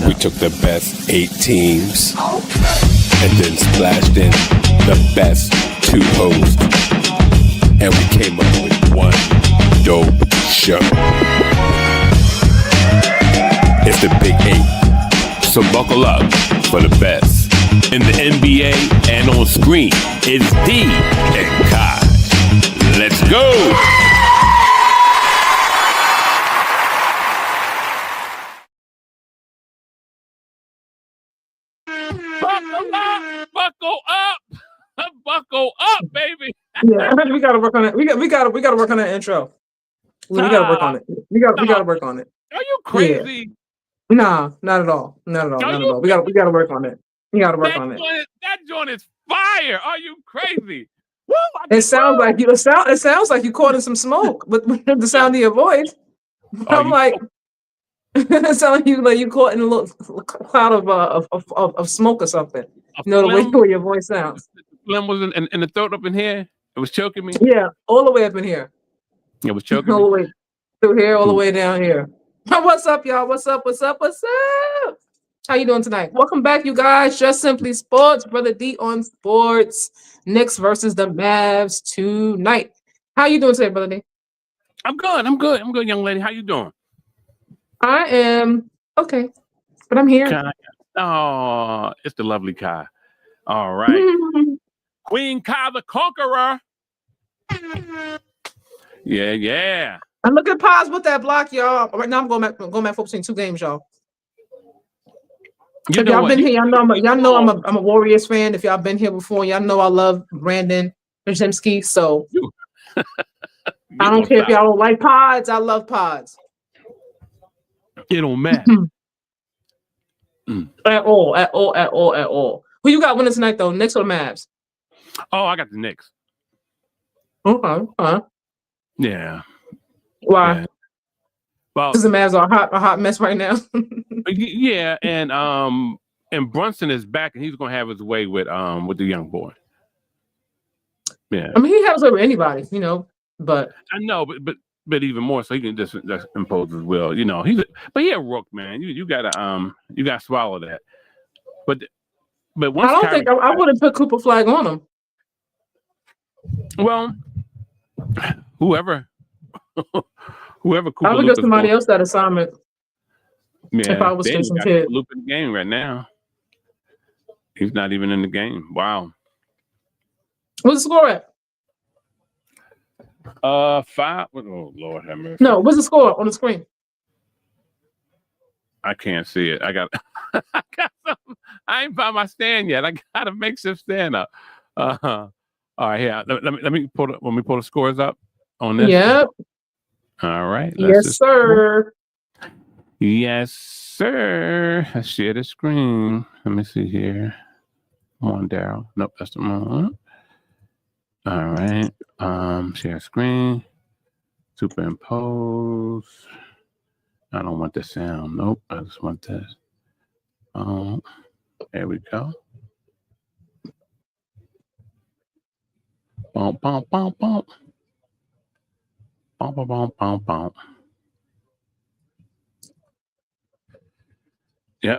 We took the best 8 teams and then splashed in the best 2 hosts. And we came up with one dope show. It's the Big 8. So buckle up for the best in the NBA and on screen. It's D and Kai. Let's go! Buckle up, baby. Yeah, we gotta work on it. We gotta work on that intro. We gotta work on it. We gotta work on it. Are you crazy? Yeah. Nah, not at all. Not at all. Not at all. We gotta work on it. We gotta work on it. That joint is fire. Are you crazy? Woo, it sounds like you. It sounds like you caught in some smoke with the sound of your voice. I'm like, it sounds like you caught in a little cloud of smoke or something. You know, the way your voice sounds. Phlegm was in the throat up in here. It was choking me. Yeah, all the way up in here. It was choking all me. the way through here, all the way down here. What's up, y'all? What's up? What's up? What's up? How you doing tonight? Welcome back, you guys. Just Simply Sports, Brother D on Sports. Knicks versus the Mavs tonight. How you doing today, Brother D? I'm good. I'm good, young lady. How you doing? I am okay, but I'm here. Kai. Oh, it's the lovely Kai. All right. Queen Kai the Conqueror. Yeah. And look at pause with that block, y'all. Right now, I'm going back focusing 2 games, y'all. If y'all been here, y'all know I'm a Warriors fan. If y'all been here before, y'all know I love Brandon Brzezinski. So I don't care if y'all don't like pods. I love pods. It don't matter. At all. Who you got winning tonight, though? Knicks or Mavs? Oh, I got the Knicks. Okay. Yeah. Why? Yeah. Well, because the Mavs are a hot mess right now. Yeah, and Brunson is back, and he's gonna have his way with the young boy. Yeah. I mean, he has over anybody, you know. But I know, but even more so, he can just impose his will. You know, he a rook, man. You gotta swallow that. But once I don't think I wouldn't put Cooper Flag on him. Well, whoever Cooper I would give somebody else that assignment. Yeah, if I was Jason Kidd. Loop in the game right now. He's not even in the game. Wow. What's the score at? 5. Oh Lord have mercy. No, what's the score on the screen? I can't see it. I got something. I ain't by my stand yet. I got a makeshift stand up. All right, yeah. Let me pull the scores up on this. Yep. All right. Yes, sir. Yes, sir. Let's share the screen. Let me see here. Come on, Daryl. Nope, that's the wrong one. All right. Share screen. Superimpose. I don't want the sound. Nope. I just want this. There we go. Bump, bump, bump, bump. Bump, bump, bump, bump, bump. Yeah.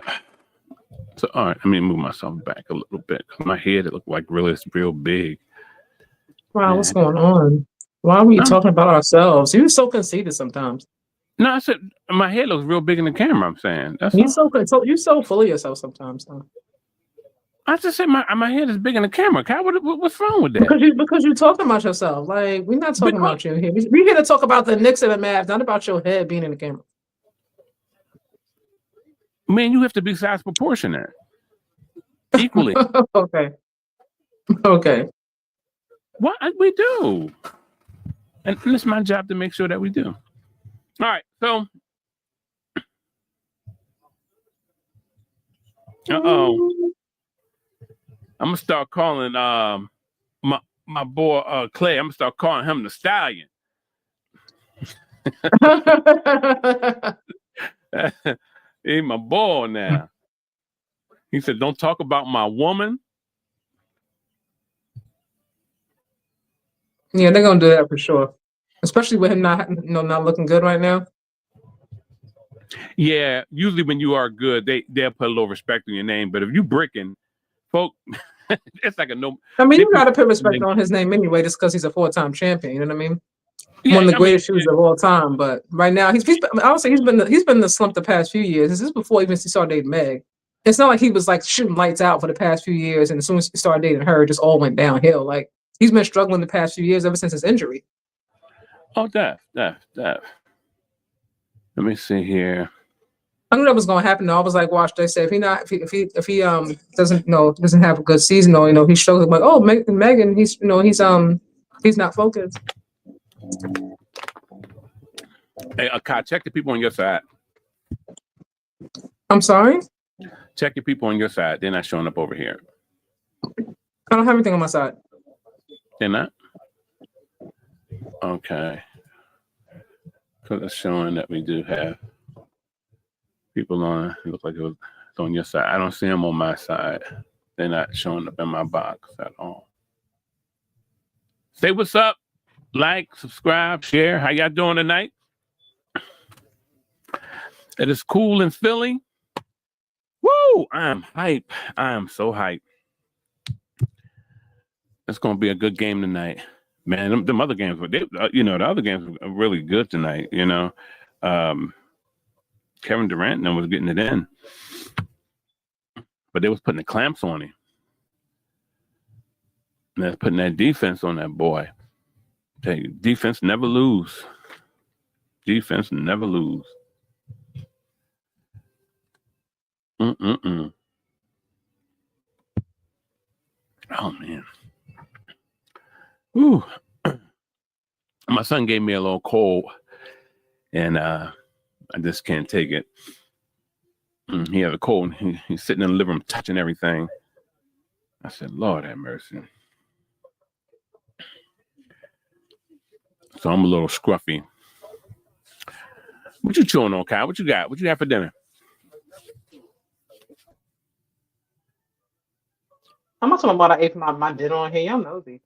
So, all right. Let me move myself back a little bit. My head, it looked like it's real big. Wow, what's going on? Why are we talking about ourselves? You're so conceited sometimes. No, I said my head looks real big in the camera. I'm saying you're so full of yourself sometimes. Though. I just said my head is big in the camera. Kai, what's wrong with that? Because you're talking about yourself. Like we're not talking about you here. We're here to talk about the Knicks and the Mavs, not about your head being in the camera. Man, you have to be size proportionate equally. Okay. What we do, and it's my job to make sure that we do. All right, so. I'm gonna start calling my boy Clay. I'm gonna start calling him the Stallion. He's my boy now. He said, "Don't talk about my woman." Yeah, they're gonna do that for sure. Especially with him not looking good right now. Yeah, usually when you are good, they'll put a little respect on your name. But if you bricking, folk, it's like a no. I mean, They you got to put respect name. on his name anyway, just because he's a 4-time champion. You know what I mean? Yeah, One of the I mean, greatest shooters of all time. But right now, I would say he's been in the slump the past few years. This is before even he started dating Meg. It's not like he was like shooting lights out for the past few years, and as soon as he started dating her, it just all went downhill. Like he's been struggling the past few years ever since his injury. Oh, def. Let me see here. I knew that was going to happen. Though. I was like, watch. They say if he doesn't have a good season, or he struggles. Like, oh, Megan, he's not focused. Hey, Kai, check the people on your side. I'm sorry. Check your people on your side. They're not showing up over here. I don't have anything on my side. They're not? Okay. Because it's showing that we do have people on. It looks like it was on your side. I don't see them on my side. They're not showing up in my box at all. Say what's up. Like, subscribe, share. How y'all doing tonight? It is cool in Philly. Woo! I am hype. I am so hype. It's going to be a good game tonight. Man, them other games, the other games were really good tonight, Kevin Durant was getting it in. But they was putting the clamps on him. And that's putting that defense on that boy. Tell you, defense never lose. Defense never lose. Oh, man. Ooh. My son gave me a little cold, and I just can't take it. He had a cold. He's sitting in the living room touching everything. I said, Lord have mercy. So I'm a little scruffy. What you chewing on, Kyle? What you got? What you have for dinner? I'm not talking about I ate my dinner on here. Y'all nosy.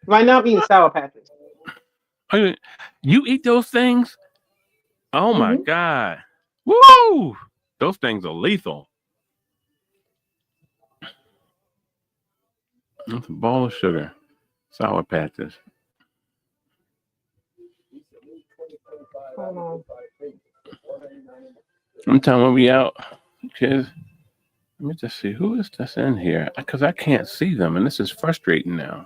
Right now I'm eating Sour Patches. You eat those things? Oh my God. Woo! Those things are lethal. That's a ball of sugar. Sour Patches. I'm telling when we out, kids. Let me just see who is this in here, because I can't see them, and this is frustrating now.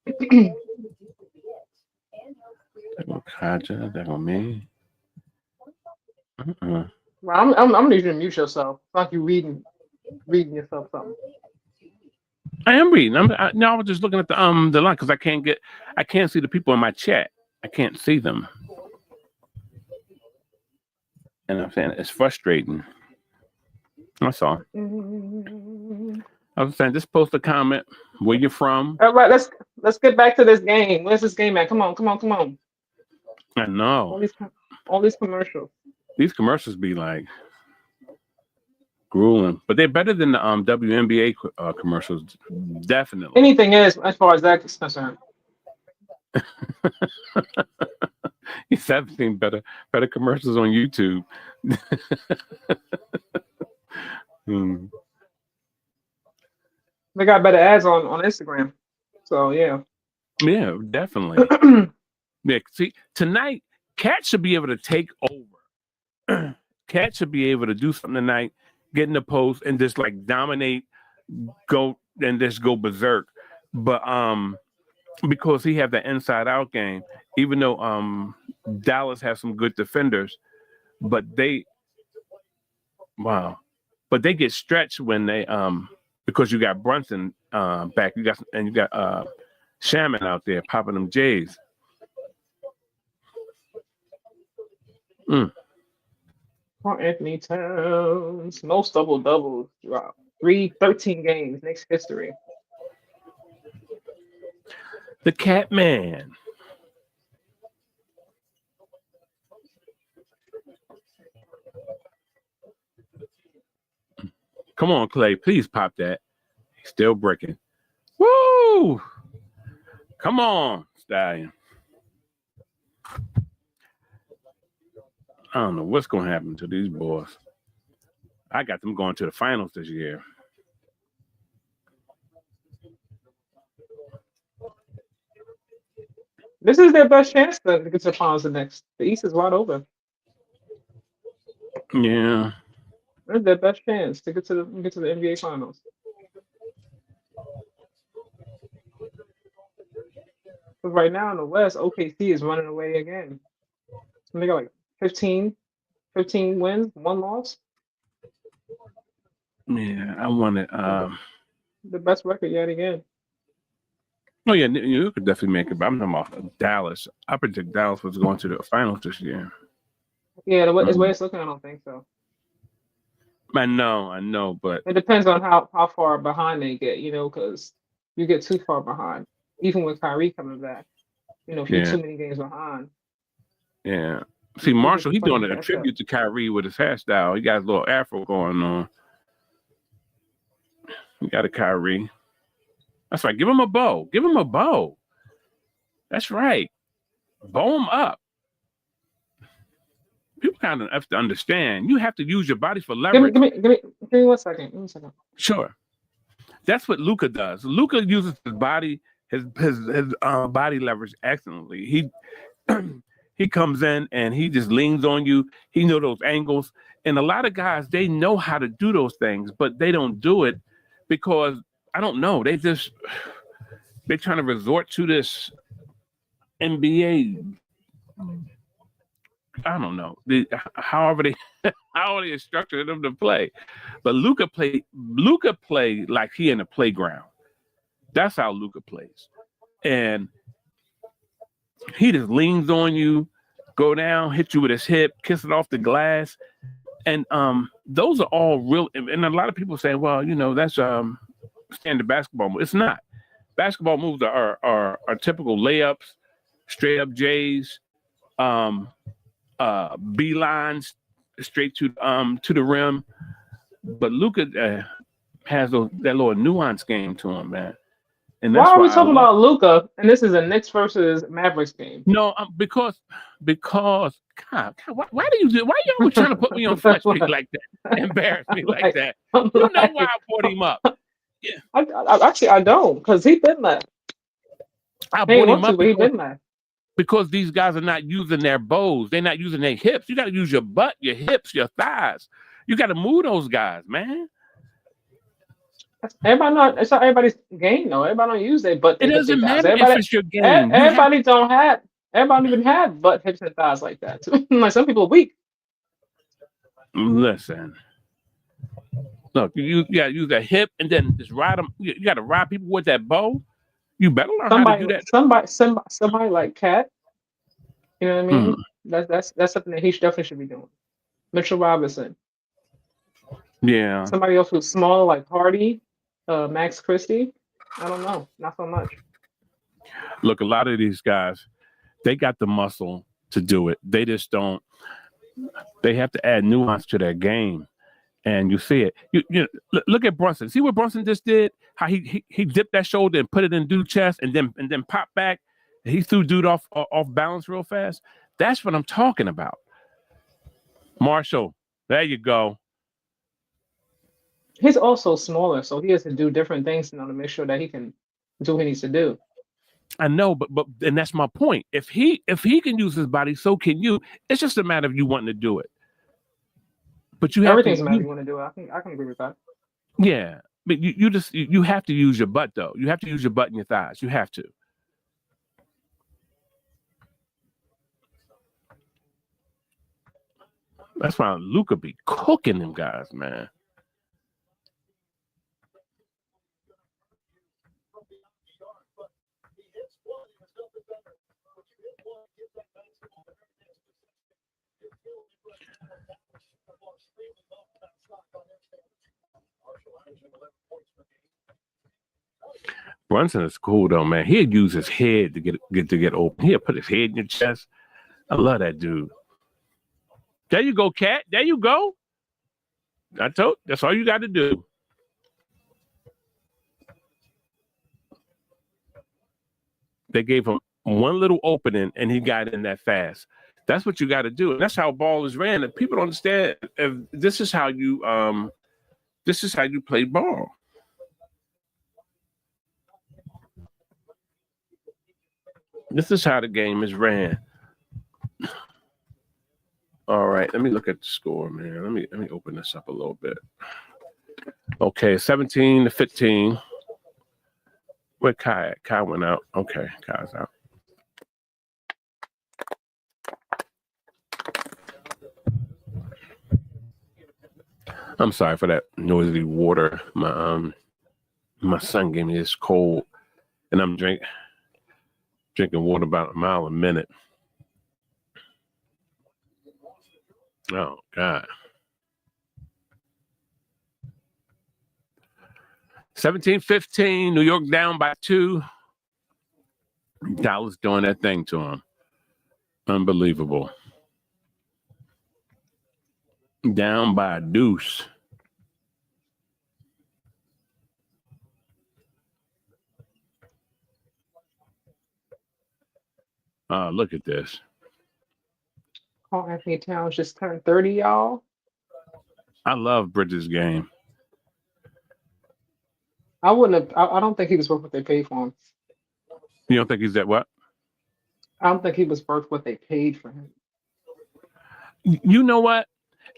That go Kaja, that go me. Well, I'm gonna need you to mute yourself. It's like you reading yourself something. I am reading. I was just looking at the line because I can't see the people in my chat. I can't see them. And I'm saying it's frustrating. That's all. I was saying, just post a comment where you're from. All right, let's get back to this game. Where's this game at? Come on. I know. All these commercials. These commercials be like grueling, but they're better than the WNBA commercials. Definitely. Anything is, as far as that's concerned. He's seen better commercials on YouTube. They got better ads on Instagram. So yeah. Yeah, definitely. Yeah, see, tonight, Cat should be able to take over. Cat should be able to do something tonight, get in the post and just like dominate, go berserk. But because he have that inside out game, even though Dallas has some good defenders, but they get stretched when they because you got Brunson back, you got Shaman out there popping them J's. Carl Anthony Towns, most double-doubles drop. 13 games, next history. The Cat Man. Come on, Clay. Please pop that. He's still breaking. Woo! Come on, Stallion. I don't know what's going to happen to these boys. I got them going to the finals this year. This is their best chance to get to the finals next. The East is wide open. Yeah. This is their best chance to get to the NBA finals. But right now in the West, OKC is running away again. They got like 15 wins, 1 loss. Yeah, I wanted the best record yet again. Oh yeah, you could definitely make it, but I'm talking about Dallas. I predict Dallas was going to the finals this year. Yeah, the way it's looking, I don't think so. I know, but it depends on how far behind they get, because you get too far behind, even with Kyrie coming back, if you're too many games behind. Yeah. See, Marshall, he's doing a tribute to Kyrie with his hairstyle. He got his little afro going on. You got a Kyrie. That's right. Give him a bow. Give him a bow. That's right. Bow him up. People kind of have to understand. You have to use your body for leverage. Give me 1 second. Give me 1 second. Sure. That's what Luka does. Luka uses his body, his body leverage excellently. He comes in and he just leans on you. He knows those angles. And a lot of guys, they know how to do those things, but they don't do it because I don't know. They're trying to resort to this NBA. I don't know. However they structured them to play. But Luka play like he in a playground. That's how Luka plays. And he just leans on you, go down, hit you with his hip, kiss it off the glass. And those are all real. And a lot of people say, well, that's standard basketball move. It's not. Basketball moves are typical layups, straight up J's, beelines straight to the rim. But Luka has that little nuance game to him, man. And that's why are we talking about Luka? And this is a Knicks versus Mavericks game. No, because God, why you always trying to put me on Front Street like that? Embarrass me like that. You know why I brought him up? Yeah, I don't, because he been there. I brought him up but he been there. Because these guys are not using their bows. They're not using their hips. You got to use your butt, your hips, your thighs. You got to move those guys, man. It's not everybody's game though. Everybody don't use their butt. It doesn't matter if it's your game. Everybody don't even have butt, hips, and thighs like that. Like some people are weak. Listen, look, you gotta use that hip and then just ride them. You gotta ride people with that bow. You better learn how to do that. Somebody like Cat. You know what I mean? That's something that he definitely should be doing. Mitchell Robinson. Yeah. Somebody else who's smaller like Hardy, Max Christie. I don't know. Not so much. Look, a lot of these guys, they got the muscle to do it. They just don't. They have to add nuance to their game. And you see it. You look at Brunson. See what Brunson just did? How he dipped that shoulder and put it in dude's chest and then popped back. He threw dude off balance real fast. That's what I'm talking about. Marshall, there you go. He's also smaller, so he has to do different things now to make sure that he can do what he needs to do. I know, but and that's my point. If he can use his body, so can you. It's just a matter of you wanting to do it. But you have everything's a matter of you want to do it. I can agree with that. Yeah, but you have to use your butt though. You have to use your butt and your thighs. You have to. That's why Luka be cooking them guys, man. Brunson is cool though, man. He'd use his head to get open. He'll put his head in your chest. I love that dude. There you go, Cat. There you go. That's all you got to do. They gave him one little opening, and he got in that fast. That's what you got to do, and that's how ball is ran. If people don't understand, if this is how you play ball. This is how the game is ran. All right, let me look at the score, man. Let me open this up a little bit. Okay, 17-15. Where Kai at? Kai went out. Okay, Kai's out. I'm sorry for that noisy water. My son gave me this cold, and I'm drinking water about a mile a minute. Oh God. 17-15, New York down by 2. Dallas doing that thing to him. Unbelievable. Down by a deuce. Look at this. Carl Anthony Towns just turned 30, y'all. I love Bridges' game. I wouldn't have. I don't think he was worth what they paid for him. You don't think he's that what? I don't think he was worth what they paid for him. You know what?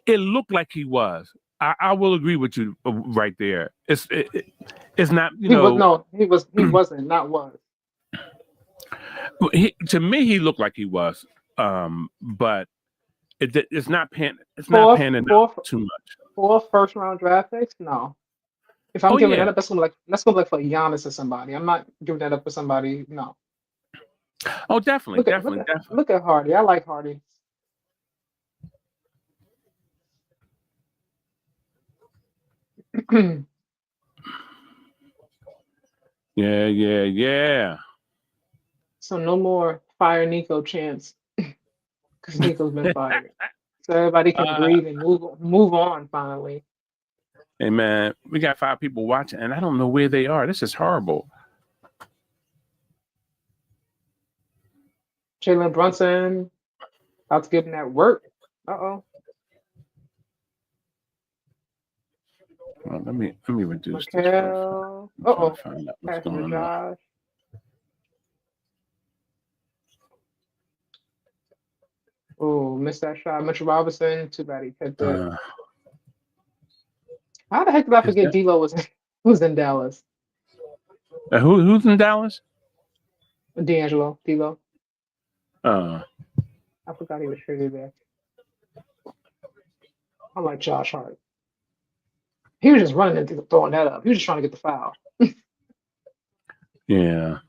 It looked like he was. I will agree with you right there. It's not. He wasn't. Not was. To me, he looked like he was. But it's not panning out too much. 4 first-round draft picks? No. If I'm giving that up, that's gonna be like for Giannis or somebody. I'm not giving that up for somebody. No. Oh, definitely. Look at Hardy. I like Hardy. Yeah. So no more fire Nico chance because Nico's been fired. So everybody can breathe and move on finally. Hey man, we got 5 people watching, and I don't know where they are. This is horrible. Jalen Brunson about to give him that work. Uh-oh. Well, let me reduce this. Uh-oh. Find out what's Passing to going on. Josh. Oh, missed that shot. Mitchell Robinson. Too bad he picked it. How the heck did I forget D'Lo was in Dallas? Who's in Dallas? D'Angelo. D'Lo. I forgot he was traded there. I like Josh Hart. He was just running and throwing that up. He was just trying to get the foul. Yeah.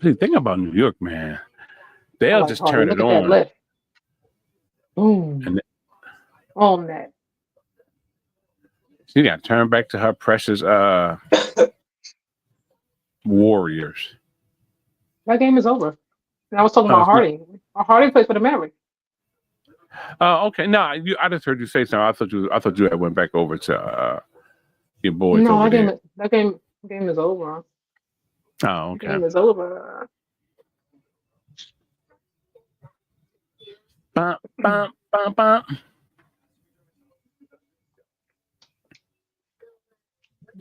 See, think about New York, man. They'll just turn it on. That boom. And on that. She got to turn back to her precious Warriors. That game is over. And I was talking about Hardy. Hardy plays for the Mavericks. Okay. No, I just heard you say something. I thought you had went back over to your boys. No, over that game is over. Oh, okay. The game is over. Bum, bum, bum, bum.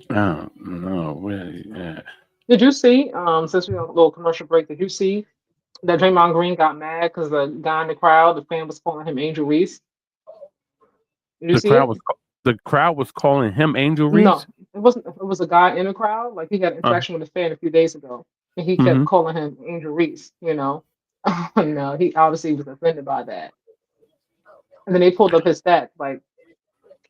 Oh no, where you at? Did you see, since we're on a little commercial break, did you see that Draymond Green got mad because the guy in the crowd, the fan was calling him Angel Reese? Did you see it? The crowd was calling him Angel Reese? No, it wasn't. It was a guy in the crowd. Like, he had an interaction with a fan a few days ago, and he kept calling him Angel Reese, you know? No, he obviously was offended by that. And then they pulled up his stats, like,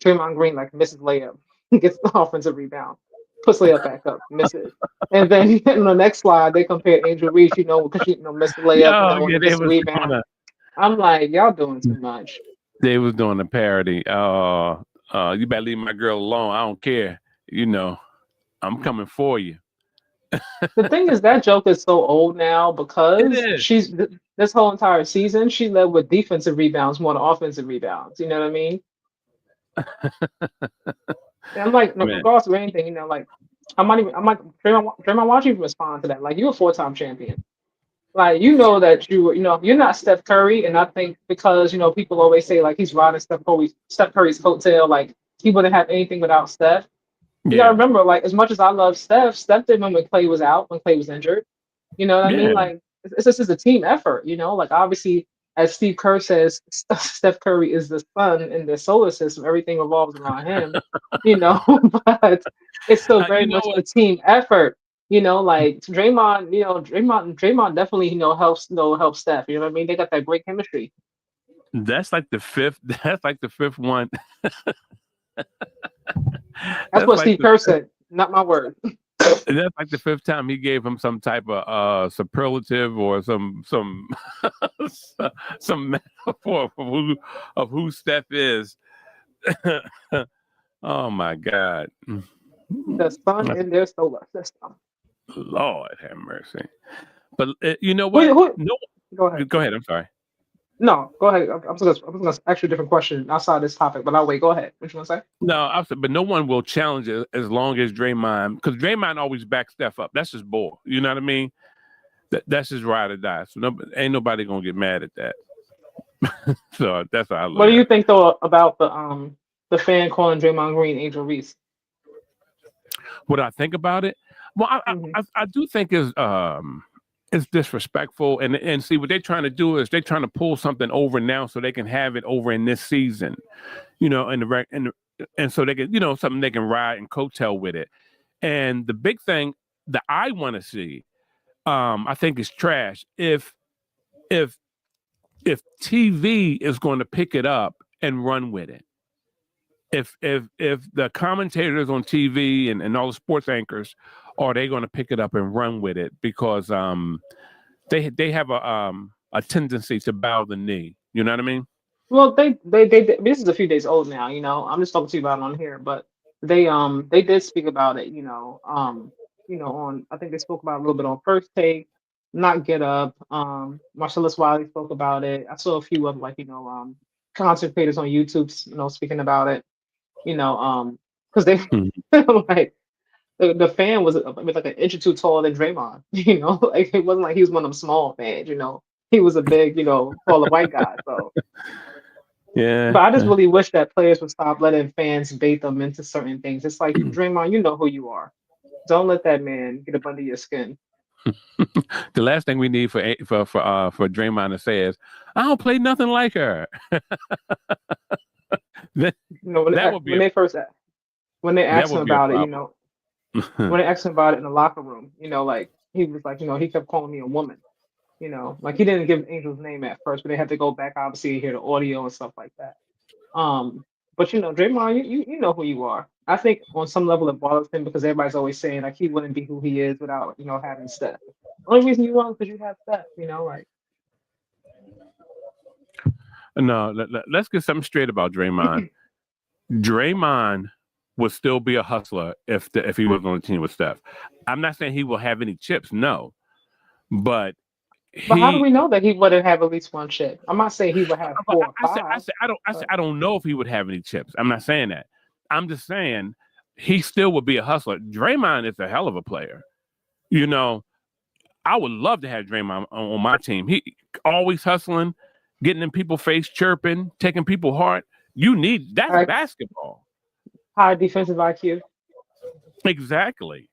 Draymond Green, like, misses layup, gets the offensive rebound, puts layup back up, misses. And then in the next slide, they compared Angel Reese, you know, because she missed the layup and then missed the rebound. I'm like, y'all doing too much. They was doing a parody. You better leave my girl alone. I don't care. You know, I'm coming for you. The thing is, that joke is so old now because she's this whole entire season, she led with defensive rebounds more than offensive rebounds. You know what I mean? And I'm like, regardless of anything, you know, like, Draymond, why don't you respond to that? Like, you're a 4-time champion. Like, you know that you're not Steph Curry, and I think because people always say like he's riding Steph Curry's coattail, like he wouldn't have anything without Steph. You gotta Yeah. remember, like, as much as I love Steph, Steph didn't win when Clay was out, when Clay was injured. You know what I mean? Yeah. Like, it's just a team effort. Like, obviously, as Steve Kerr says, Steph Curry is the sun in the solar system. Everything revolves around him. But it's still very You know much what? a team effort. Like Draymond definitely helps Steph. You know what I mean? They got that great chemistry. That's like the fifth. That's like the fifth one. That's That's what like Steve Kerr said, not my word. that's like the fifth time he gave him some type of superlative or some some metaphor of who Steph is. Oh my God. The sun in their solar system. Lord have mercy. But you know Who, what? who, No, go ahead. go ahead. I'm sorry. No, go ahead. I'm just gonna ask you a different question outside this topic, but I'll wait. Go ahead. What you want to say? No, but no one will challenge it as long as Draymond, because Draymond always backs Steph up. That's his ball. You know what I mean? That's his ride or die. So ain't nobody gonna get mad at that. So that's how I What look do at you it. think though about the fan calling Draymond Green Angel Reese? What I think about it? Well, Hmm. I do think is disrespectful, and see what they're trying to do is they're trying to pull something over now so they can have it over in this season, and so they can something they can ride and coattail with it. And the big thing that I want to see, I think is trash if if TV is going to pick it up and run with it. If the commentators on TV and all the sports anchors are they going to pick it up and run with it because they have a tendency to bow the knee. You know what I mean? Well, this is a few days old now. I'm just talking to you about it on here, but they did speak about it. On I think they spoke about it a little bit on First Take, not Get Up. Marcellus Wiley spoke about it. I saw a few of content creators on YouTube, speaking about it. Because they Hmm. like the fan was like an inch or two taller than Draymond. Like it wasn't like he was one of them small fans. He was a big, taller white guy. So, Yeah. but I just really wish that players would stop letting fans bait them into certain things. It's like Draymond, you know who you are. Don't let that man get up under your skin. The last thing we need for Draymond to say is, "I don't play nothing like her." that, When that would be when they that asked him would be a about it, problem. when they asked him about it in the locker room, like he was like, he kept calling me a woman. Like he didn't give Angel's name at first, but they had to go back obviously and hear the audio and stuff like that. But Draymond, you know who you are. I think on some level it bothers him because everybody's always saying like he wouldn't be who he is without having Steph. Only reason you are because you have Steph. Like No, let's get something straight about Draymond. Draymond would still be a hustler if he was on the team with Steph. I'm not saying he will have any chips, no, but but how do we he. know that he wouldn't have at least one chip? I'm not saying he would have But 4 or I said 5. But I don't know if he would have any chips. I'm not saying that. I'm just saying he still would be a hustler. Draymond is a hell of a player. I would love to have Draymond on my team. He always hustling, getting in people's face, chirping, taking people heart. That's high, basketball. high defensive IQ. Exactly.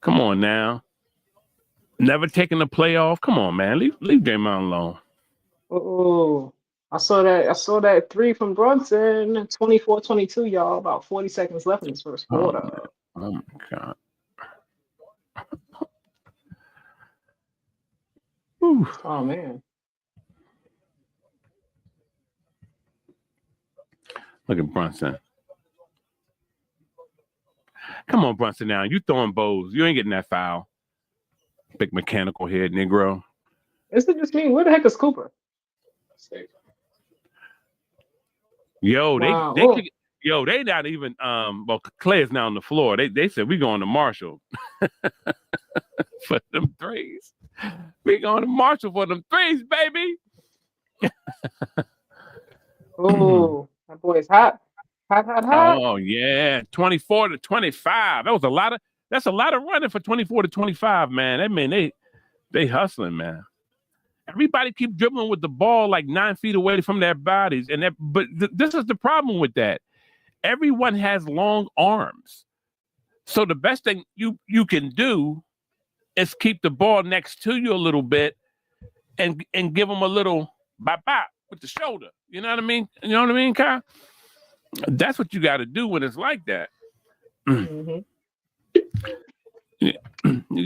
Come on now. Never taking a playoff. Come on, man. Leave Draymond alone. Oh, I saw that 3 from Brunson, 24-22, y'all. About 40 seconds left in this first Oh quarter. man. Oh my God. Whew. Oh man. Look at Brunson. Come on, Brunson. Now you throwing bows. You ain't getting that foul. Big mechanical head, Negro. Is it just me? Where the heck is Cooper? Yo, Wow. they not even well, Clay is now on the floor. They said we going to Marshall for them threes. We going to Marshall for them threes, baby. Oh, that boy is hot. Hot. Oh yeah, 24-25. That's a lot of running for 24-25, man. That mean they hustling, man. Everybody keep dribbling with the ball like 9 feet away from their bodies, but this is the problem with that. Everyone has long arms, so the best thing you can do is keep the ball next to you a little bit, and give them a little bop with the shoulder. You know what I mean? You know what I mean, Kyle? That's what you got to do when it's like that. Mm-hmm. You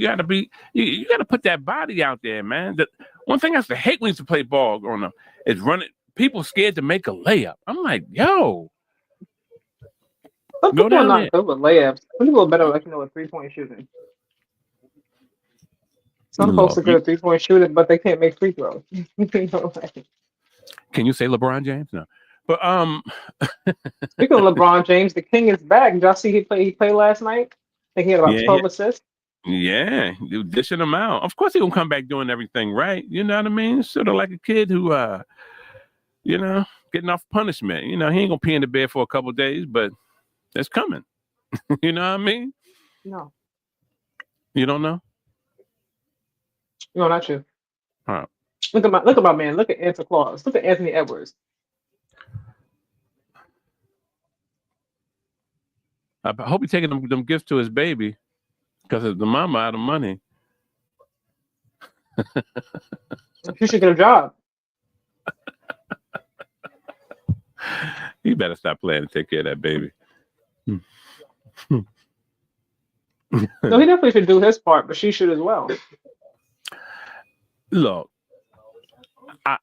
got to put that body out there, man. One thing I used to hate when I used to play ball growing up is running. People scared to make a layup. I'm like, yo. Some people are not good with layups. Some people are better, with 3-point shooting. Some folks are good at 3-point shooting, but they can't make free throws. Can you say LeBron James? No. But Speaking of LeBron James, the king is back. Did y'all see he played last night? I think he had about 12 assists. Yeah, you dishing him out. Of course he gonna come back doing everything right. You know what I mean? Sort of like a kid who getting off punishment. He ain't gonna pee in the bed for a couple of days, but it's coming. You know what I mean? No. You don't know? No, not you. All right. Look at my man. Look at Santa Claus. Look at Anthony Edwards. I hope he's taking them gifts to his baby, because the mama out of money. You should get a job. You better stop playing and take care of that baby. No, he definitely should do his part, but she should as well. Look,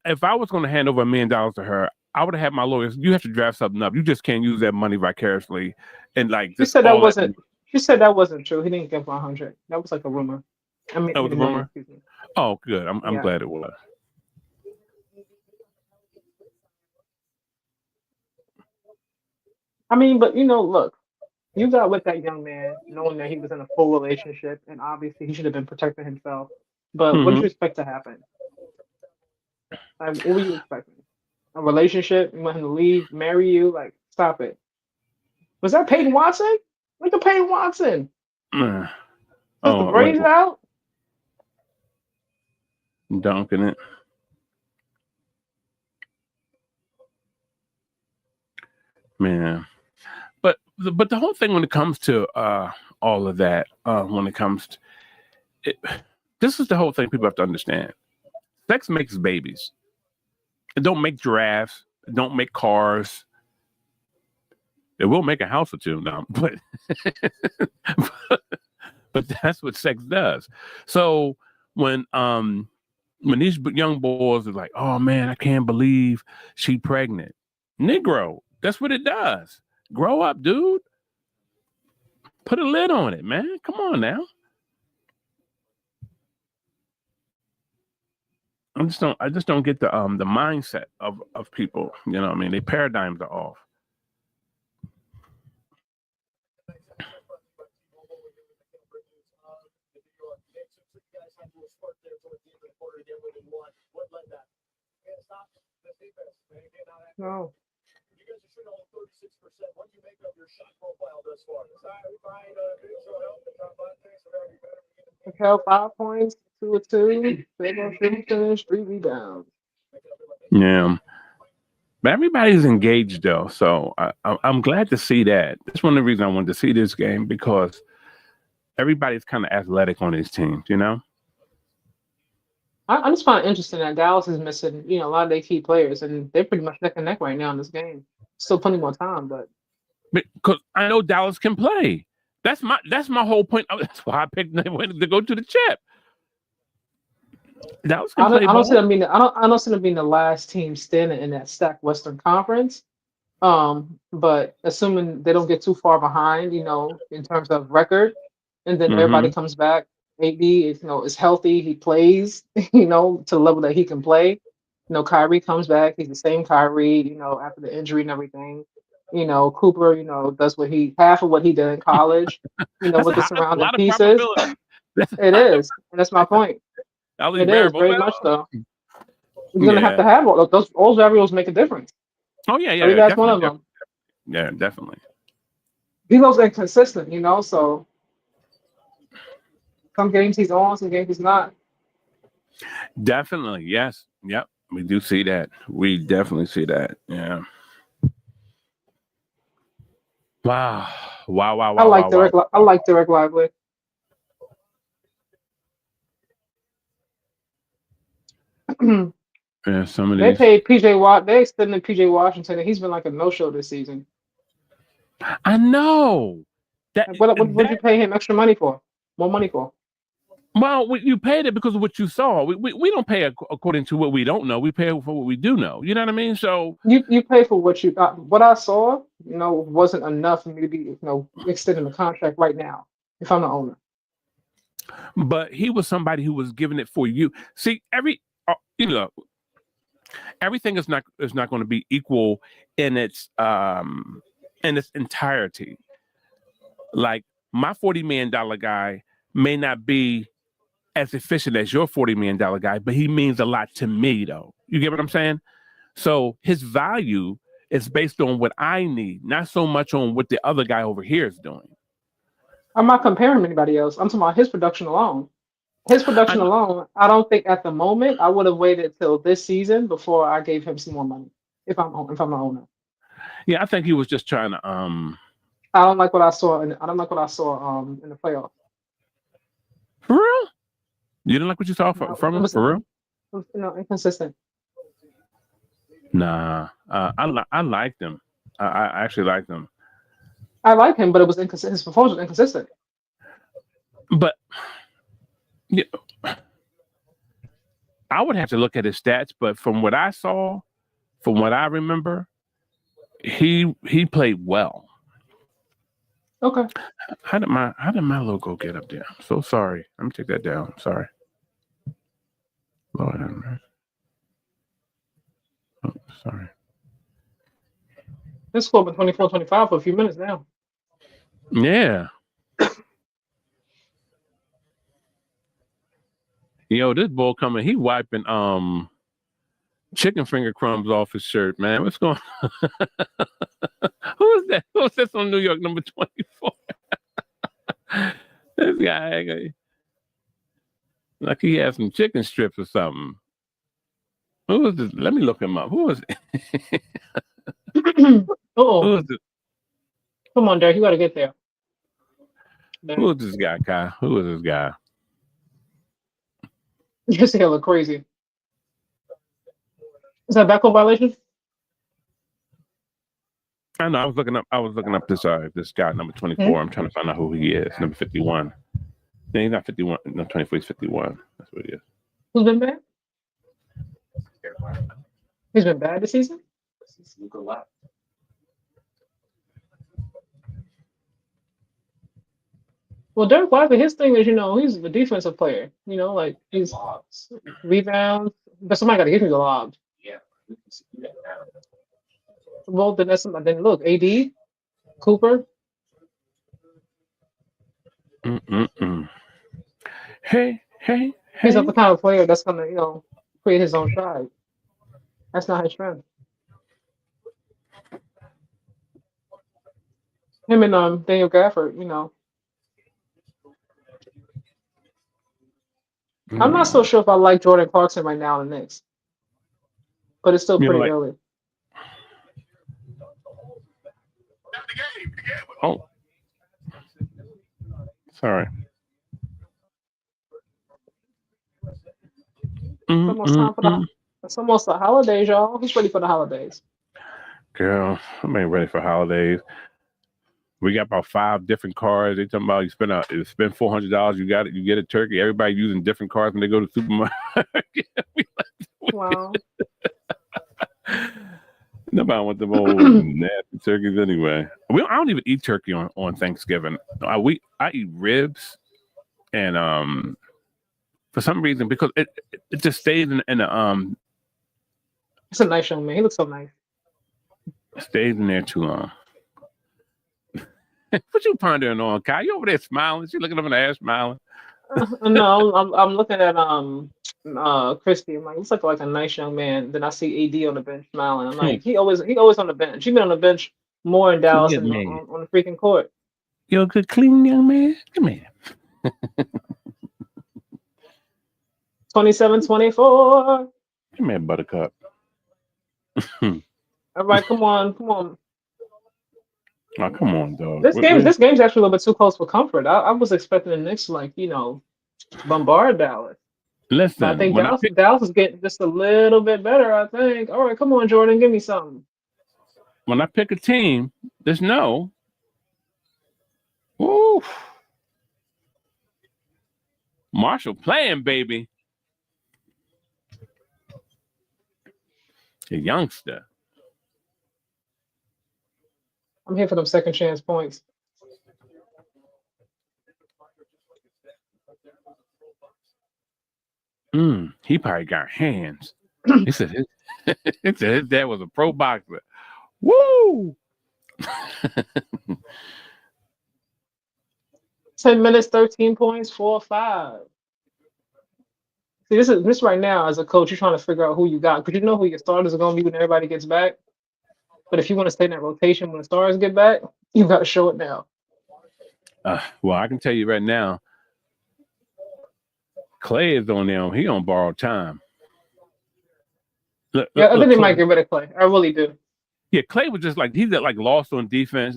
if I was going to hand over $1 million to her, I would have had my lawyers. You have to draft something up. You just can't use that money vicariously and like. She said that wasn't. She said that wasn't true. He didn't give 100. That was like a rumor. That was a rumor. Oh, good. I'm glad it was. I mean, but look, you got with that young man knowing that he was in a full relationship, and obviously he should have been protecting himself. But what did you expect to happen? What were you expecting? A relationship? You want him to leave, marry you? Like, stop it. Was that Peyton Watson? Look at Peyton Watson. Took the braids out. Dunking it. Man. But the whole thing when it comes to all of that, when it comes to it, this is the whole thing people have to understand. Sex makes babies. It don't make giraffes. It don't make cars. It will make a house or two now, but that's what sex does. So when these young boys are like, oh man, I can't believe she pregnant. Negro, that's what it does. Grow up, dude. Put a lid on it, man. Come on now. I just don't get the mindset of people. You know what I mean? Their paradigms are off. No. Held 5 points, 2 of 2. Finish 3 rebounds. Yeah, but everybody's engaged though, so I'm glad to see that. That's one of the reasons I wanted to see this game, because everybody's kind of athletic on these teams, I just find it interesting that Dallas is missing, a lot of their key players, and they're pretty much neck and neck right now in this game. Still plenty more time, but because I know Dallas can play. That's my whole point. That's why I picked them to go to the chip. Dallas can play. I don't see them being the last team standing in that stacked Western Conference. But assuming they don't get too far behind, in terms of record, and then everybody comes back. AD is healthy. He plays, to the level that he can play. Kyrie comes back. He's the same Kyrie, after the injury and everything. Cooper, does half of what he did in college, with the surrounding pieces. It is. And that's my point. It is very much so. You're going to have all those variables make a difference. Oh, yeah. That's one of them. Yeah, definitely. D'Lo's inconsistent, you know. So some games he's on, some games he's not. Definitely, yes. Yep. We do see that. We definitely see that. Yeah. Wow. Wow, wow, I wow, like wow, wow. Derek. I like Derek Lively. Yeah, some of They these. paid PJ Watt. They extended PJ Washington, and he's been like a no-show this season. I know. That What'd you pay him extra money for? More money for? well, you paid it because of what you saw. We don't pay according to what we don't know. We pay for what we do know. You know what I mean? So You pay for what you got. What I saw, you know, wasn't enough for me to be, you know, extending the contract right now if I'm the owner. but he was somebody who was giving it for you. See, you know, everything is not going to be equal in its entirety. Like my $40 million guy may not be as efficient as your $40 million guy, but he means a lot to me though. You get what I'm saying? So his value is based on what I need, not so much on what the other guy over here is doing. I'm not comparing anybody else. I'm talking about his production alone. His production alone, I don't think at the moment I would have waited till this season before I gave him some more money. If I'm the owner. Yeah, I think he was just trying to I don't like what I saw in the playoffs. For real? You didn't like what you saw No, from it him? was, For real? you know, inconsistent. Nah. I liked him. I actually liked him. I like him, but it was inconsistent. His performance was inconsistent. But yeah, I would have to look at his stats, but from what I saw, from what I remember, he played well. Okay. How did my logo get up there? I'm so sorry. Let me take that down. Sorry. Lord have mercy. Oh, sorry. This score been 24-25 for a few minutes now. Yeah. Yo, this boy coming, he wiping chicken finger crumbs off his shirt, man. What's going on? Who is that? Who is this on New York number 24? This guy, like he has some chicken strips or something. Who is this? Let me look him up. Who is it? Oh, Who is it? come on, Derek, you got to get there. Who is this guy, Kai? Who is this guy? You see, look crazy. Is that backhoe violation? I know. I was looking up this guy number 24. Mm-hmm. I'm trying to find out who he is. Number 51. No, he's not 51. No, 24. He's 51. That's what he is. Who's been bad? He's been bad this season? Well, Derek Lively, his thing is, you know, he's a defensive player. You know, like he's rebounds, but somebody got to give him the lobs. Yeah. Well, then then look, AD, Cooper. Hey. He's not the kind of player that's gonna, you know, create his own shot. That's not his strength. Him and Daniel Gafford, you know. I'm not so sure if I like Jordan Clarkson right now in the Knicks, but it's still pretty early. Oh, sorry. It's almost the holidays, y'all. Who's ready for the holidays? Girl, I'm ain't ready for holidays. We got about 5 different cards. They talking about you spend $400. You get a turkey. Everybody using different cards when they go to the supermarket. Wow. Nobody wants them old nasty turkeys anyway. I don't even eat turkey on Thanksgiving. I eat ribs, and for some reason because it just stays in the It's a nice young man. He looks so nice. Stays in there too long. What you pondering on, Kai? You over there smiling? She looking up in the air smiling. No, I'm looking at Christy. I'm like, looks like a nice young man. Then I see AD on the bench smiling. I'm like, he always on the bench. He been on the bench more in Dallas Good and man. on the freaking court. You're a good, clean young man. Come here. 27-24. Come here, Buttercup. All right, come on. Oh, come on, dog. This game's actually a little bit too close for comfort. I was expecting the Knicks to, like, bombard Dallas. Listen, But I think Dallas is getting just a little bit better, I think. All right, come on, Jordan, give me something. when I pick a team, just know. Woo. Marshall playing, baby. A youngster. I'm here for them second chance points. He probably got hands. He said his dad was a pro boxer. Woo! 10 minutes, 13 points, 4-5. See, this right now, as a coach, you're trying to figure out who you got, because you know who your starters are going to be when everybody gets back. But if you want to stay in that rotation when the stars get back, you got to show it now. Well, I can tell you right now, Clay is on there. He on borrowed time. I think they might get rid of Clay. I really do. Yeah, Clay was just like, he's like lost on defense.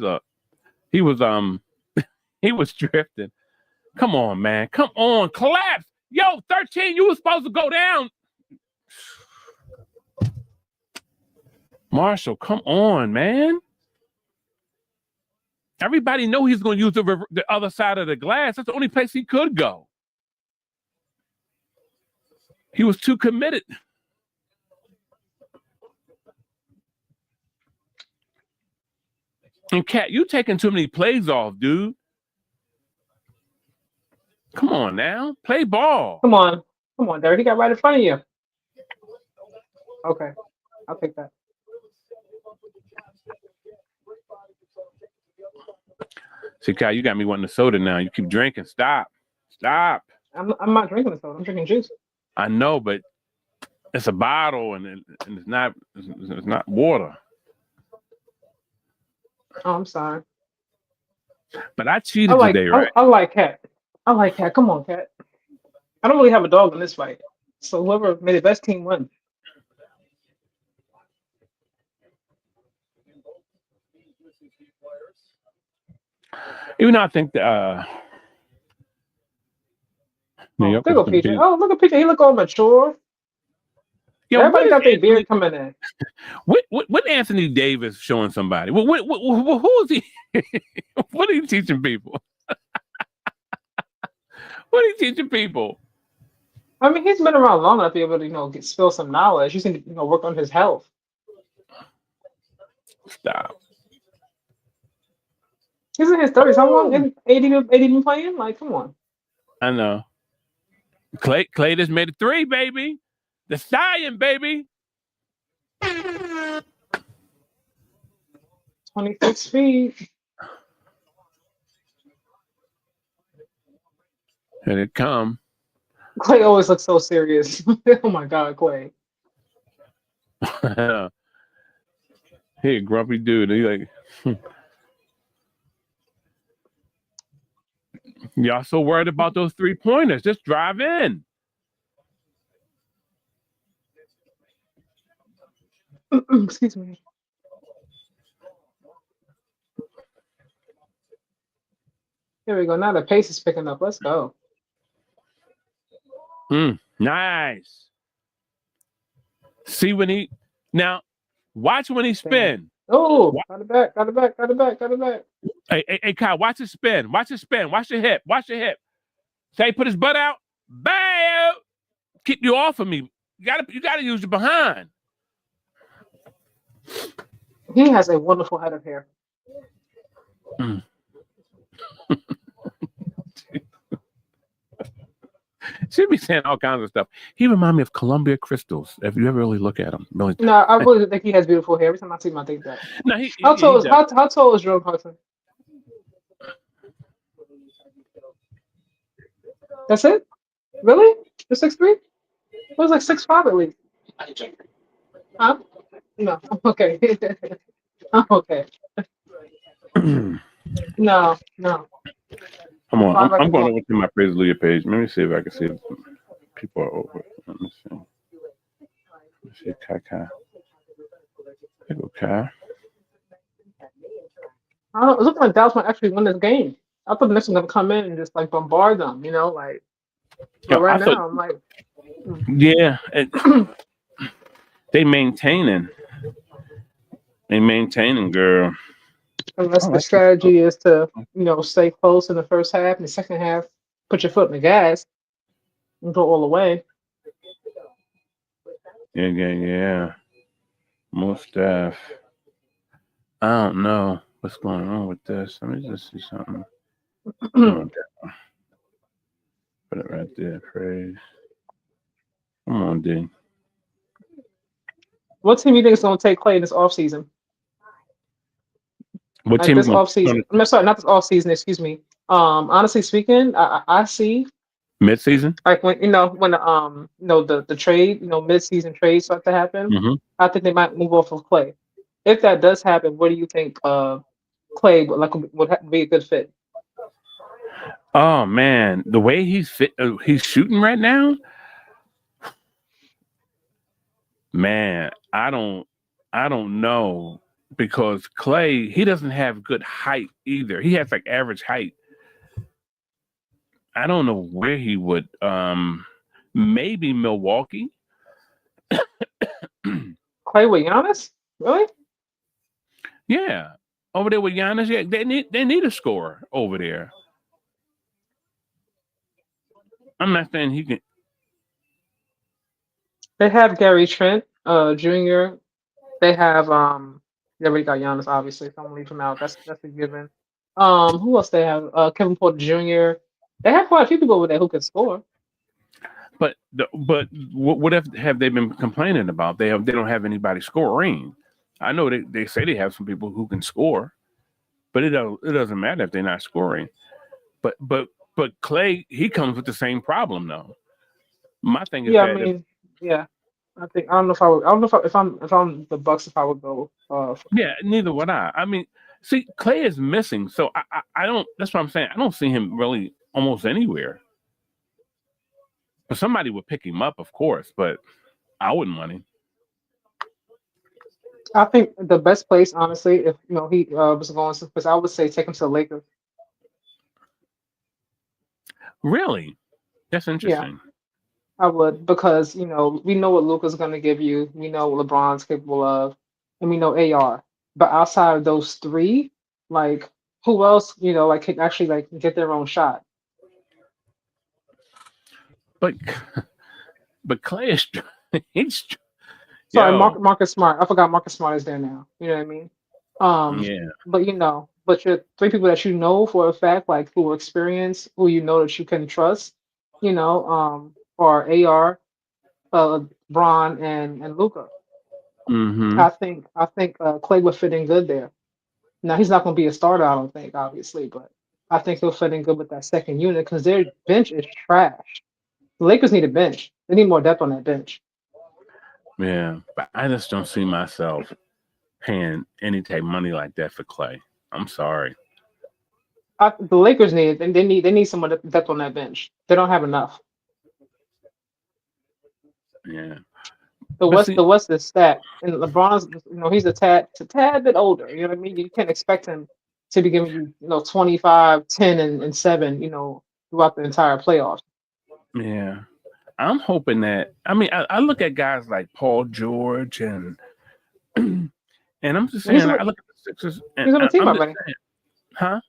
He was he was drifting. Come on, man. Come on, collapse. Yo, 13, you were supposed to go down. Marshall, come on, man. Everybody know he's going to use the other side of the glass. That's the only place he could go. He was too committed. And Cat, you taking too many plays off, dude. Come on now. Play ball. Come on, Derek. He got right in front of you. Okay. I'll take that. See, Cat, you got me wanting a soda now. You keep drinking. Stop. I'm not drinking the soda. I'm drinking juice. I know, but it's a bottle and it's not water. Oh, I'm sorry. But I cheated today, right? I like Cat. Come on, Cat. I don't really have a dog in this fight. So whoever made the best team wins. Even though I think that there go PJ. Oh, look at PJ. He look all mature. Yo, everybody got their beard coming in. What Anthony Davis showing somebody? Who is he? What are you teaching people? What are you teaching people? I mean, he's been around long enough to be able to, spill some knowledge. He's going to work on his health. Stop. He's in his 30s. How long? 80 been playing? Like, come on. I know. Clay just made a 3, baby. The Stallion, baby. 26 feet. Here it come. Clay always looks so serious. Oh my God, Clay. He a grumpy dude. He like, y'all so worried about those 3-pointers. Just drive in. Excuse me. Here we go. Now the pace is picking up. Let's go. Nice. See when he now watch when he spin. Oh, got it back. Hey, Kyle, watch it spin. Watch it spin. Watch your hip. Say, put his butt out. Bam! Keep you off of me. You gotta use your behind. He has a wonderful head of hair. She'd be saying all kinds of stuff. He reminds me of Columbia crystals. If you ever really look at him, really. No, I really think he has beautiful hair. Every time I see him, I think that. No, how tall is Jerome Hudson? That's it? Really? The 6'3"? It was like 6'5" at least. Huh? No. Okay. Okay. No, no. Come on, Sounds like I'm a going book. over to my Praise Hallelujah page. Let me see if I can see if people are over. Let me see. Let's see, Kai. There go Kai. I don't know. It looked like Dallas might actually win this game. I thought the Knicks were gonna come in and just like bombard them, like. But Yo, I right thought, now, I'm like, yeah, they maintaining. They maintaining, girl. I unless the like this. strategy is to, stay close in the first half, and the second half, put your foot in the gas and go all the way. Yeah. Most staff. I don't know what's going on with this. Let me just see something. Come on, Dad. Put it right there. Praise. Come on, D. What team you think is gonna take Clay this offseason? What Like team this gonna offseason. I'm sorry, not this offseason, excuse me. Honestly speaking, I see mid-season? like when the trade, mid-season trades start to happen, Mm-hmm. I think they might move off of Clay. If that does happen, where do you think Clay would be a good fit? Oh man, the way he's shooting right now, man. I don't know because Clay he doesn't have good height either. He has like average height. I don't know where he would. Maybe Milwaukee. Clay with Giannis? Really? Yeah, over there with Giannis. Yeah, they need a scorer over there. I'm not saying he can. They have Gary Trent, Jr. They have they already got Giannis, obviously, so I'm gonna leave him out. That's a given. Who else they have? Kevin Porter Jr. They have quite a few people over there who can score. But what have they been complaining about? They don't have anybody scoring. I know they say they have some people who can score, but it doesn't matter if they're not scoring. But Clay he comes with the same problem though. My thing is Yeah, I that if mean, yeah. I don't know if I would. I don't know if I'm the Bucks if I would go. yeah, neither would I. I mean, see, Clay is missing, so I don't. That's what I'm saying. I don't see him really almost anywhere. But somebody would pick him up, of course, but I wouldn't want him. I think the best place, honestly, if he was going to, because I would say take him to the Lakers. Really, that's Yeah, interesting. I would because we know what Luka's going to give you. We know what LeBron's capable of, and we know AR. But outside of those three, like who else like can actually like get their own shot? But but Clay is he's Sorry, yo Marcus Smart. I forgot Marcus Smart is there now. You know what I mean? yeah. But you're three people that you know for a fact, like who are experienced, who that you can trust, are AR, Braun, and Luca. Mm-hmm. I think Clay would fit in good there. Now he's not going to be a starter, I don't think, obviously, but I think he'll fit in good with that second unit because their bench is trash. The Lakers need a bench. They need more depth on that bench. Yeah, but I just don't see myself paying any type of money like that for Clay. I'm sorry. The Lakers need and they need some more depth on that bench. They don't have enough. Yeah, The but West see, the West is stacked, and LeBron's he's a tad bit older. You know what I mean? You can't expect him to be giving you 25, 10, and 7 throughout the entire playoffs. yeah, I'm hoping that. I mean, I look at guys like Paul George and and I'm just And saying. I look at the Sixers and he's on the team I'm just already. saying, huh?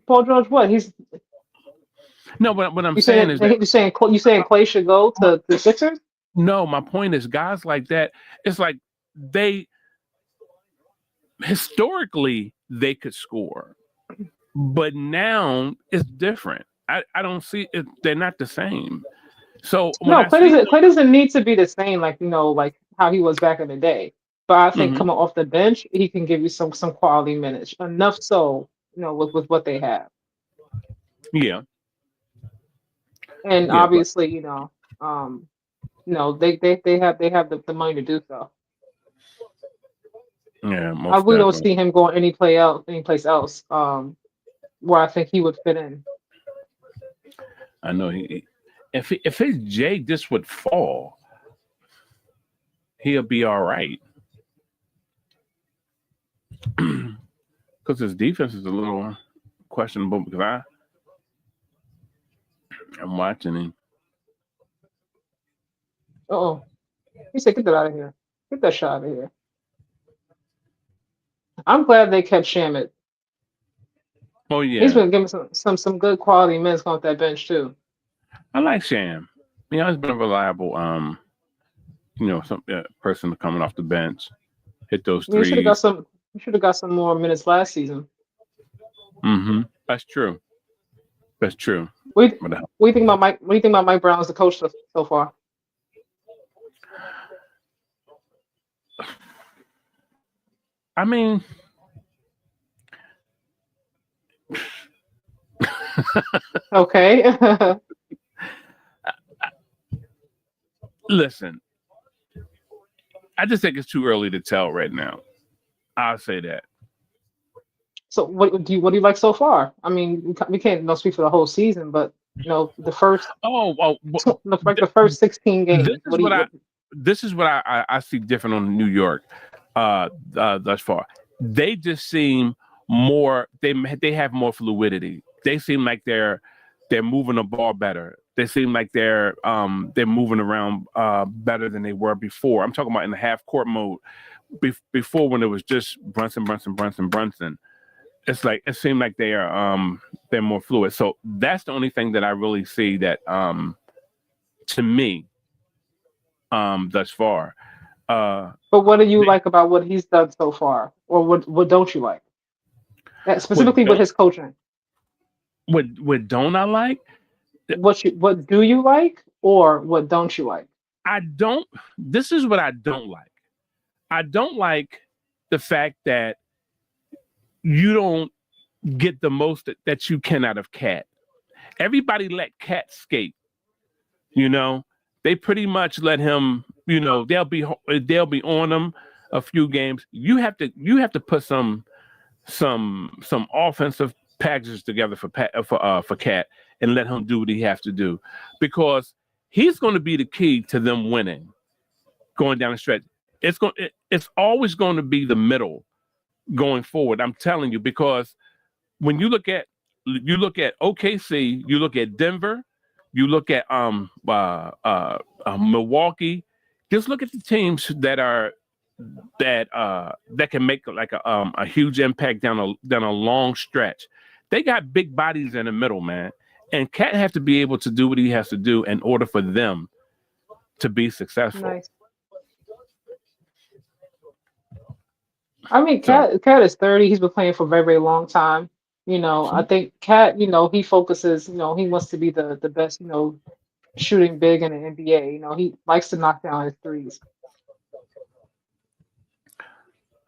Paul George, what? No, but what I'm You saying saying is that you saying Clay should go to the Sixers? no, my point is guys like that. It's like they historically they could score, but now it's different. I don't see it. They're not the same. So when No, I see Clay doesn't need to be the same like like how he was back in the day. But I think them, coming off the bench, he can give you some quality minutes. Enough so, with what they have. yeah, And yeah, but obviously, they have the money to do so. Yeah, I most really don't definitely. see him going anyplace else. Where I think he would fit in. I know if his J this would fall, he'll be all right. Because his defense is a little questionable. Because I'm watching him. Oh, he said, "Get that out of here. Get that shot out of here." I'm glad they kept Shamit. Oh He's yeah, been giving some good quality minutes off that bench too. I like Sham. You know, he's been a reliable some person coming off the bench, hit those You should have got threes. some. You should have got some more minutes last season. Mm-hmm. That's true. That's true. What, But what do you think about Mike? What do you think about Mike Brown as the coach so far? I mean, Okay. listen, I just think it's too early to tell right now. I'll say that. So what do you like so far? I mean, we can't no speak for the whole season, but the first Oh, well, the first 16 this games. What is do what you I what, this is what I see different on New York thus far. They just seem more. They have more fluidity. They seem like they're moving the ball better. They seem like they're moving around better than they were before. I'm talking about in the half court mode. Before when it was just Brunson. It's like it seemed like they're more fluid. So that's the only thing that I really see that to me thus far. but what do you They, like about what he's done so far, or what don't you like? what Specifically with don't his coaching. what don't I like? What do you like, or what don't you like? I don't. This is what I don't like. I don't like the fact that you don't get the most that you can out of Cat. Everybody let Cat skate. You know, they pretty much let him. You know, they'll be on him a few games. You have to put some offensive packages together for Cat and let him do what he has to do, because he's going to be the key to them winning going down the stretch. It's always going to be the middle going forward. I'm telling you, because when you look at OKC, you look at Denver, you look at Milwaukee. Just look at the teams that can make like a huge impact down a long stretch. They got big bodies in the middle, man, and Cat have to be able to do what he has to do in order for them to be successful. Nice. I mean, So Cat is 30. He's been playing for a very, very long time. I think Cat, he focuses, he wants to be the best, shooting big in the NBA. He likes to knock down his threes.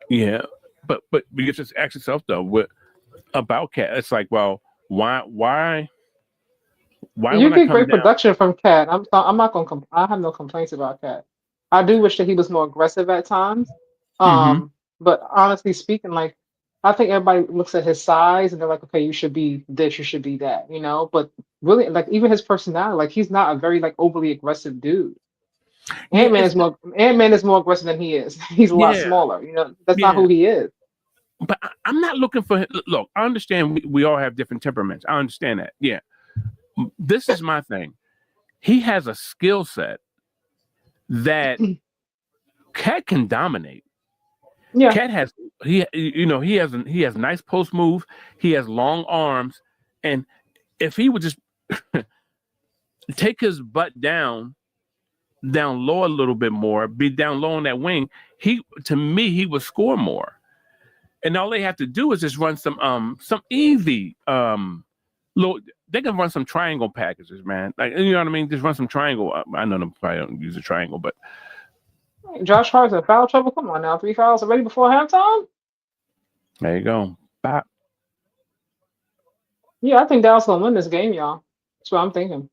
yeah, but you just ask yourself though, what about Cat? It's like, well, why You when I get come great down? production from Cat. I'm not gonna I have no complaints about Cat. I do wish that he was more aggressive at times. Mm-hmm. But honestly speaking, like I think everybody looks at his size and they're like, okay, you should be this, you should be that, But really, like even his personality, like he's not a very like overly aggressive dude. Yeah, it's Ant Man is more aggressive than he is. He's a lot yeah, smaller. That's not yeah. who he is. But I'm not looking for. Look, I understand we all have different temperaments. I understand that. Yeah, this is my thing. He has a skill set that Cat can dominate. Yeah, Cat has he has nice post move. He has long arms, and if he would just take his butt down low a little bit more, be down low on that wing, he would score more. And all they have to do is just run some easy little. They can run some triangle packages, man. Like, you know what I mean? Just run some triangle. I know them probably don't use a triangle, but Josh Hart's in foul trouble. Come on now, 3 fouls already before halftime. there you go. Bop. Yeah, I think Dallas gonna win this game, y'all. That's what I'm thinking.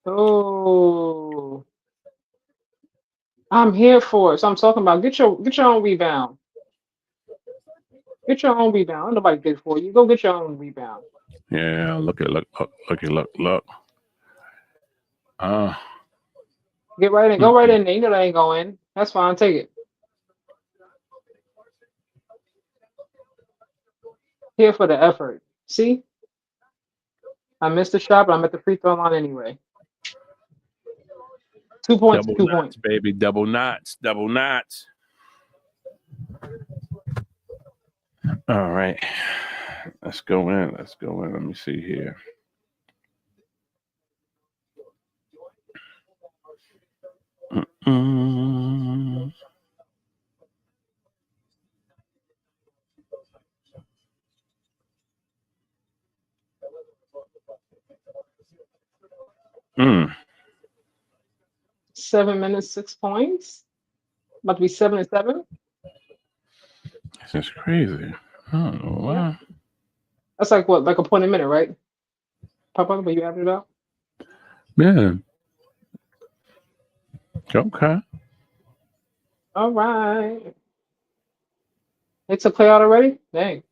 Oh, I'm here for it. So I'm talking about get your own rebound. Get your own rebound. Nobody did it for you. Go get your own rebound. Yeah, look. Ah, Get right in. Go right in there. You know that ain't going. That's fine. Take it. Here for the effort. See, I missed the shot, but I'm at the free throw line anyway. 2 points. double 2 knots, points. baby. Double knots. All right. Let's go in. Let me see here. Mm. Mm. 7 minutes, 6 points. About to be 7 and 7. This is crazy. I don't know why. Yeah. That's like what, like a point a minute, right? Papa, but you average it out. Yeah. Okay. All right. It's a play out already? Dang.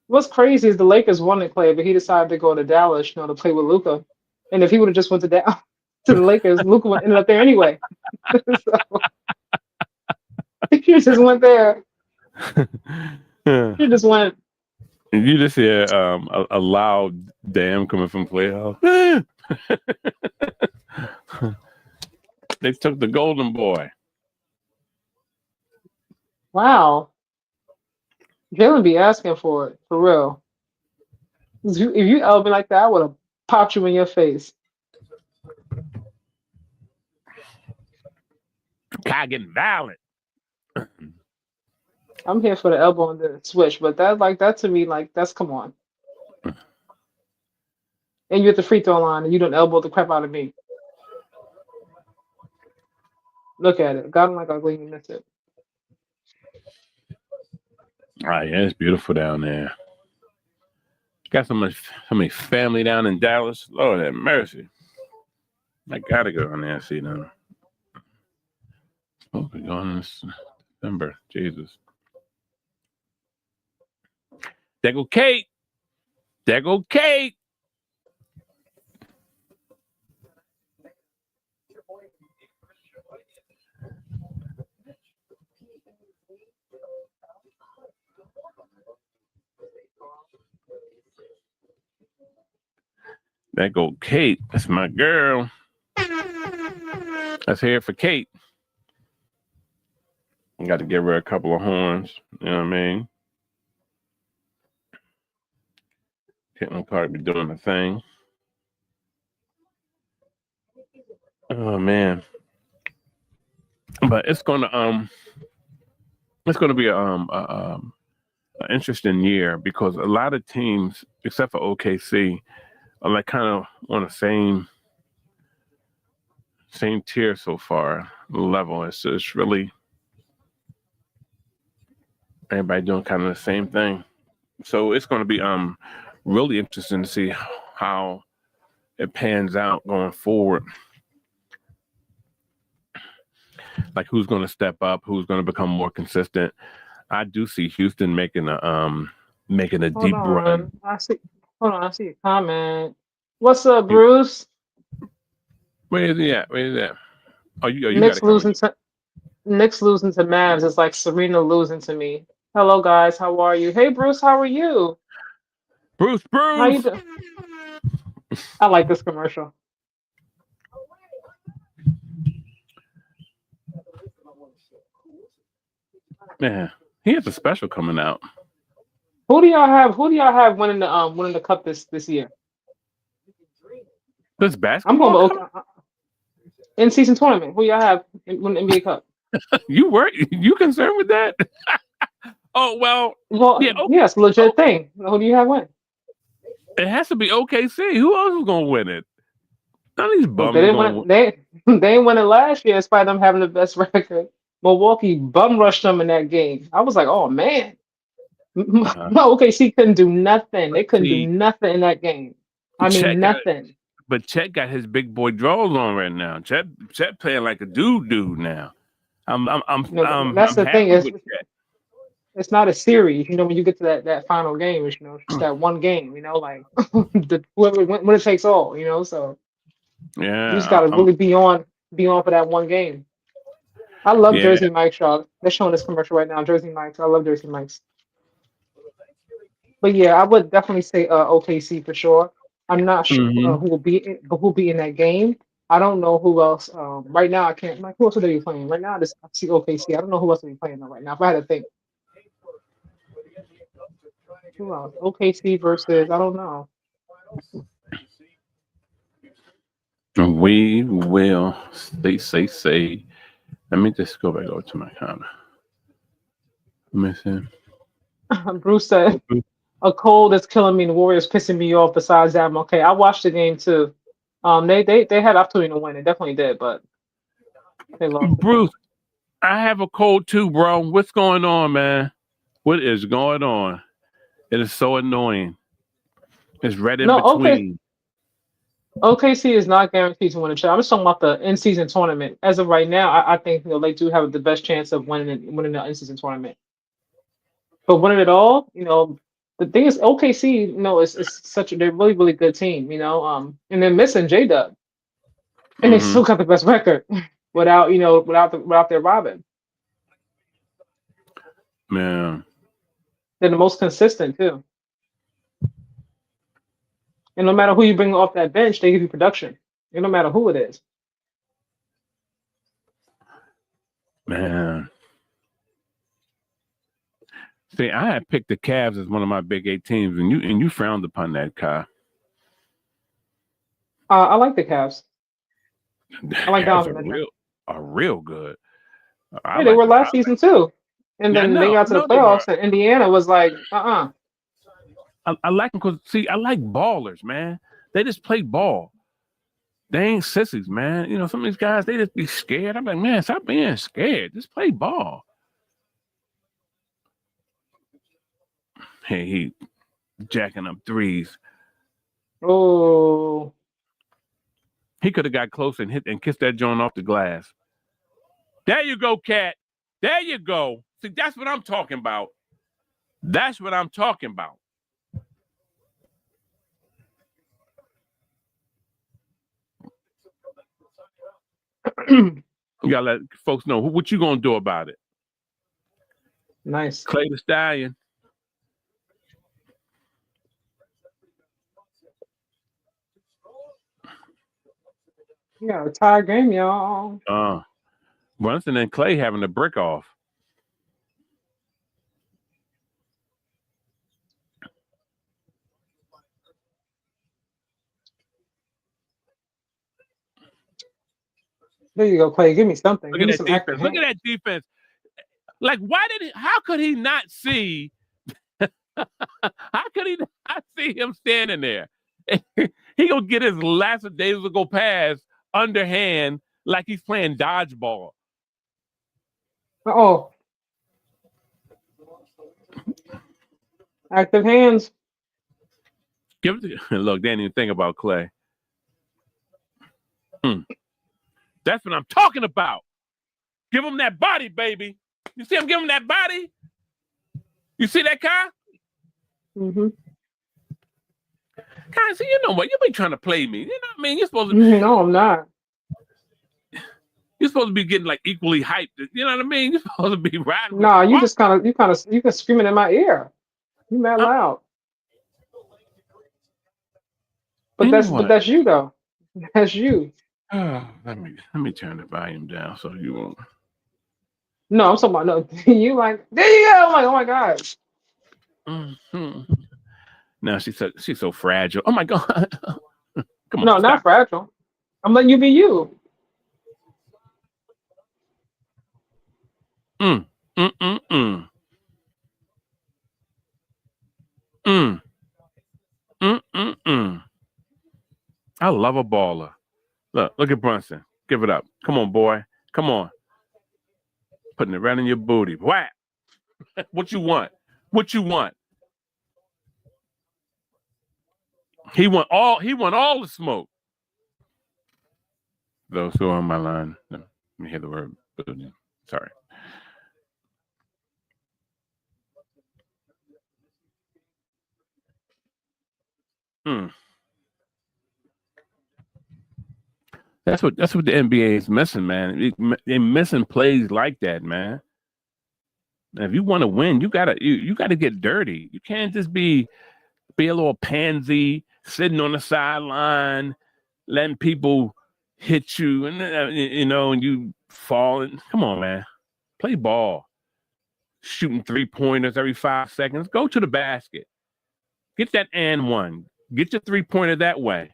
What's crazy is the Lakers wanted Clay, but he decided to go to Dallas, to play with Luca. And if he would have just went to to the Lakers, Luca would ended up there anyway. So he just went there. Yeah. He just went. You just hear a loud damn coming from playoff. They took the golden boy. Wow. Jalen be asking for it, for real. If you elbowed me like that, I would have popped you in your face. Kai getting violent. I'm here for the elbow and the switch, but that to me, that's come on. And you're at the free throw line and you don't elbow the crap out of me. Look at it. Got him like ugly and you missed it. Ah, yeah, it's beautiful down there. Got so many family down in Dallas. Lord have mercy. I gotta go down there and see them. Supposed to be going in December. Jesus. There go Kate. There go Kate. There go Kate. That's my girl. Let's hear it for Kate. I got to give her a couple of horns. You know what I mean? Caitlin Clark be doing the thing. Oh man. But it's gonna be an interesting year because a lot of teams, except for OKC, are like kind of on the same tier so far level. It's really everybody doing kind of the same thing. So it's going to be really interesting to see how it pans out going forward. Like who's going to step up, who's going to become more consistent. I do see Houston making a deep run. I see a comment. What's up, Bruce? Where is he at? Oh, you Knicks got losing to Mavs is like Serena losing to me. Hello guys, how are you? Hey Bruce, how are you? Bruce. How you doing? I like this commercial. Man, he has a special coming out. Who do y'all have winning the cup this year? This basketball in season tournament. Who y'all have win the NBA Cup? You concerned with that? Oh well yeah, okay. Yes, legit thing. Who do you have win? It has to be OKC. Who else is gonna win it? None of these bums. They didn't win it last year, despite them having the best record. Milwaukee bum rushed them in that game. I was like, oh man. No, OKC couldn't do nothing. They couldn't do See, nothing in that game. I mean, Chet got nothing. but Chet got his big boy draws on right now. Chet playing like a dude now. That's I'm the thing. happy with Chet. It's not a series. When you get to that final game, it's just that one game. Like whoever when it takes all. So you just Yeah, gotta really be on for that one game. I love yeah. Jersey Mike's, y'all. They're showing this commercial right now. Jersey Mike's. I love Jersey Mike's. But yeah, I would definitely say OKC for sure. I'm not sure Mm-hmm. who will be in that game. I don't know who else. Right now, I can't. Like, who else would they be playing? Right now, I see OKC. I don't know who else would be playing them right now. If I had to think, who else? OKC versus I don't know. We will say. Let me just go back over to my camera. Let me see. Bruce said a cold is killing me. And the Warriors pissing me off. Besides that, I'm okay. I watched the game too. They had opportunity to win. They definitely did, but they lost. Bruce, I have a cold too, bro. What's going on, man? What is going on? It is so annoying. It's right in No, okay. between. OKC is not guaranteed to win a chip. I'm just talking about the in-season tournament. As of right now, I think they do have the best chance of winning the in-season tournament. But winning it all, the thing is OKC, is they're a really really good team, and they're missing J Dub, and they Mm-hmm. still got the best record without their Robin. Man. They're the most consistent too, and no matter who you bring off that bench, they give you production. And no matter who it is. Man. See, I had picked the Cavs as one of my Big 8 teams, and you frowned upon that, Kai. I like the Cavs. I like Cavs Donovan. are real good. Yeah, they were last season too. And Yeah, then they got to the they were. playoffs, and Indiana was like, I like them because I like ballers, man. They just play ball. They ain't sissies, man. Some of these guys, they just be scared. I'm like, man, stop being scared. Just play ball. Hey, he jacking up threes. Oh. He could have got close and hit and kissed that joint off the glass. There you go, Cat. There you go. See, that's what I'm talking about. That's what I'm talking about. You gotta let folks know what you gonna do about it. Nice. Clay the Stallion. Yeah, a tie game, y'all. Brunson and Clay having a brick off. There you go, Clay. Give me something. Look Give me at some that active defense. Look hands. at that defense. Like, how could he not see? How could he not see him standing there? He gonna get his lackadaisical pass underhand like he's playing dodgeball. Oh. Active hands. Look, they didn't even think about Clay. That's what I'm talking about. Give him that body, baby. You see him give him that body? You see that, Kai? Mm-hmm. Kai, see, you know what? You be trying to play me. You know what I mean? You're supposed to. No, I'm not. You're supposed to be getting like equally hyped. You know what I mean? You're supposed to be riding. Nah, you just you can screaming in my ear. You mad loud. But that's you though. That's you. Let me turn the volume down so you won't. No, I'm talking about no. You like there you go. I'm like, oh my gosh. Mm-hmm. Now she's so fragile. Oh my god. Come on. No, not fragile. I'm letting you be you. I love a baller. Look at Brunson. Give it up. Come on, boy. Come on. Putting it right in your booty. Whap. What you want? What you want? He want all the smoke. Those who are on my line, let me hear the word building. Sorry. That's what the NBA is missing, man. They're missing plays like that, man. And if you want to win, you gotta get dirty. You can't just be a little pansy sitting on the sideline, letting people hit you, and and you fall. And come on, man, play ball. Shooting 3-pointers every 5 seconds. Go to the basket. Get that and one. Get your 3-pointer that way.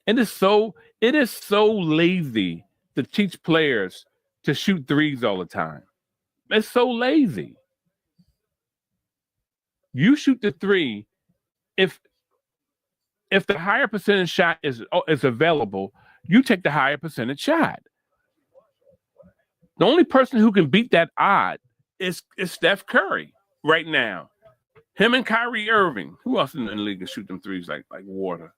It is so lazy to teach players to shoot threes all the time. It's so lazy. You shoot the three. If the higher percentage shot is available, you take the higher percentage shot. The only person who can beat that odd is Steph Curry right now. Him and Kyrie Irving. Who else in the league can shoot them threes like water?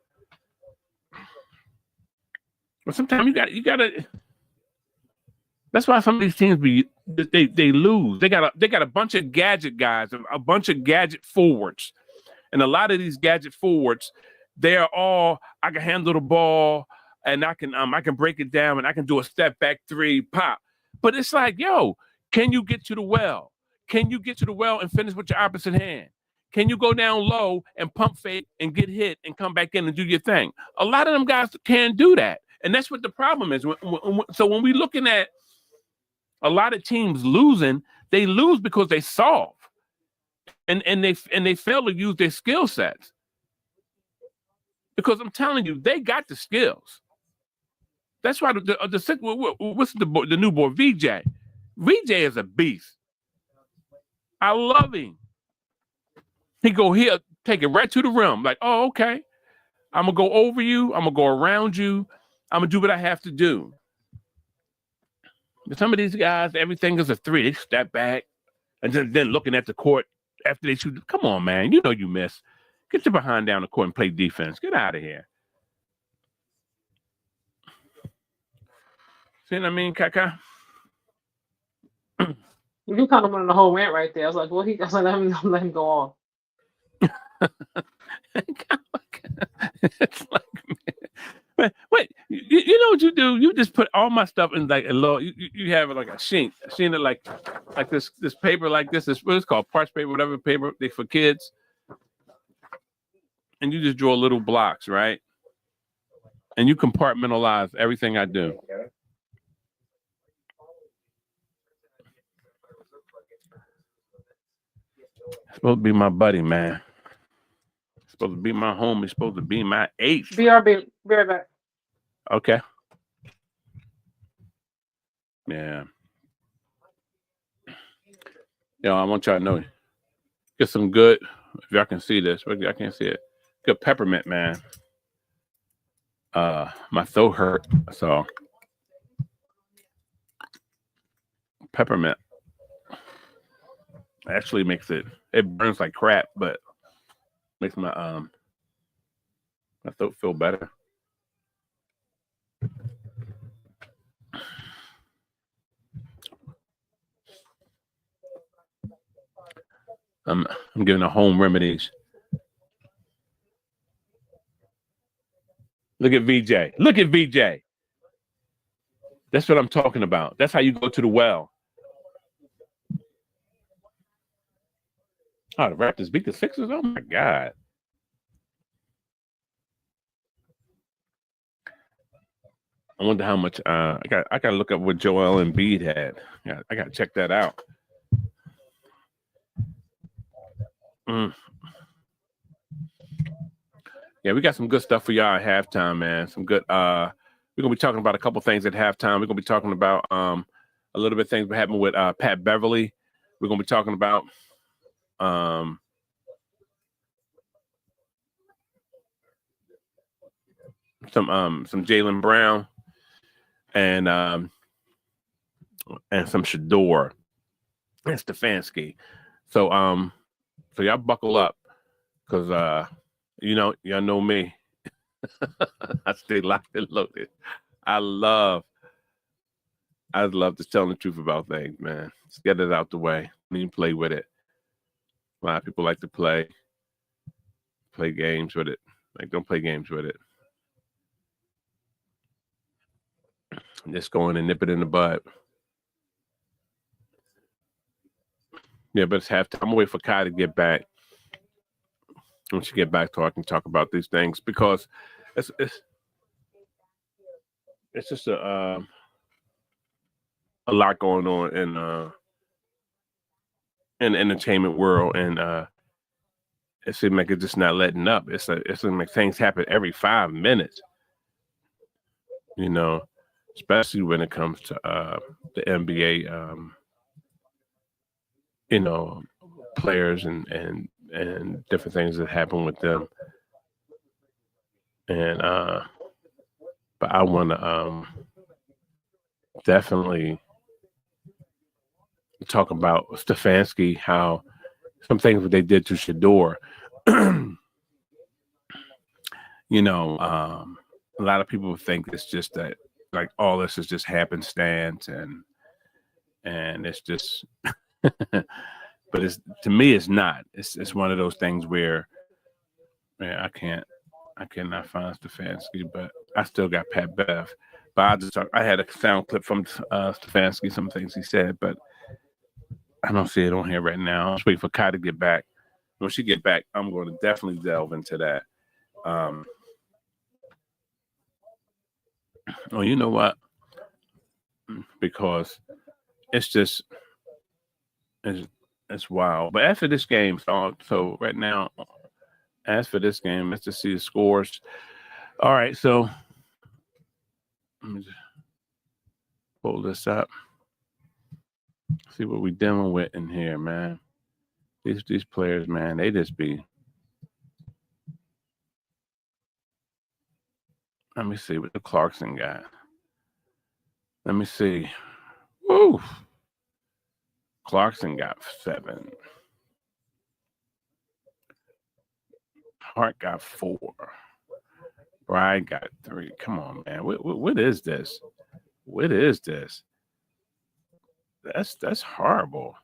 But sometimes you gotta. That's why some of these teams they lose. They got a bunch of gadget guys, a bunch of gadget forwards, and a lot of these gadget forwards, they are all I can handle the ball and I can break it down and I can do a step back three pop. But it's like, yo, can you get to the well? Can you get to the well and finish with your opposite hand? Can you go down low and pump fake and get hit and come back in and do your thing? A lot of them guys can't do that. And that's what the problem is. So when we're looking at a lot of teams losing, they lose because they solve. And they fail to use their skill sets. Because I'm telling you, they got the skills. That's why what's the new boy, VJ? VJ is a beast. I love him. He go here, take it right to the rim. Like, oh, okay. I'm going to go over you. I'm going to go around you. I'm going to do what I have to do. But some of these guys, everything is a three. They step back and then looking at the court after they shoot. Come on, man. You know you miss. Get your behind down the court and play defense. Get out of here. See what I mean, Kaka? You kind of went on the whole rant right there. I was like, well, let him go on. It's like, wait, you know what you do? You just put all my stuff in like a little. You have like a sheet of like this paper like this. It's called parch paper, whatever paper they for kids. And you just draw little blocks, right? And you compartmentalize everything I do. It's supposed to be my buddy, man. It's supposed to be my home. It's supposed to be my ace. BRB, be right back. Okay. Yeah. Yo, I want y'all to know. Get some good, if y'all can see this, but I can't see it. Good peppermint, man. My throat hurt, so peppermint actually makes it burns like crap, but makes my throat feel better. I'm giving a home remedies. Look at VJ. Look at VJ. That's what I'm talking about. That's how you go to the well. Oh, the Raptors beat the Sixers? Oh my God. I wonder how much I gotta look up what Joel Embiid had. Yeah, I gotta check that out. Yeah, we got some good stuff for y'all at halftime, man. Some good we're gonna be talking about a couple things at halftime. We're gonna be talking about a little bit of things that happened with Pat Beverly. We're gonna be talking about some Jaylen Brown and and some Shador and Stefanski. So so y'all buckle up, because y'all know me. I stay locked and loaded. I love just telling the truth about things, man. Just get it out the way. Don't even play with it. A lot of people like to play games with it. Like, don't play games with it. Just go in and nip it in the bud. Yeah, but it's halftime. I'm gonna wait for Kai to get back. When she get back, so I can talk about these things, because it's just a lot going on in the entertainment world, and it seems like it's just not letting up. It seems like things happen every 5 minutes, especially when it comes to the NBA, players and different things that happen with them. And but I want to definitely talk about Stefanski, how some things that they did to Shador. A lot of people think it's just that, like, all this is just happenstance, and it's just but to me it's not. It's one of those things where, man, I cannot find Stefanski, but I still got Pat Bev. But I had a sound clip from Stefanski, some things he said, but I don't see it on here right now. I'll just wait for Kai to get back. When she get back, I'm going to definitely delve into that. Oh, you know what? Because it's just it's wild. But after this game, so right now, as for this game, let's just see the scores. All right, so let me just pull this up. See what we're dealing with in here, man. These players, man, they just be. Let me see what the Clarkson got. Let me see. Woo! Clarkson got 7. Hart got 4. Bride got 3. Come on, man. What is this? What is this? That's horrible.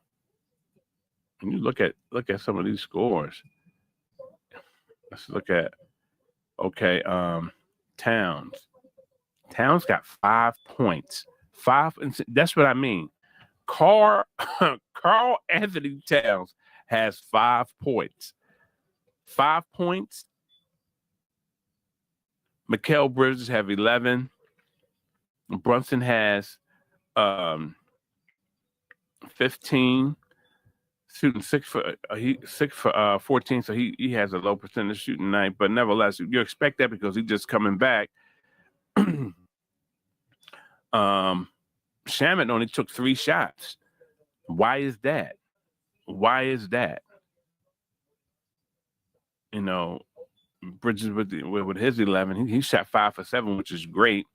When you look at some of these scores. Let's look at Towns. Towns got 5 points. 5, and that's what I mean. Carl Anthony Towns has 5 points. 5 points. Mikal Bridges have 11. Brunson has 15. Shooting 6 for 14, so he has a low percentage shooting night, but nevertheless, you expect that because he's just coming back. Shaman only took 3 shots. Why is that? Bridges with his 11, he shot 5 for 7, which is great.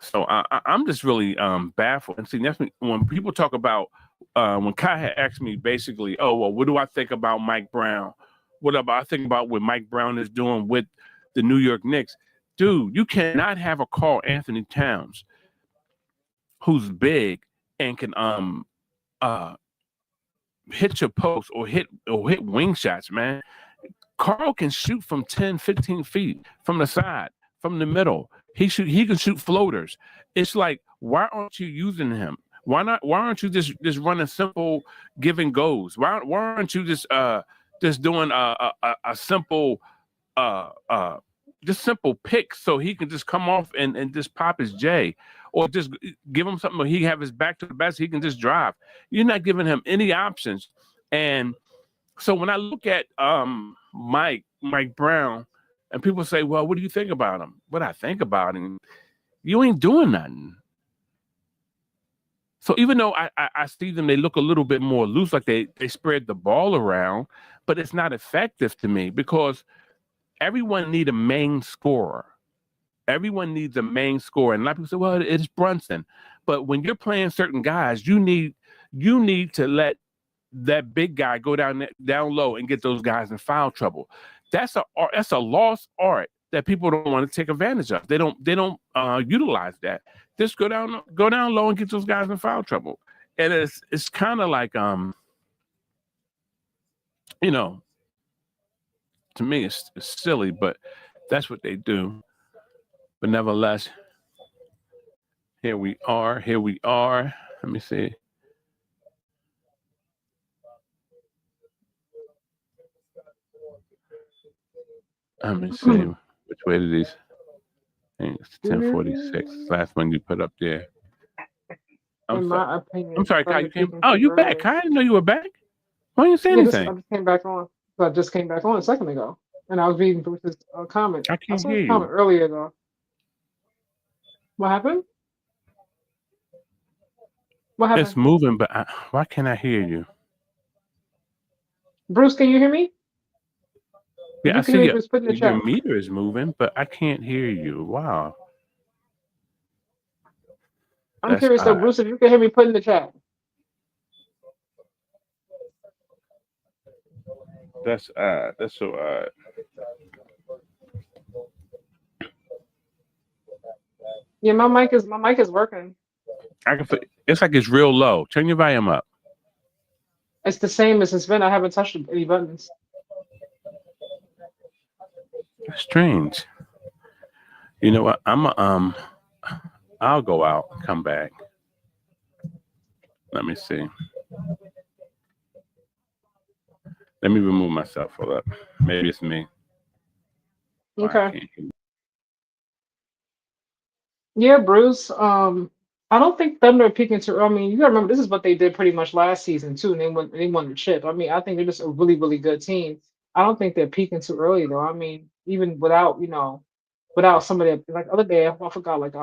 So I'm just really baffled. And see, that's when people talk about when Kai had asked me basically, oh, well, what do I think about Mike Brown? What I think about what Mike Brown is doing with the New York Knicks? Dude, you cannot have a Karl Anthony Towns who's big and can hit your post or hit wing shots, man. Karl can shoot from 10, 15 feet from the side, from the middle. He can shoot floaters. It's like, why aren't you using him? Why aren't you just running simple give and goes? Why aren't you just doing a simple just simple pick so he can just come off and just pop his J, or just give him something where he have his back to the basket, he can just drive. You're not giving him any options. And so when I look at Mike Brown, and people say, well, what do you think about him? What I think about him, you ain't doing nothing. So even though I see them, they look a little bit more loose, like they spread the ball around, but it's not effective to me because everyone need a main scorer. Everyone needs a main scorer. And a lot of people say, well, it's Brunson. But when you're playing certain guys, you need to let that big guy go down low and get those guys in foul trouble. That's a lost art that people don't want to take advantage of. They don't utilize that. Just go down low and get those guys in foul trouble. And it's kind of like you know, to me it's silly, but that's what they do. But nevertheless, here we are. Let me see. Let me see which way did these. I think it's 1046. Last one you put up there. I'm sorry, Kai. You came. Oh, you back? Kai, I didn't know you were back. Why didn't you say anything? I just came back on. So I just came back on a second ago, and I was reading Bruce's comment. I can't saw hear his you. comment earlier though. What happened? It's moving, but why can't I hear you? Bruce, can you hear me? Yeah, I see your meter is moving, but I can't hear you. Wow. I'm curious though, Bruce, if you can hear me, put in the chat. That's odd. That's so odd. Yeah, my mic is working. It's like it's real low. Turn your volume up. It's the same as it's been. I haven't touched any buttons. Strange. You know what? I'll go out and come back. Let me see. Let me remove myself. Hold up. Maybe it's me. Okay. Yeah, Bruce. I don't think Thunder are peaking too. I mean, you gotta remember this is what they did pretty much last season too, and they won the chip. I mean, I think they're just a really, really good team. I don't think they're peaking too early though. I mean, even without some of their, like other day, I forgot like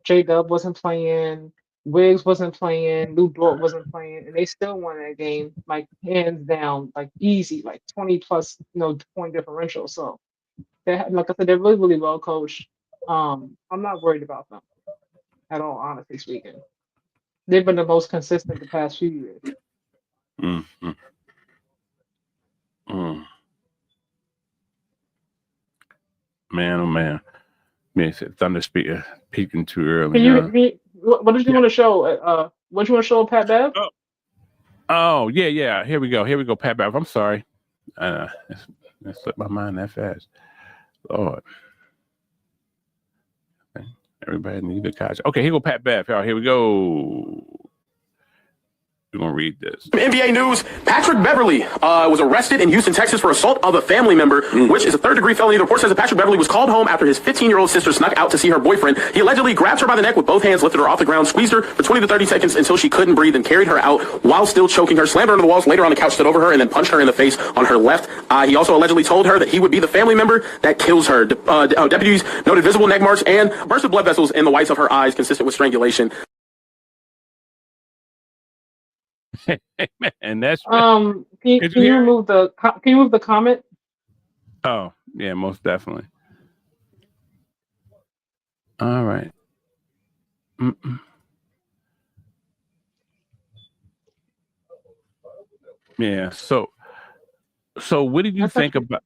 J Dub wasn't playing, Wiggs wasn't playing, Lou Dort wasn't playing, and they still won that game like hands down, like easy, like 20 plus point differential. So they, like I said, they're really, really well coached. I'm not worried about them at all, honestly speaking. They've been the most consistent the past few years. Mm-hmm. Man, oh man. Me said Thunder speaker peaking too early. What did you want to show? What did you want to show, Pat Bev? Oh, yeah. Here we go, Pat Bev. I'm sorry. That slipped my mind that fast. Lord. Okay. Everybody need a couch. Okay, here go Pat Bev. Here we go. We're going to read this. NBA news, Patrick Beverly was arrested in Houston, Texas for assault of a family member, which is a third-degree felony. The report says that Patrick Beverly was called home after his 15-year-old sister snuck out to see her boyfriend. He allegedly grabbed her by the neck with both hands, lifted her off the ground, squeezed her for 20 to 30 seconds until she couldn't breathe, and carried her out while still choking her, slammed her into the walls, later on the couch, stood over her, and then punched her in the face on her left eye. He also allegedly told her that he would be the family member that kills her. Deputies noted visible neck marks and burst of blood vessels in the whites of her eyes, consistent with strangulation. And that's can you remove the comment? Oh yeah, most definitely. All right. Yeah. So what did you think about?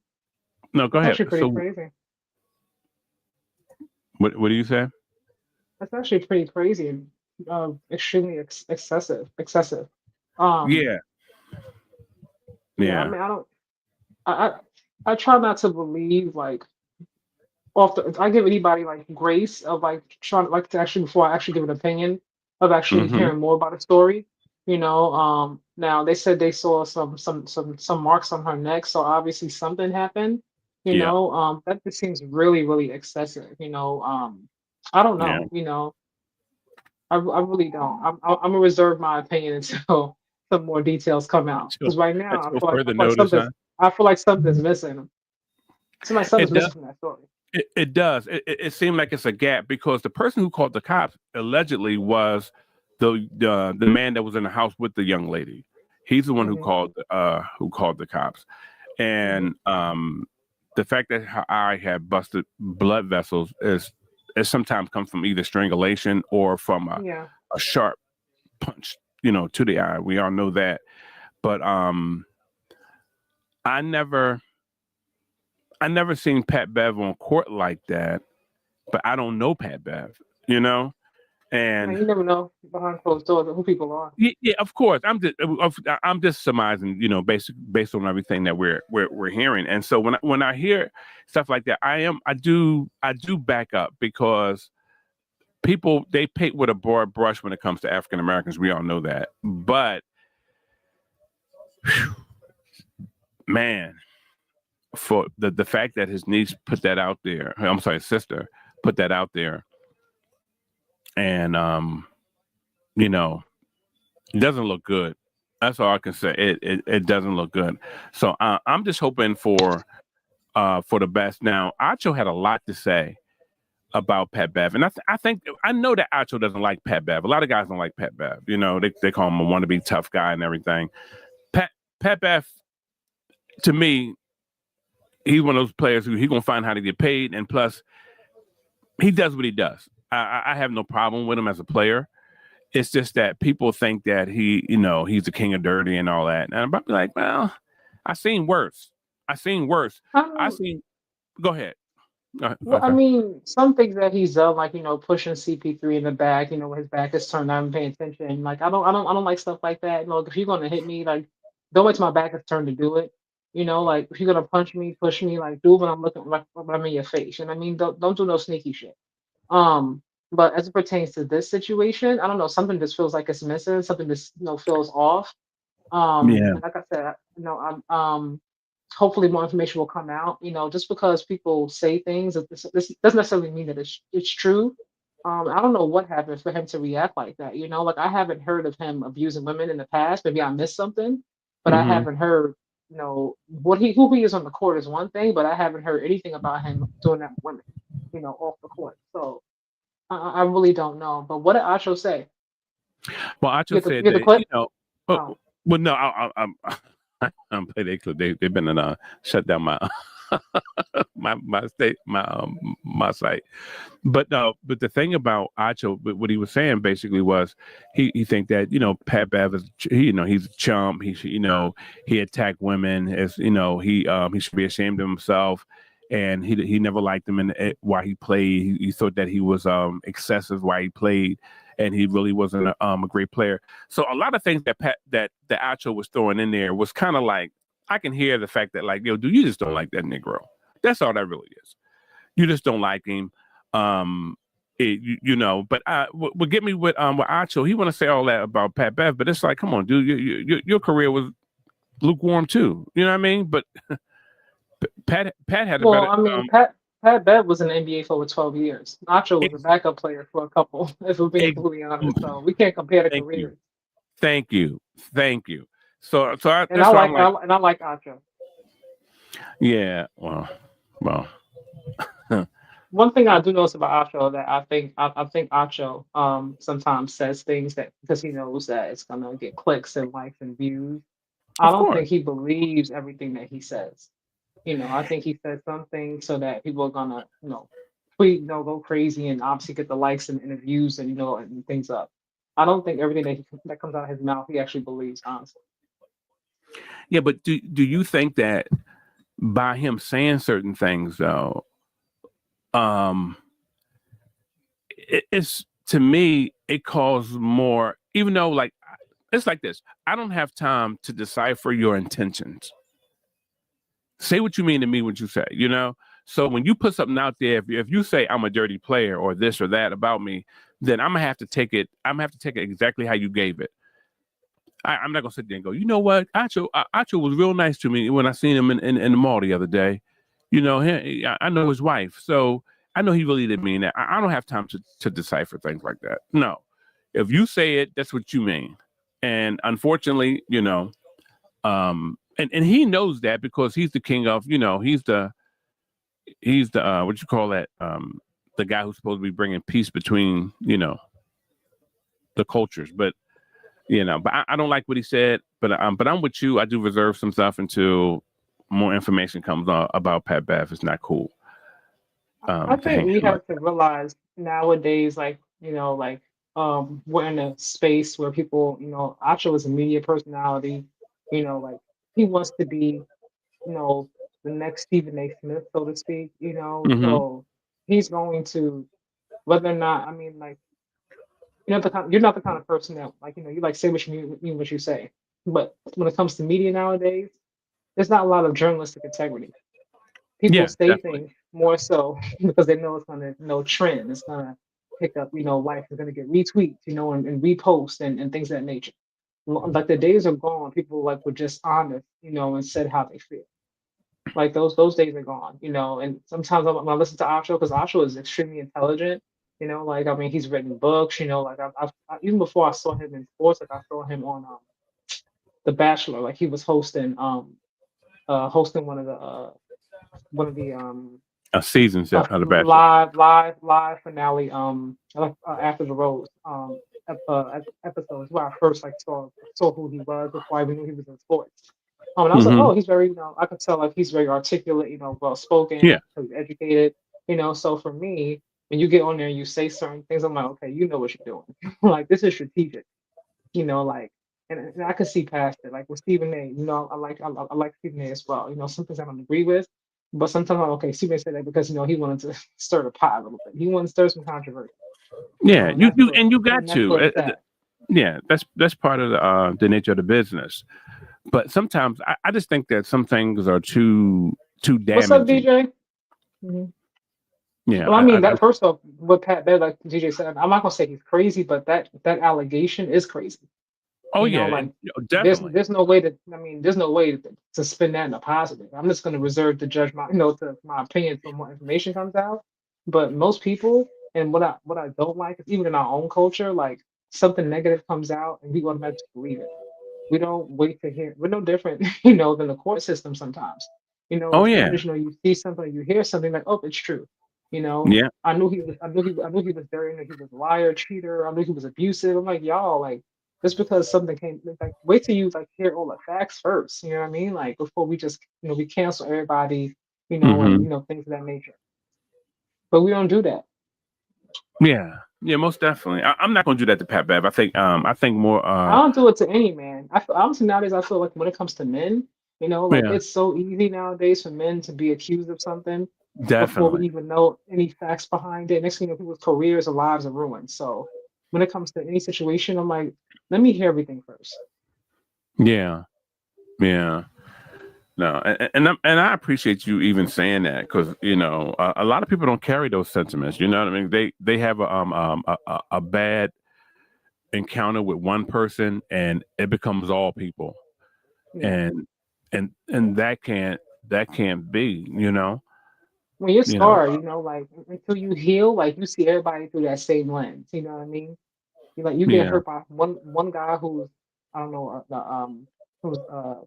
No, go ahead. Actually pretty crazy. What do you say? That's actually pretty crazy and extremely excessive. Yeah. I mean, I try not to believe like I give anybody like grace of like trying like to actually before I actually give an opinion of actually hearing more about a story. Now they said they saw some marks on her neck, so obviously something happened. That just seems really, really excessive. I don't know. Yeah. I really don't. I'm gonna reserve my opinion until some more details come out. Because right now I feel like something's missing. It seems like something's missing from that story. It does. It seemed like it's a gap because the person who called the cops allegedly was the man that was in the house with the young lady. He's the one who called the cops, and the fact that her eye had busted blood vessels is it sometimes comes from either strangulation or from a sharp punch, to the eye. We all know that. But I never seen Pat Bev on court like that. But I don't know Pat Bev, and you never know behind closed doors who people are. Yeah, of course. I'm just surmising, based on everything that we're hearing. And so when I hear stuff like that, I do back up, because people, they paint with a broad brush when it comes to African Americans. We all know that. But man, for the fact that his niece put that out there, I'm sorry, his sister put that out there, and it doesn't look good. That's all I can say. It doesn't look good. So I'm just hoping for the best. Now, Acho had a lot to say about Pat Bev, and I know that Acho doesn't like Pat Bev. A lot of guys don't like Pat Bev. They call him a wannabe tough guy and everything. Pat Bev, to me, he's one of those players who he's gonna find how to get paid, and plus, he does what he does. I have no problem with him as a player. It's just that people think that he's the king of dirty and all that. And I'm about to be like, well, I seen worse. Go ahead. Well, I mean, some things that he's done, like pushing CP3 in the back, when his back is turned, I'm paying attention. Like I don't like stuff like that. Look, if you're gonna hit me, like don't wait till my back is turned to do it. Like if you're gonna punch me, push me, like do it when I'm looking, like when I'm in your face. I mean, don't do no sneaky shit. But as it pertains to this situation, I don't know, something just feels like it's missing, something just feels off. And like I said, I'm hopefully more information will come out. Just because people say things, this doesn't necessarily mean that it's true. I don't know what happened for him to react like that. Like I haven't heard of him abusing women in the past. Maybe I missed something, but I haven't heard. Who he is on the court is one thing, but I haven't heard anything about him doing that with women, off the court. So I really don't know. But what did Acho say? Well, Acho said that, well, no, I'm playing their clip. They've been in shut down my my site. But the thing about Acho, what he was saying basically was he think that Pat Bev is he's a chump. He attacked women, as he should be ashamed of himself. And he never liked him while he played. He thought that he was excessive while he played, and he really wasn't a great player. So a lot of things that the Acho was throwing in there was kind of like, I can hear the fact that like, dude, you just don't like that Negro. That's all that really is. You just don't like him. But get me with Acho. He want to say all that about Pat Bev, but it's like, come on, dude, your career was lukewarm too. You know what I mean? But Pat had a better. I mean, Pat Bev was in the NBA for over 12 years. Acho was a backup player for a couple, if we're being completely honest. So we can't compare the careers. Thank you. So I like Acho. Yeah, well. One thing I do notice about Acho that I think Acho sometimes says things that because he knows that it's gonna get clicks and likes and views. I don't think he believes everything that he says. I think he said something so that people are gonna, tweet, go crazy and obviously get the likes and the views and and things up. I don't think everything that comes out of his mouth he actually believes, honestly. Yeah, but do you think that by him saying certain things though, it's to me it caused more. Even though like it's like this, I don't have time to decipher your intentions. Say what you mean to me, what you say, So when you put something out there, if you say I'm a dirty player or this or that about me, then I'm gonna have to take it. I'm gonna have to take it exactly how you gave it. I'm not gonna sit there and go, you know what, Acho was real nice to me when I seen him in the mall the other day. I know his wife, so I know he really didn't mean that. I don't have time to decipher things like that. No, if you say it, that's what you mean. And unfortunately, And he knows that because he's the king of, he's the what you call that, the guy who's supposed to be bringing peace between, the cultures. But, but I don't like what he said. But I'm with you. I do reserve some stuff until more information comes out about Pat Bev. It's not cool. I to think we handle have it. to realize nowadays, like, we're in a space where people, Acho is a media personality, like he wants to be, you know, the next Stephen A. Smith, so to speak, Hmm. so he's going to, whether or not, I mean, like, you're not the kind of person that, like, you like say what you mean what you say. But when it comes to media nowadays, there's not a lot of journalistic integrity. People Yeah, say definitely. things more so because they know it's gonna, trend. It's gonna pick up, life. It's gonna get retweets, and reposts and things of that nature. Like the days are gone. People like were just honest, and said how they feel. Like those days are gone, And sometimes when I listen to Asho, because Asho is extremely intelligent, like I mean he's written books, like even before I saw him in sports, like I saw him on The Bachelor, like he was hosting one of the Seasons of The Bachelor. live finale after the rose episodes where I first like saw who he was before I even knew he was in sports. And I was like, Hmm. oh, he's very, I could tell like he's very articulate, well Yeah. spoken, he's educated, So for me, when you get on there and you say certain things, I'm like, okay, you know what you're doing. Like this is strategic, like, and I can see past it. Like with Stephen A, I like Stephen A as well. Some things I don't agree with, but sometimes I'm like, okay, Stephen A said that because he wanted to stir the pot a little bit. He wanted to stir some controversy, Yeah. and You and you got that's to. where it's at. Yeah, that's part of the nature of the business. But sometimes I just think that some things are too What's up, damaging. DJ? hmm Yeah, Well, I mean that first off, what Pat, that like DJ said, I'm not gonna say he's crazy, but that allegation is crazy. oh yeah, Like definitely. there's no way to, I mean, there's no way to spin that in a positive. I'm just going to reserve to judge my, to my opinion till more information comes out. But most people, and what I don't like is even in our own culture, like something negative comes out and we automatically believe it. We don't wait to hear. We're no different, than the court system sometimes. Oh As soon yeah, as you see something, you hear something like, oh, it's true. yeah. I knew he was dirty. I knew he was a liar, cheater. I knew he was abusive. I'm like, y'all, like, just because something came, like, wait till you like hear all the facts first. You know what I mean? Like before we just, we cancel everybody, and Hmm. things of that nature. But we don't do that. Yeah, yeah, most definitely. I'm not going to do that to Pat Bev. I think more. I don't do it to any man. Honestly nowadays I feel like when it comes to men, like Yeah, it's so easy nowadays for men to be accused of something before we definitely. even know any facts behind it. Next thing you know, people's careers or lives are ruined. So when it comes to any situation, I'm like, let me hear everything first. Yeah, yeah. No, and I appreciate you even saying that because a lot of people don't carry those sentiments. You know what I mean? They have a bad encounter with one person and it becomes all people, Yeah. and that can't be. When you're You know. scarred, like until you heal, like you see everybody through that same lens. You know what I mean? You get Yeah. hurt by one guy who's, I don't know, who's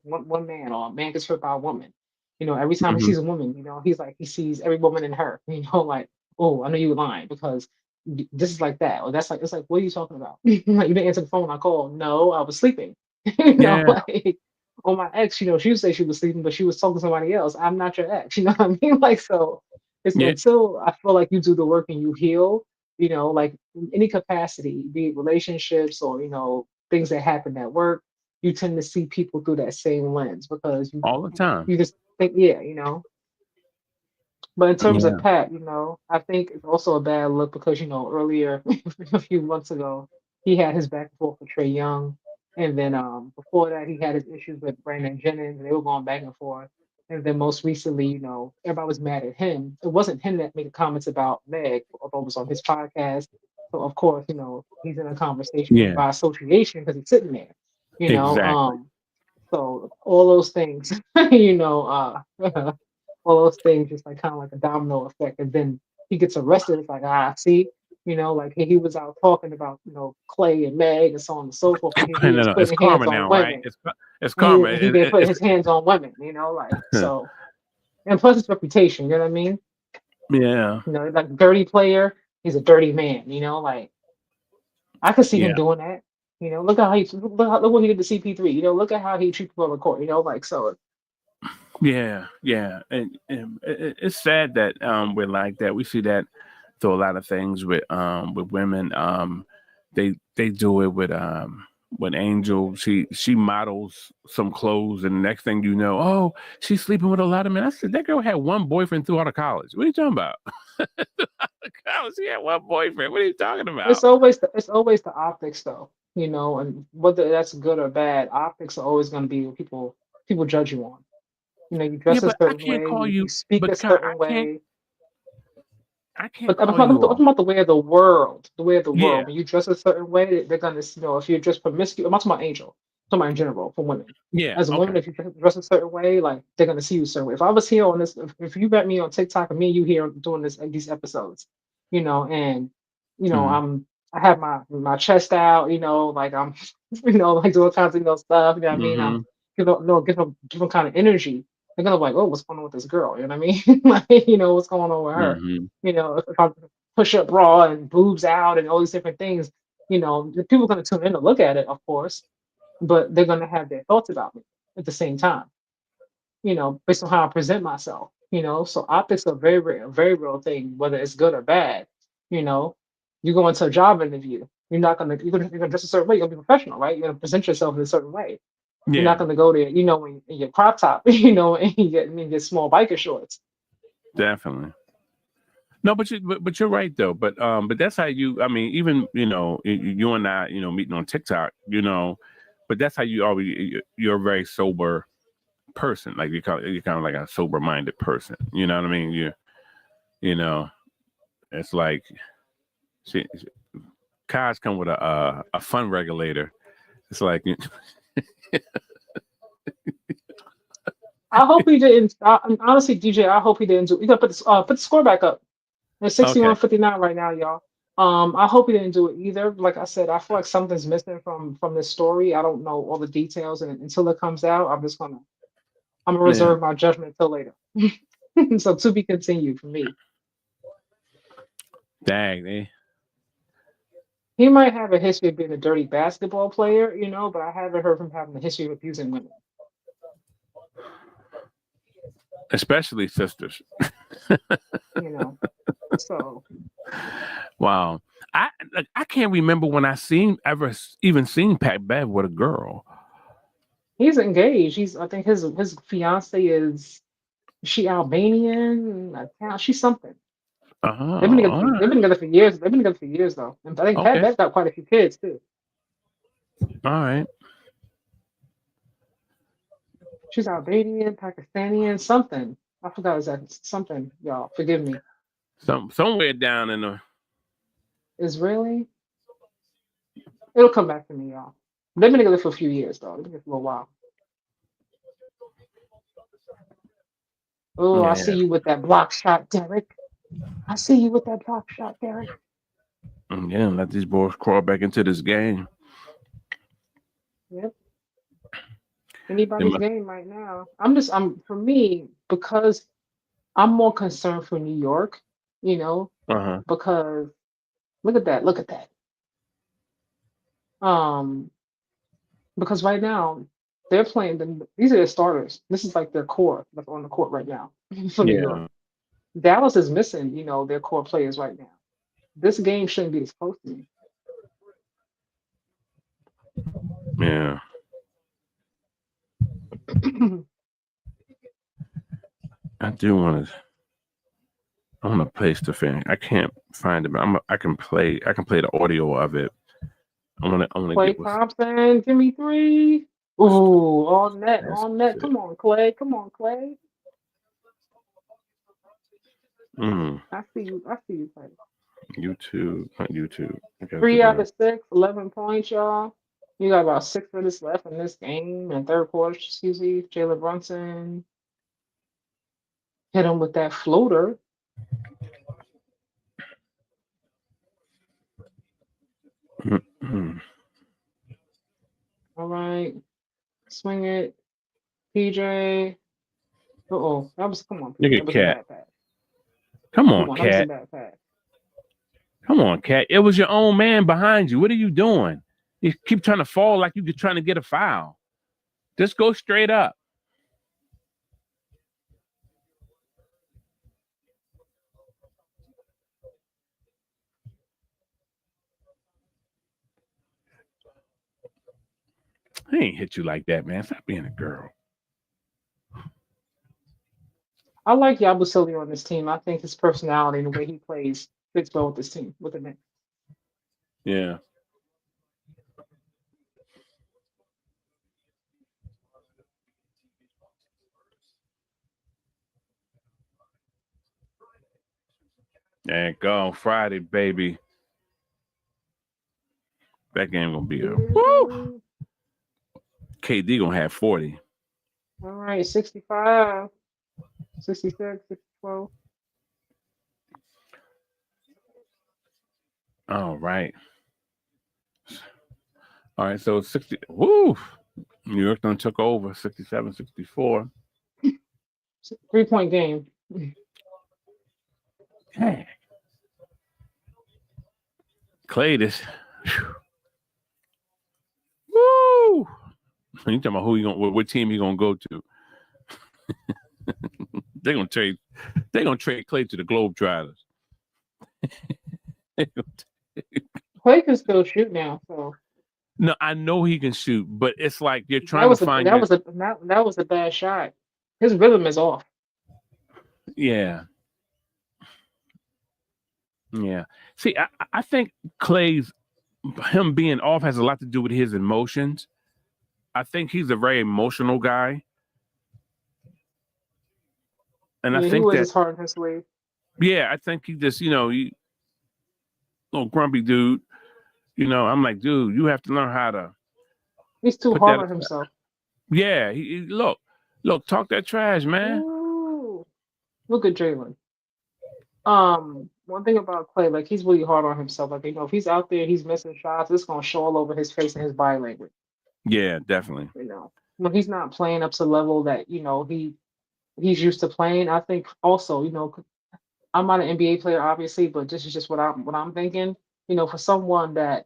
one man, or a man gets hurt by a woman. Every time he Hmm. sees a woman, he's like he sees every woman in her. Like, oh, I know you were lying because this is like that, or that's like, it's like, what are you talking about? Like you didn't answer the phone when I called. No, I was sleeping. Yeah. Like on my ex, she would say she was sleeping, but she was talking to somebody else. I'm not your ex. You know what I mean? Like so, it's Yeah. until I feel like you do the work and you heal, like in any capacity, be it relationships or, things that happen at work, you tend to see people through that same lens because you All the time. you just think, yeah, But in terms of Yeah. Pat, I think it's also a bad look because, earlier a few months ago, he had his back and forth with Trey Young. And then before that, he had his issues with Brandon Jennings. They were going back and forth. And then most recently, everybody was mad at him. It wasn't him that made the comments about Meg, although it was on his podcast. So of course, he's in a conversation Yeah. by association because he's sitting there, you know. Exactly. So all those things, all those things just like kind of like a domino effect. And then he gets arrested. It's like, see, like he was out talking about, Clay and Meg and so on and so forth. And he was No, it's putting hands karma on now, right? women. It's And karma. he didn't put his hands on women, like so. And plus his reputation, you know what I mean? Yeah. Like dirty player, he's a dirty man, like I could see him Yeah. doing that. Look what he did to CP3. Look at how he treated people on the court. Like so. Yeah, and it's sad that we're like that. We see that through a lot of things with women. They do it with Angel. She models some clothes, and the next thing you know, oh, she's sleeping with a lot of men. I said that girl had one boyfriend throughout college. What are you talking about? College, she had one boyfriend. What are you talking about? It's always the optics though, and whether that's good or bad, optics are always going to be what people judge you on. You Yeah, dress a but I certain can't way, call you you. speak a But God, certain way. I can't But I'm call talking you about, I'm off. talking about the way of the world, the way of the Yeah, world. When you dress a certain way, they're gonna, if you're just promiscuous. I'm not talking about Angel. I'm talking about in general for women. yeah, As a okay. woman, if you dress a certain way, like they're gonna see you a certain way. If I was here on this, if you met me on TikTok and me and you here doing these episodes, and Mm, I have my chest out, like I'm, like doing kinds of stuff. You know what I mean? I'm mm-hmm, give them kind of energy. They're gonna be like, oh, what's going on with this girl? You know what I mean? Like, what's going on with her? mm-hmm, If I push up bra and boobs out and all these different things, the people are going to tune in to look at it, of course, but they're going to have their thoughts about me at the same time, based on how I present myself, So optics are a very real thing, whether it's good or bad. You know, you go into a job interview, you're gonna dress a certain way, you're gonna be professional, right? You're gonna present yourself in a certain way. You're not yeah, gonna go there, in your crop top, and you get small biker shorts. definitely. No, but you're right though. But that's how you. I mean, even you and I, meeting on TikTok, but that's how you always. You're a very sober person. Like you're kind of like a sober minded person. You know what I mean? You know, it's like cars come with a fun regulator. It's like I hope he didn't. Honestly, DJ, I hope he didn't do. You gotta put the score back up. It's okay, 61-59 right now, y'all. I hope he didn't do it either. Like I said, I feel like something's missing from this story. I don't know all the details, and until it comes out, I'm gonna yeah. reserve my judgment until later. So to be continued for me. Dang, He might have a history of being a dirty basketball player, but I haven't heard from having a history of abusing women. especially sisters. So Wow. I can't remember when I even seen Pat Bev with a girl. he's engaged. I think his fiance is she Albanian? She's something. They've been together. All They've been right. together for years. They've been together for years though. And I think Pat Okay. Bev got quite a few kids too. All right. She's Albanian, Pakistani, something. I forgot exactly something. Y'all, forgive me. Somewhere down in the Israeli. It'll come back to me, y'all. They've been together for a few years though. They've been together for a little while. Oh, I see yeah. you with that block shot, Derek. I see you with that block shot, Derek. Yeah, let these boys crawl back into this game. Yep. They Anybody's must, game right now. For me, because I'm more concerned for New York, uh-huh. because look at that, look at that. Um, because right now they're playing these are their starters. This is like their core that's on the court right now for New York. Yeah. Dallas is missing, their core players right now. This game shouldn't be this close to me. Yeah. I want to place the thing. I can't find it, but I can play the audio of it. I want to Clay get what's Thompson, give me 3. Ooh, on net, that's on net. it. Come on, Clay. Come on, Clay. I see you. I see you, Clay. YouTube, not YouTube. I gotta do 3 out the of 6, 11 points, y'all. You got about 6 minutes left in this game, in third quarter, excuse me. Jalen Brunson hit him with that floater. All right. Swing it. PJ. Uh-oh. Come on, Look PJ. That at was a Cat. bad pass. Come Come on, on, that was a Cat. bad pass. Come on, Cat. It was your own man behind you. What are you doing? You keep trying to fall like you're trying to get a foul. Just go straight up. He ain't hit you like that, man. Stop being a girl. I like Yabusele on this team. I think his personality and the way he plays fits well with this team, with the Knicks. Yeah. There you go. Friday, baby. That game gonna be a woo. KD gonna have 40. All right, 65, 66, 64. All right. All right, so 60. Woo! New York done took over 67, 64. 3-point game. Hey. Clay this. Woo! You talking about who you gonna what team he gonna go to? They're gonna trade Clay to the Globetrotters. Clay can still shoot now, so No, I know he can shoot, but it's like you're trying to find that was a bad shot. His rhythm is off. Yeah. Yeah. See, I think him being off has a lot to do with his emotions. I think he's a very emotional guy. And I think he wears that his heart in his sleeve. Yeah, I think he just, little grumpy dude. I'm like, dude, you have to learn how to. He's too hard on himself. Yeah, look, talk that trash, man. Ooh, look at Jalen. One thing about Clay, like he's really hard on himself. Like if he's out there, he's missing shots. It's gonna show all over his face and his body language. Yeah, definitely. When he's not playing up to the level that he's used to playing. I think also, I'm not an NBA player, obviously, but this is just what I'm thinking. For someone that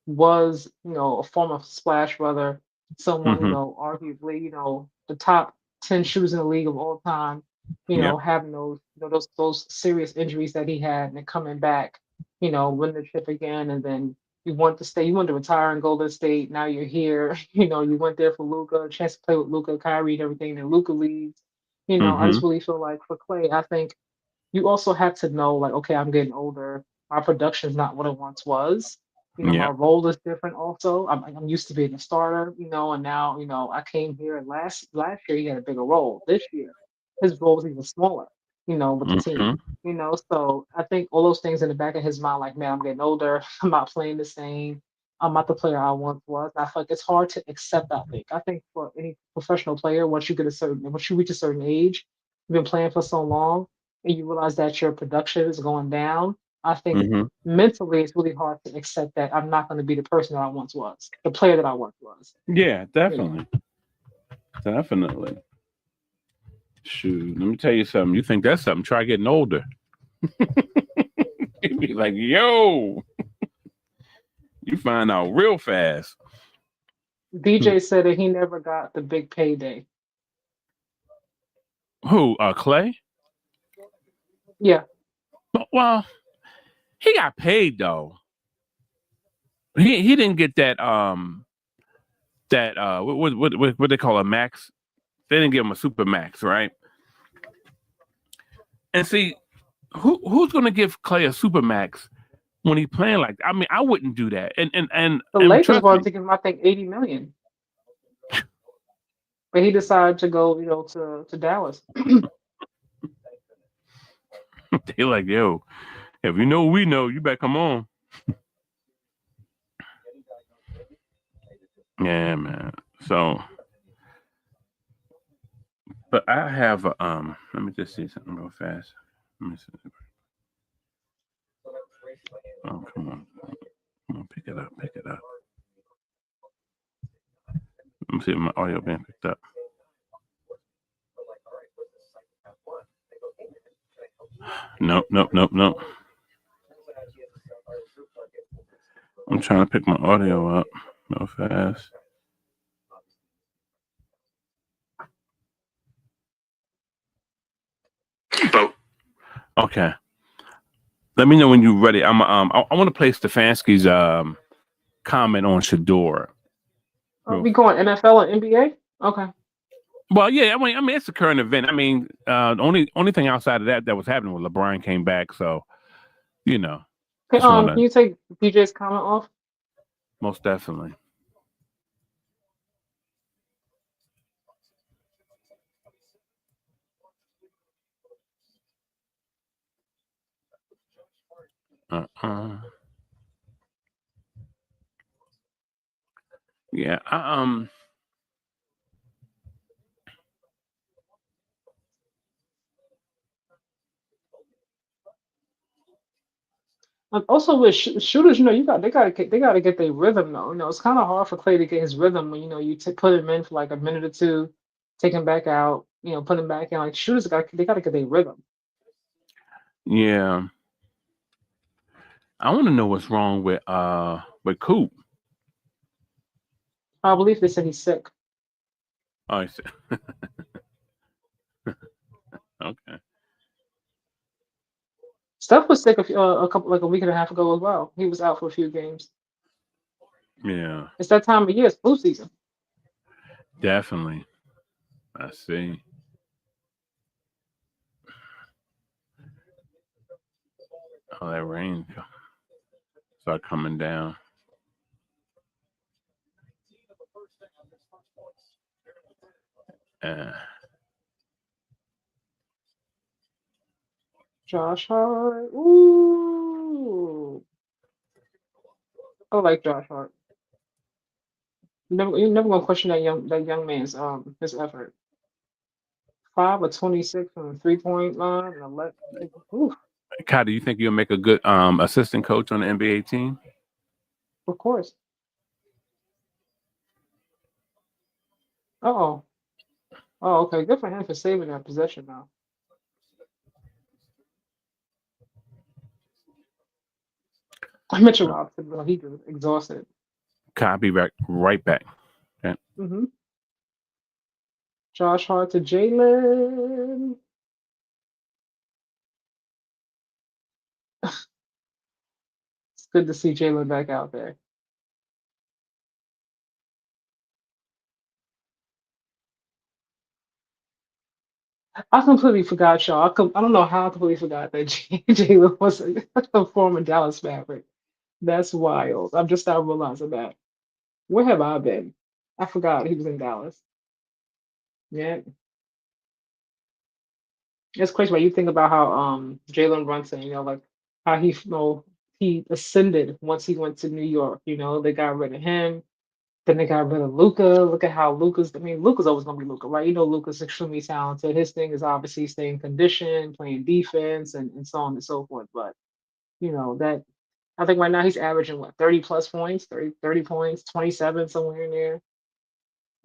was, a former splash brother, someone, arguably, the top 10 shooters in the league of all time, having those serious injuries that he had and then coming back, win the chip again, and then you want to retire in Golden State. Now you're here, you went there for Luka, a chance to play with Luka, Kyrie, and everything, and Luka leaves. I just really feel like for Clay, I think you also have to know, like, okay, I'm getting older. My production's not what it once was. My role is different also. I'm used to being a starter, and now, I came here and last year he had a bigger role. This year, his role was even smaller, with the team. So I think all those things in the back of his mind, like, man, I'm getting older. I'm not playing the same. I'm not the player I once was. I feel like it's hard to accept that thing. I think for any professional player, once you reach a certain age, you've been playing for so long, and you realize that your production is going down. I think mentally it's really hard to accept that I'm not going to be the person that I once was, the player that I once was. Yeah, definitely. Definitely. Shoot, let me tell you something. You think that's something? Try getting older. You'd be like, yo, you find out real fast. DJ said that he never got the big payday. Who? Clay? Yeah. Well, he got paid though. He didn't get that what they call a max. They didn't give him a super max, right? And see, who's gonna give Clay a super max when he playing like that? I mean, I wouldn't do that. And the Lakers wanted to give him, I think, $80 million. But he decided to go, to Dallas. They're like, yo, if you know we know, you better come on. Yeah, man. So, but I have let me just see something real fast. Let me see. Oh, come on, pick it up. Let me see if my audio being picked up. Nope. I'm trying to pick my audio up real fast. Okay. Let me know when you're ready. I want to play Stefanski's comment on Shador. Are we going NFL and NBA? Okay. Well, yeah, I mean, it's a current event. I mean, the only thing outside of that was happening was LeBron came back, so you know, Okay, just want can to you take DJ's comment off? most definitely. Yeah, Also with shooters, they gotta get their rhythm though. It's kind of hard for Clay to get his rhythm when you put him in for like a minute or two, take him back out, put him back in. Like shooters they gotta get their rhythm. yeah. I want to know what's wrong with Coop. I believe they said he's sick. Oh, I see. Okay. Steph was sick a week and a half ago as well. He was out for a few games. Yeah, It's that time of year. It's flu season. definitely. I see. Oh, that rain start coming down. Josh Hart. Ooh. I like Josh Hart. You're never gonna question that young man's his effort. 5 of 26 from the 3-point line and 11. Ooh, Kai, do you think you'll make a good assistant coach on the NBA team? of course. Oh. Oh, okay. Good for him for saving that possession now. Mitchell Robinson, well, he just exhausted. Kai, I'll be right back. Okay. Mm-hmm. Josh Hart to Jalen. It's good to see Jalen back out there. I completely forgot, y'all. I don't know how I completely forgot that Jalen was a former Dallas Maverick. That's wild. I'm just now realizing that. Where have I been? I forgot he was in Dallas. Yeah. It's crazy when you think about how Jalen Brunson, like how he ascended once he went to New York. They got rid of him. Then they got rid of Luca. Look at how Luca's always gonna be Luca, right? Luca's extremely talented. His thing is obviously staying conditioned, playing defense, and so on and so forth. But that I think right now he's averaging what 30 plus points, 30 points, 27 somewhere in there,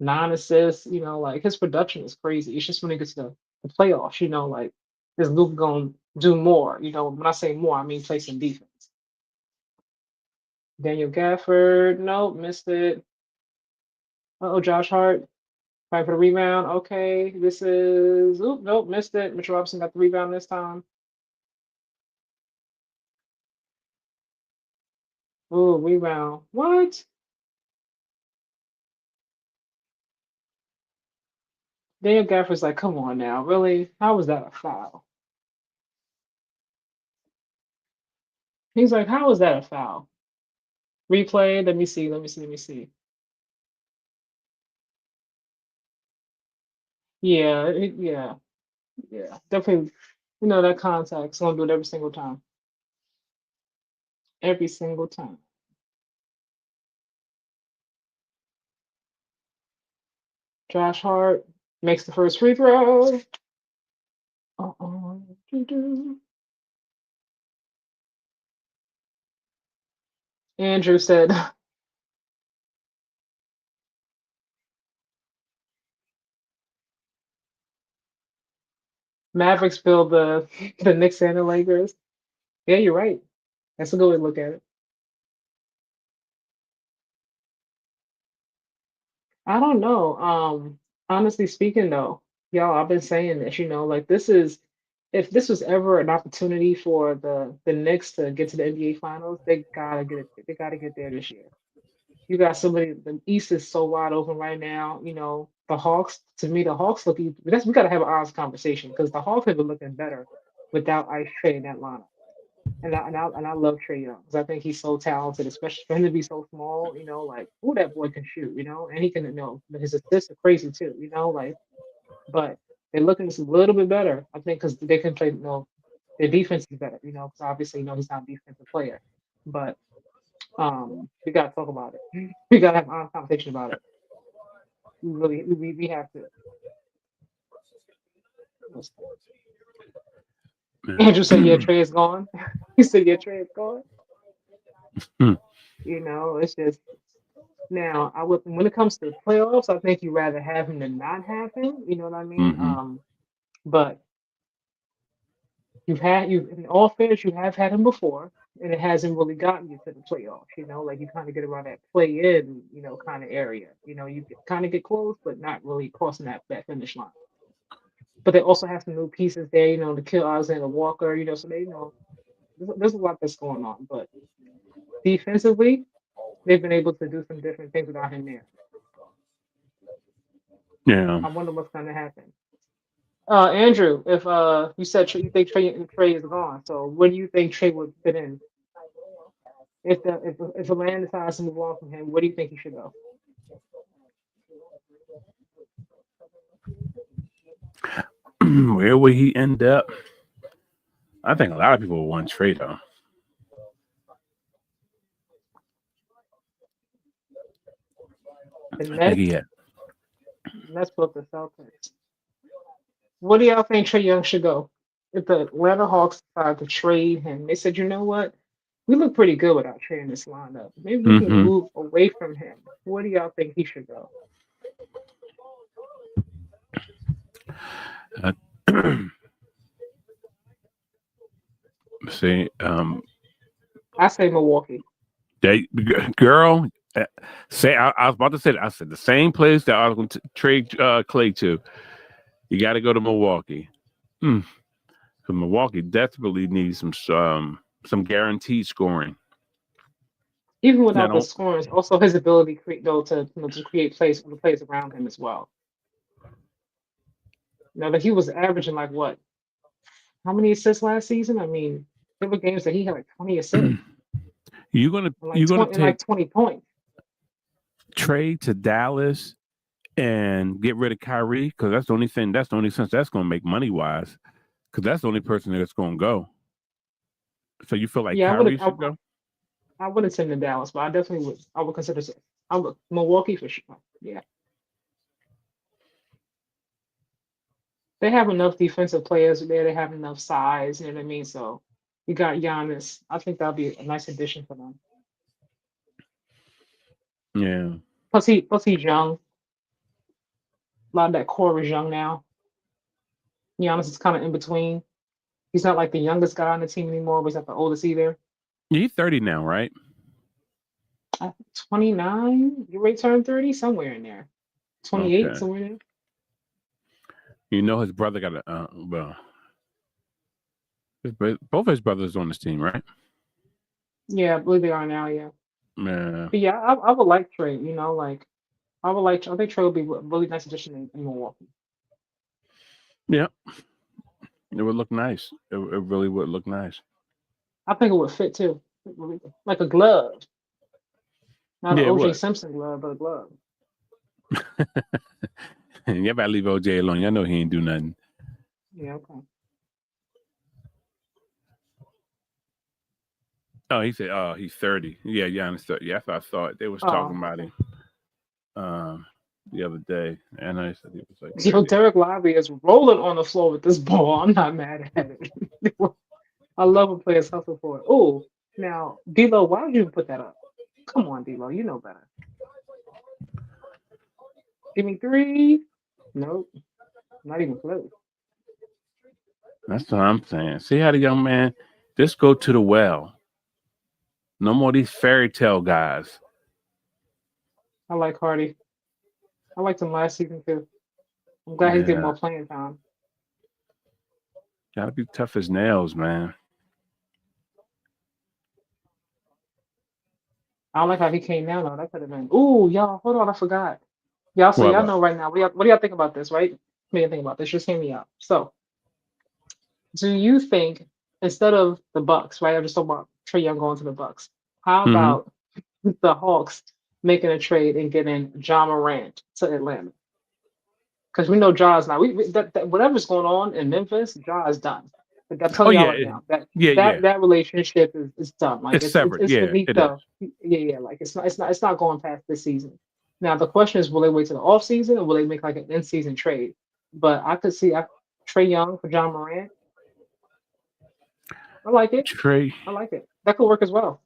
9 assists. Like his production is crazy. It's just when it gets to the playoffs, like is Luca gonna do more? When I say more, I mean play some defense. Daniel Gafford, nope, missed it. Oh, Josh Hart. Fight for the rebound. Okay, this is. Oop, nope, missed it. Mitchell Robinson got the rebound this time. Ooh, rebound. What? Daniel Gafford's like, come on now, really? How was that a foul? He's like, how was that a foul? Replay. Let me see. Let me see. Let me see. Yeah, yeah, yeah. Definitely. That contact's gonna do it every single time. Every single time. Josh Hart makes the first free throw. Doo-doo. Andrew said, Mavericks build the Knicks and the Lakers. Yeah, you're right. That's a good way to look at it. I don't know. Honestly speaking, though, y'all, I've been saying this. Like if this was ever an opportunity for the Knicks to get to the NBA Finals, they gotta get it. They gotta get there this year. You got somebody. The East is so wide open right now. You know, the Hawks. To me, the Hawks look. We got to have an honest conversation because the Hawks have been looking better without Ice Trey in that lineup. And I love Trey Young because I think he's so talented, especially for him to be so small. You know, like who that boy can shoot. You know, and he can. You know, his assists are crazy too. You know, like but they're looking a little bit better. I think because they can play. You know, their defense is better. You know, because obviously, you know, he's not a defensive player, but we gotta talk about it. We gotta have a conversation about it. We have to. Andrew said, "Yeah, Trey is gone." He said, "Yeah, Trey is gone." Hmm. You know, it's just now. I would when it comes to the playoffs, I think you'd rather have him than not have him. You know what I mean? Mm-hmm. But you in all fairness, you have had him before, and it hasn't really gotten you to the playoffs. You know, like you kind of get around that play in, you know, kind of area. You know, you kind of get close, but not really crossing that finish line. But they also have some new pieces there, you know, to kill Alexander Walker, you know, so they, you know, there's a lot that's going on. But defensively, they've been able to do some different things without him there. Yeah. I wonder what's going to happen. Andrew, if you said you think Trey is gone, so where do you think Trey would fit in? If the land decides to move on from him, where do you think he should go? Where would he end up? I think a lot of people would want Trey though. The I think Nets, he had. Nets both the Celtics. Where do y'all think Trey Young should go? If the Atlanta Hawks decide to trade him, they said, you know what? We look pretty good without Trey in this lineup. Maybe we can Mm-hmm. move away from him. Where do y'all think he should go? See, I say Milwaukee. they girl. Say I was about to say that. I said the same place that I was going to trade Clay to. You got to go to Milwaukee. Because Milwaukee desperately needs some guaranteed scoring. Even Now without the don't scoring, also his ability though to you know, to create plays for the players around him as well. You know that he was averaging like what? How many assists last season? I mean, there were games that he had like 20 assists you're gonna and you're gonna take 20 points. trade to Dallas and get rid of Kyrie because that's the only thing. That's the only sense that's going to make money wise because that's the only person that's going to go. So you feel like Yeah, Kyrie should go? I wouldn't send him to Dallas, but I definitely would. I would consider. I would Milwaukee for sure. Yeah, they have enough defensive players there. They have enough size. You know what I mean? So you got Giannis. I think that'll be a nice addition for them. Yeah. Plus he's young. A lot of that core is young now. Giannis is kind of in between. He's not like the youngest guy on the team anymore, but he's not the oldest either. He's 30 now, right? 29. You rate turn 30 somewhere in there. 28 Okay. somewhere in there. You know his brother got a well. Both his brothers on this team, right? Yeah, I believe they are now. Yeah. Yeah. But yeah, I would like Trey. You know, like I would like. I think Trey would be a really nice addition in Milwaukee. Yeah. It would look nice. It really would look nice. I think it would fit too, like a glove, not an Yeah, it OJ would. Simpson glove, but a glove. You better leave OJ alone. Y'all know he ain't do nothing. Yeah, okay. Oh, he said, "Oh, he's 30." Yeah, Giannis 30. Yeah, I thought they was talking about him the other day, and I said he was like 30. Yo, Derek Lively is rolling on the floor with this ball. I'm not mad at it. I love when players hustle for it. Oh, now D'Lo, why would you put that up? Come on, D'Lo, you know better. Give me 3. Nope, not even close. That's what I'm saying. See how the young man just go to the well. No more these fairy tale guys. I like Hardy. I liked him last season too. I'm glad he's getting Yeah, more playing time. gotta be tough as nails, man. I don't like how he came down though. That could have been. Ooh, y'all, hold on, I forgot. Y'all, so y'all What? know right now. What do y'all think about this, right? What do you think about this? Just hear me out. So, do you think instead of the Bucks, right? I'm just talking about Trae Young going to the Bucks. How Mm-hmm. about the Hawks making a trade and getting John Morant to Atlanta? Because we know Ja's now. That whatever's going on in Memphis, Ja is done. Like I'm Oh telling y'all yeah, right now, that yeah. that relationship is done. Like It's severed. it's Yeah, it is. finito. Yeah. Like it's not going past this season. Now the question is, will they wait to the off season or will they make like an in season trade? But I could see Trae Young for John Morant. I like it. Trey. I like it. That could work as well.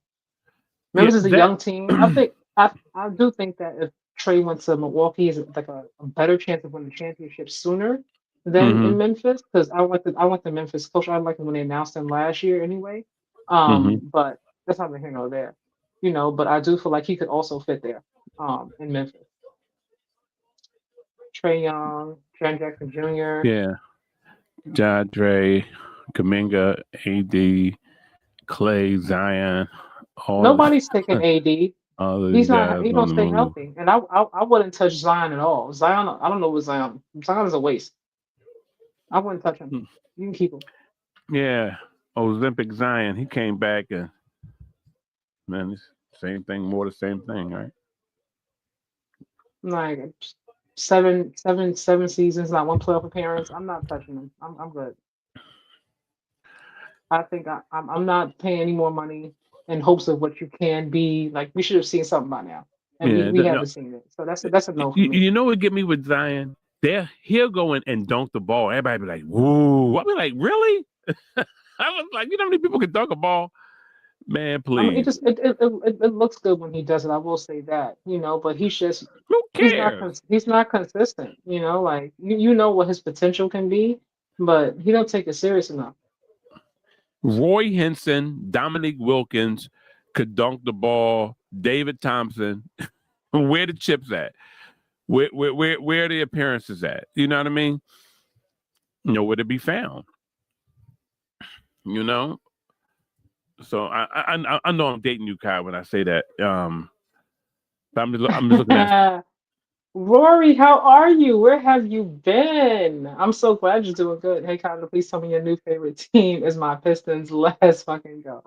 Yeah, Memphis is a that. young team. I do think that if Trey went to Milwaukee, is like a better chance of winning the championship sooner than Mm-hmm. in Memphis because I went to Memphis coach. I like him when they announced him last year anyway. Mm-hmm. But that's neither here nor there, you know. But I do feel like he could also fit there. In Memphis, Trey Young, Jan Jackson Jr. Yeah. Ja, Dre, Kaminga, AD, Clay, Zion, all Nobody's taking AD. all of He's these not. guys He on don't the stay move. healthy, and I wouldn't touch Zion at all. Zion, I don't know what Zion. Zion is a waste. I wouldn't touch him. You can keep him. Yeah. Olympic Zion. He came back and man, it's same thing, more the same thing, right? Like seven seasons, not one playoff appearance. I'm not touching him. I'm good. I think I'm not paying any more money in hopes of what you can be. Like we should have seen something by now, and Yeah. we No, haven't seen it. So that's a no for you, me. you know what get me with Zion? There, he'll go in and dunk the ball. Everybody be like, "Woo!" I be like, "Really?" I was like, "You know how many people can dunk a ball?" Man, I mean, it please. just it looks good when he does it. I will say that, you know. But Who cares? he's not consistent. You know, like you know what his potential can be, but he don't take it serious enough. Roy Henson, Dominique Wilkins could dunk the ball. David Thompson, where the chips at? Where are the appearances at? You know what I mean? Nowhere to be found. You know. So I know I'm dating you, Kyle, when I say that. But I'm just looking at. Rory, how are you? Where have you been? I'm so glad you're doing good. Hey, Connor, please tell me your new favorite team is my Pistons. Let's fucking go.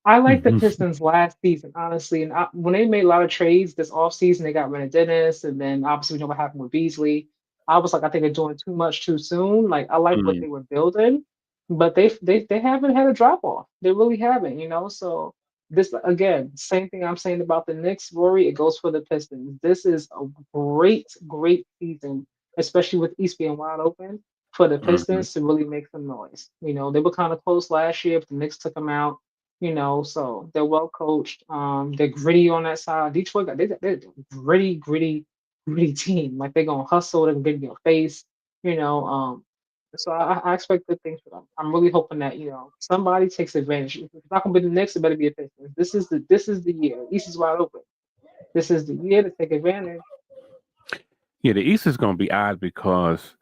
I like the Pistons last season, honestly. And when they made a lot of trades this offseason, they got rid of Dennis, and then obviously we know what happened with Beasley. I was like, I think they're doing too much too soon. Like, I like what they were building, but they haven't had a drop off. They really haven't, you know. So this again, same thing I'm saying about the Knicks, Rory. It goes for the Pistons. This is a great season, especially with East being wide open for the Mhm. Pistons to really make some noise. You know, they were kind of close last year, but the Knicks took them out, you know, so they're well coached. They're gritty on that side. Detroit they're a gritty team. Like they're gonna hustle, they're gonna get in your face, you know. So I expect good things for them. I'm really hoping that, you know, somebody takes advantage. If it's not gonna be the Knicks, it better be a Pistons. This is the year. East is wide open. This is the year to take advantage. Yeah, the East is going to be odd because,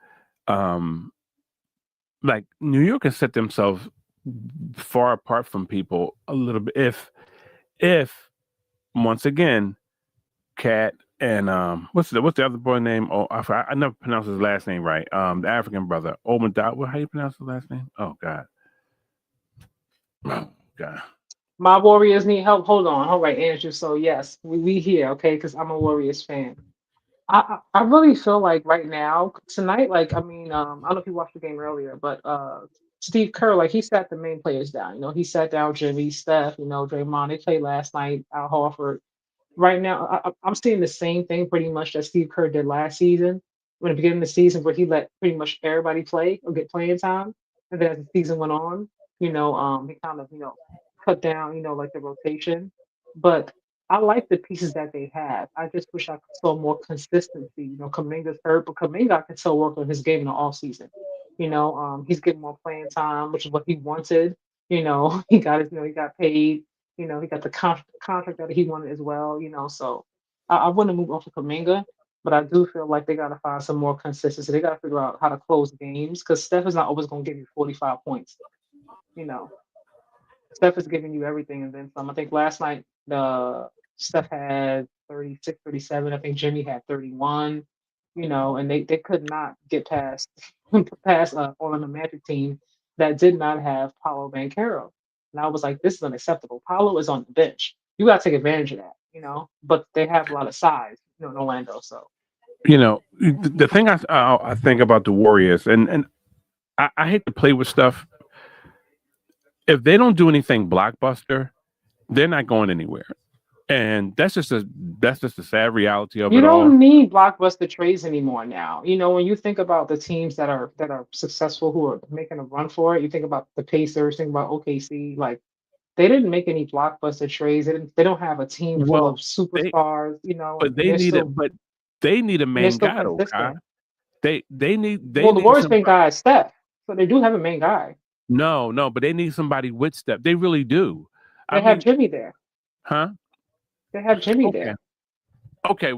um, like New York has set themselves far apart from people a little bit. If once again, Cat and what's the other boy name? Oh, I never pronounced his last name right. The African brother, Omada. What? How you pronounce his last name? Oh God. Oh God. My Warriors need help. Hold on. All right, Andrew. So yes, we here, okay? Because I'm a Warriors fan. I really feel like right now tonight, like I mean, I don't know if you watched the game earlier, but Steve Kerr, like he sat the main players down. You know, he sat down Jimmy, Steph, you know, Draymond. They played last night. Al Horford. Right now, I'm seeing the same thing pretty much that Steve Kerr did last season, when the beginning of the season, where he let pretty much everybody play or get playing time, and then as the season went on, you know, he kind of, you know, cut down, you know, like the rotation. But I like the pieces that they have. I just wish I saw more consistency. You know, Kaminga's hurt, but Kaminga can still work on his game in the off season. You know, he's getting more playing time, which is what he wanted. You know, he got his, you know, he got paid. You know, he got the contract that he wanted as well. You know, so I wouldn't move on to Kaminga, but I do feel like they got to find some more consistency. They got to figure out how to close games because Steph is not always going to give you 45 points. You know, Steph is giving you everything and then some. I think last night the Steph had 36, 37. I think Jimmy had 31. And they could not get past on the Magic team that did not have Paolo Banchero. And I was like, this is unacceptable. Paolo is on the bench. You got to take advantage of that. But they have a lot of size, in Orlando. So the thing I think about the Warriors, and I hate to play with stuff. If they don't do anything blockbuster, they're not going anywhere. And that's just a sad reality of you it all. don't need blockbuster trades anymore now. When you think about the teams that are successful who are making a run for it, you think about the Pacers, think about OKC, like they didn't make any blockbuster trades. They don't have a team full of superstars, But they need it. But they need a main guy, though, Kai. They need. The Warriors' main guy is Steph, so they do have a main guy. No, but they need somebody with Steph. They really do. They have Jimmy there. Huh? They have Jimmy there. Okay,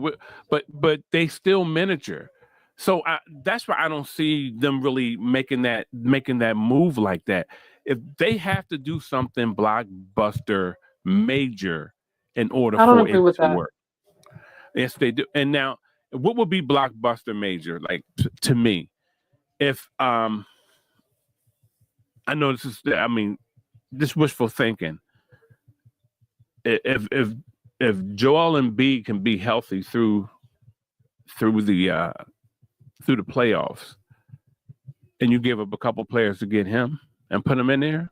but they still miniature. So that's why I don't see them really making that move like that. If they have to do something blockbuster major in order for it to work. Yes, they do. And now, what would be blockbuster major? Like to me, if I know this is, this wishful thinking. If Joel Embiid can be healthy through the playoffs, and you give up a couple players to get him and put him in there,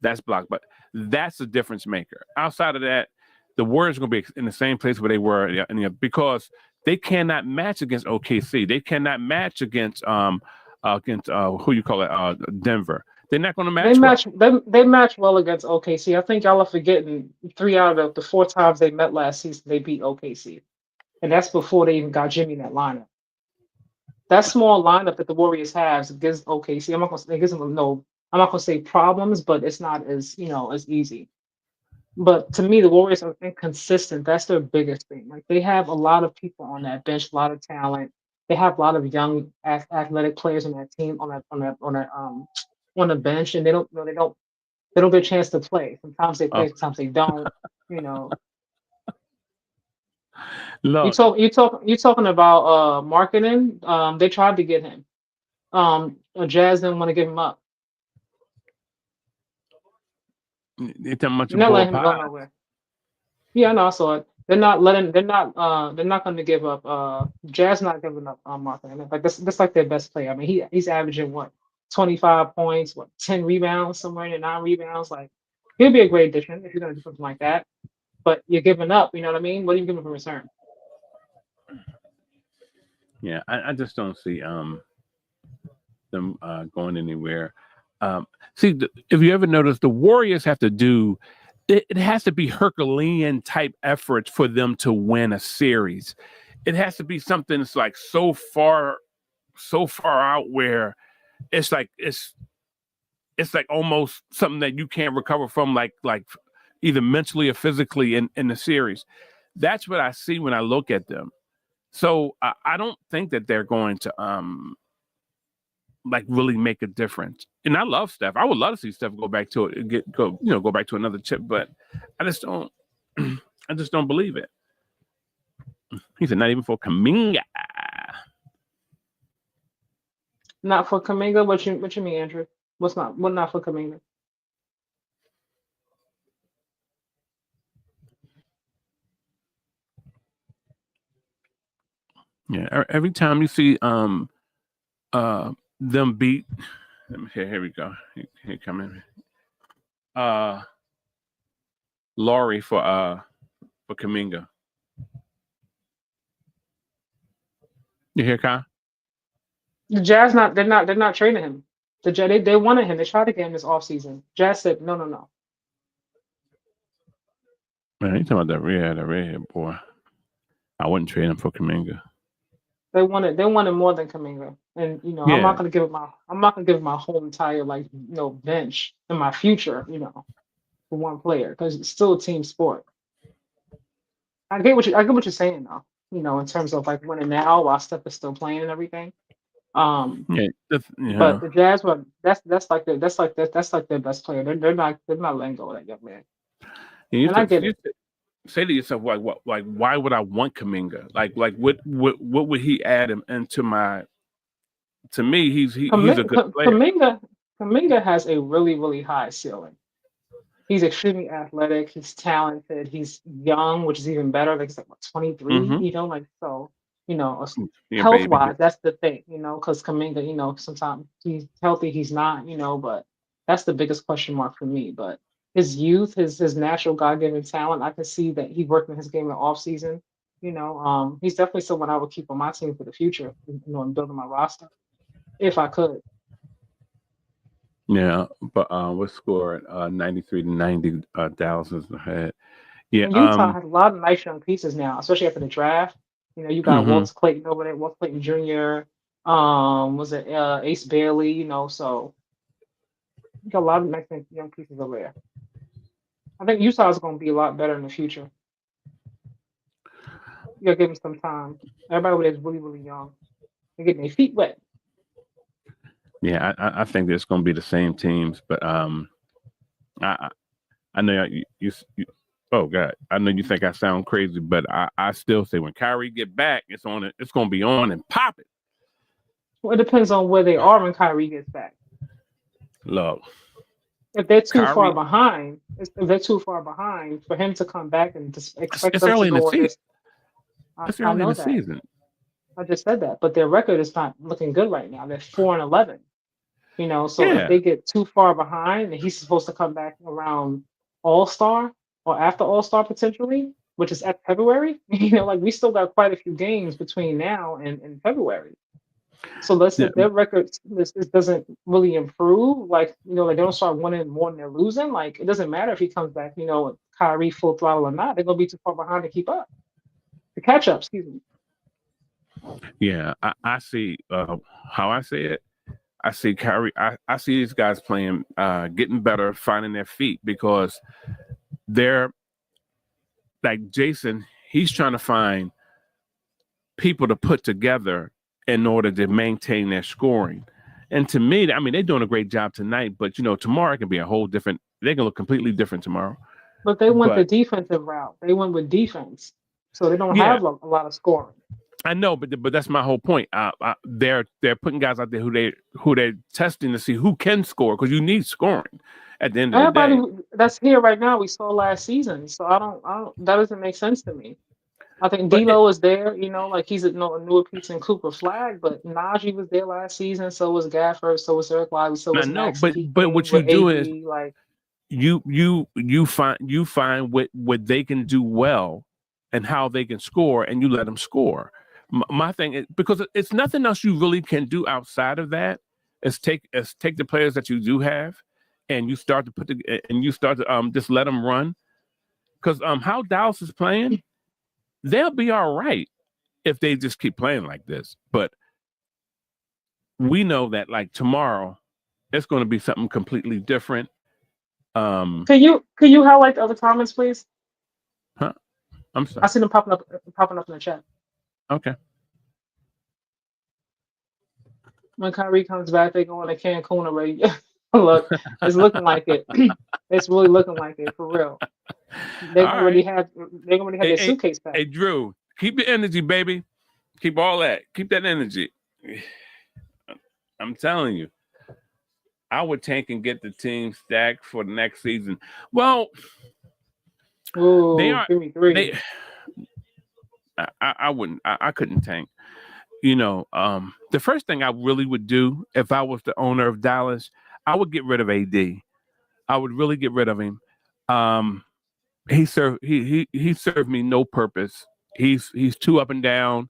that's but that's a difference maker. Outside of that, the Warriors are going to be in the same place where they were because they cannot match against OKC. They cannot match against who you call it, Denver. They're not going to match. They match well against OKC. I think y'all are forgetting 3 out of the 4 times they met last season, they beat OKC, and that's before they even got Jimmy in that lineup. That small lineup that the Warriors have against OKC, I'm not going to say problems, but it's not as as easy. But to me, the Warriors are inconsistent. That's their biggest thing. Like they have a lot of people on that bench, a lot of talent. They have a lot of young athletic players on that team on the bench, and they don't get a chance to play. Sometimes they play, sometimes they don't. Look, you talking about marketing. They tried to get him. Jazz didn't want to give him up. They're not letting him go nowhere. Yeah, no, I saw it. They're not going to give up. Jazz not giving up marketing. Like that's like their best player. He's averaging what? 25 points, 10 rebounds, somewhere in the 9 rebounds. Like he'll be a great addition if you're gonna do something like that. But you're giving up, you know what I mean? What are you giving in return? Yeah, I just don't see them going anywhere. See, if you ever notice, the Warriors have to do it has to be Herculean type efforts for them to win a series. It has to be something that's like so far out where it's like almost something that you can't recover from, like either mentally or physically in the series. That's what I see when I look at them. So I don't think that they're going to really make a difference. And I love Steph. I would love to see Steph go back to it, go back to another chip. But I just don't believe it. He said, not even for Kuminga. Not for Kuminga? What you mean, Andrew? What not for Kuminga? Yeah, every time you see them beat, here we go. Here come in. Laurie for Kuminga. You hear, Kai? The Jazz they're not trading him. The Jazz they wanted him. They tried to get him this offseason. Jazz said no. Man, you talking about that redhead boy? I wouldn't trade him for Kuminga. They wanted more than Kuminga, and I'm not gonna give him my whole entire bench and my future for one player because it's still a team sport. I get what you're saying though. In terms of like winning now while Steph is still playing and everything. But the Jazz were that's like their best player. They're not letting go of that young man. And I get it. say to yourself, like why would I want Kaminga? Like what would he add him into my? To me, he's a good player. Kaminga has a really, really high ceiling. He's extremely athletic. He's talented. He's young, which is even better. Like he's like what, 23, Mm-hmm. you know, like so. You know, Yeah, health baby. wise, that's the thing. You know, because Kaminga, you know, sometimes he's healthy, he's not. You know, but that's the biggest question mark for me. But his youth, his natural God given talent, I can see that he worked in his game in the off season. You know, he's definitely someone I would keep on my team for the future. You know, and building my roster if I could. Yeah, but what score? 93-90. Dallas is ahead. Yeah. And Utah has a lot of nice young pieces now, especially after the draft. You know, you got Mm-hmm. Walter Clayton over there, Walter Clayton Jr. Was it Ace Bailey? You know, so you got a lot of nice young pieces over there. I think Utah is going to be a lot better in the future. You got to give them some time. Everybody over there is really, really young. They're getting their feet wet. Yeah, I think it's going to be the same teams, but I know you oh God, I know you think I sound crazy, but I still say when Kyrie get back, it's going to be on and pop it. Well, it depends on where they are when Kyrie gets back. Look, if they're too far Kyrie, behind, for him to come back and just expect it's them early to in the go on season. this. It's I early in know the that. season. I just said that, but their record is not looking good right now. They're 4-11. You know, so Yeah. if they get too far behind, and he's supposed to come back around All-Star or after All-Star potentially, which is at February. You know, like we still got quite a few games between now and February. So let's Yeah. if their record this doesn't really improve, like you know, like they don't start winning more than they're losing. Like it doesn't matter if he comes back, you know, Kyrie full throttle or not. They're gonna be too far behind to keep up, to catch up. Excuse me. Yeah, I see how I see it. I see Kyrie. I see these guys playing, getting better, finding their feet because they're like Jason. He's trying to find people to put together in order to maintain their scoring. And to me, I mean, they're doing a great job tonight, but you know, tomorrow it can be a whole different. They can look completely different tomorrow. But they went the defensive route. They went with defense, so they don't have a lot of scoring. I know, but that's my whole point. They're putting guys out there who they're testing to see who can score because you need scoring at the end of the day. Everybody that's here right now we saw last season, so I don't that doesn't make sense to me. I think D'Lo is there, you know, like he's a newer piece in Cooper Flag, but Najee was there last season, so was Gafford, so was Eric Lively, so was Max. But what you do is like you find what they can do well and how they can score, and you let them score. My thing is because it's nothing else you really can do outside of that. Is take the players that you do have, and you start to just let them run. Because how Dallas is playing, they'll be all right if they just keep playing like this. But we know that like tomorrow, it's going to be something completely different. Can you highlight the other comments, please? Huh? I'm sorry. I see them popping up in the chat. Okay. When Kyrie comes back, they go on to Cancun already. Look, it's looking like it. It's really looking like it for real. They're gonna have their suitcase back. Hey, Drew, keep the energy, baby. Keep all that. Keep that energy. I'm telling you, I would tank and get the team stacked for the next season. Well, give me three. I wouldn't. I couldn't tank. You know, the first thing I really would do if I was the owner of Dallas, I would get rid of AD. I would really get rid of him. He served me no purpose. He's too up and down.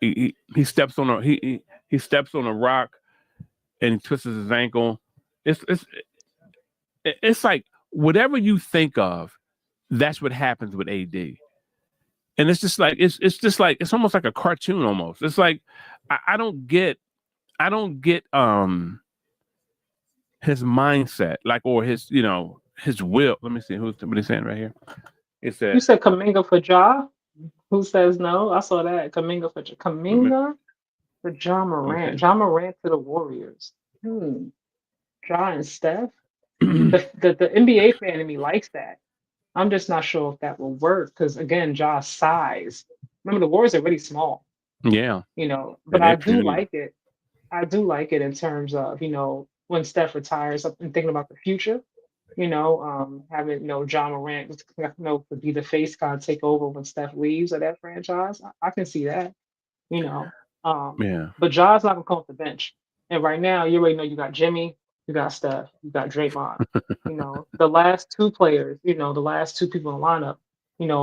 He steps on he steps on a rock and he twists his ankle. It's like whatever you think of, that's what happens with AD. And it's just like it's almost like a cartoon almost. It's like I don't get his mindset, like or his, you know, his will. Let me see what he's saying right here. It said you said Kaminga for Ja? Who says no? I saw that. Kaminga for Ja Morant. Okay. Ja Morant to the Warriors. Ja and Steph. The NBA fan in me likes that. I'm just not sure if that will work because again, Ja's size. Remember, the Warriors are really small, Yeah, but they're I do puny. like it. I do like it in terms of, when Steph retires up and thinking about the future, having, John Morant, to be the face kind of take over when Steph leaves of that franchise. I can see that, you know. Yeah. But Ja's not gonna come off the bench. And right now, you already know you got Jimmy, you got Steph, you got Draymond. The last two players, the last two people in the lineup,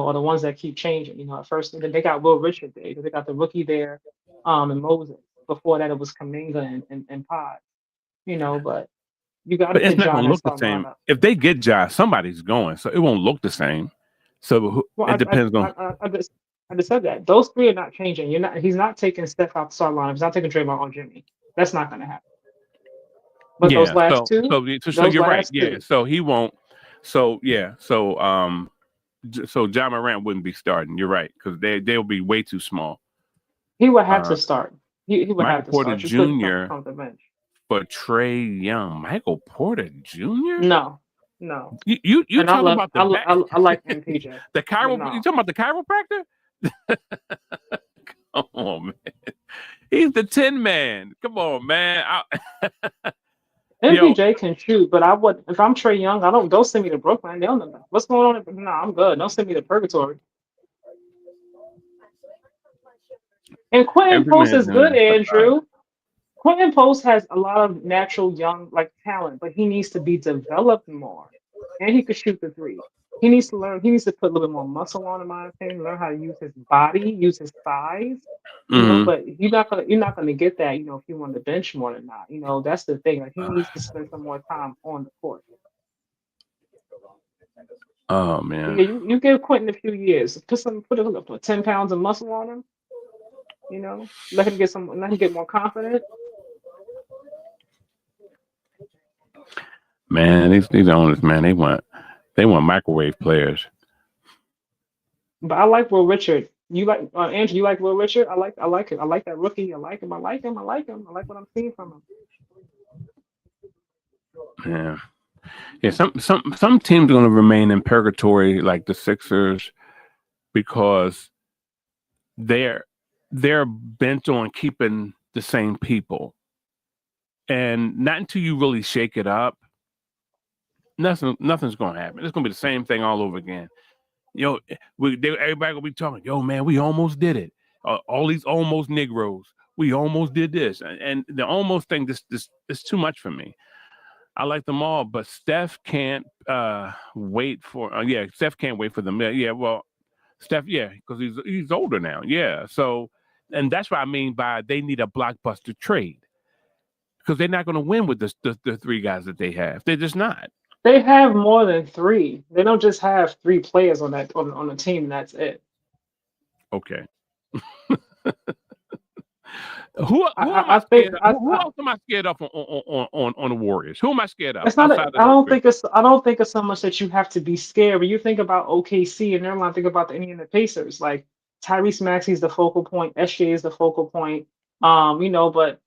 are the ones that keep changing. At first, and then they got Will Richard there. They got the rookie there, and Moses. Before that, it was Kaminga and Pod. But you got to But it's put not John going in to that look the starting same. lineup. If they get Josh, somebody's going, so it won't look the same. So Well, it depends on. I just said that those three are not changing. He's not taking Steph out the starting lineup. He's not taking Draymond on Jimmy. That's not going to happen. But Yeah. So those you're right. last Yeah. two, So he won't. So yeah. So John Morant wouldn't be starting. You're right, because they'll be way too small. he would have Uh, to start. He would Michael have to Porter start. You couldn't come Jr. from the bench. for Trey Young. Michael Porter Jr. No, no. You And I talking love about the back? I like MPJ, the but chiro? You no. talking about the chiropractor? Come on, man. He's the Tin Man. Come on, man. Yo, MPJ can shoot, but I would if I'm Trey Young, don't send me to Brooklyn. They'll know what's going on. No, I'm good. Don't send me to purgatory. And Quentin every Post man's is in good, his time. Andrew. Quentin Post has a lot of natural young talent, but he needs to be developed more. And he could shoot the three. He needs to learn, he needs to put a little bit more muscle on, in my opinion, learn how to use his body, use his size, Mm-hmm. but you're not gonna get that, if you want to bench more than not. That's the thing. Like he needs to spend some more time on the court. Oh But man, yeah, you give Quentin a few years, put 10 pounds of muscle on him, let him get more confident. man, these owners, man, they want microwave players. But I like Will Richard. You like Andrew? You like Will Richard? I like it. I like that rookie. I like him. I like him. I like him. I like what I'm seeing from him. Yeah, yeah. Some teams are going to remain in purgatory, like the Sixers, because they're they're bent on keeping the same people, and not until you really shake it up, nothing's going to happen. It's going to be the same thing all over again. Everybody gonna be talking. Yo, man, we almost did it. All these almost Negroes. We almost did this, and the almost thing. This is too much for me. I like them all, but Steph can't wait for. Steph can't wait for them. Yeah, well, Steph, yeah, because he's older now. Yeah, so, and that's what I mean by they need a blockbuster trade, because they're not going to win with the three guys that they have. They're just not. They have more than three. They don't just have three players on that on the team. And that's it. Okay. Who am I I think scared of? Who else am I scared of on the Warriors? Who am I scared of it's not. outside of I those don't three? think it's. I don't think it's so much that you have to be scared. But you think about OKC and everyone think about the Indiana Pacers. Like Tyrese Maxey's the focal point. SJ is the focal point. But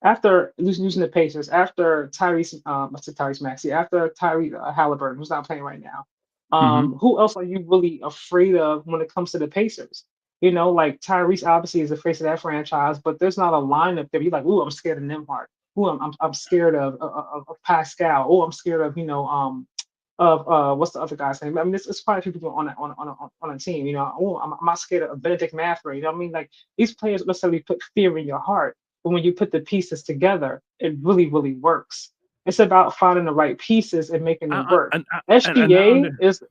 after losing the Pacers, after Tyrese Maxey, after Tyrese Halliburton, who's not playing right now, Mm-hmm. who else are you really afraid of when it comes to the Pacers? Like Tyrese obviously is the face of that franchise, but there's not a lineup there. You're like, ooh, I'm scared of Nembhard. Ooh, I'm scared of Pascal. Oh, I'm scared of what's the other guy's name? I mean, it's quite a few people on a team. Oh, I'm not scared of Benedict Mathurin. You know what I mean? Like these players don't necessarily put fear in your heart, but when you put the pieces together, it really, really works. It's about finding the right pieces and making them work. SGA is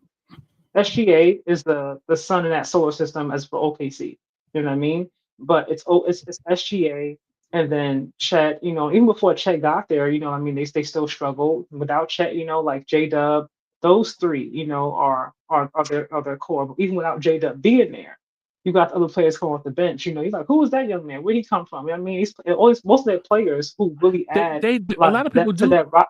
SGA is the sun in that solar system as for OKC. You know what I mean? But it's SGA and then Chet. Even before Chet got there, what I mean, they still struggled without Chet. Like J Dub, those three, are their core. But even without J Dub being there, you got other players coming off the bench. You're like, who was that young man? Where'd he come from? I mean, most of their players who really add They do, a a lot lot of of people depth to do. that.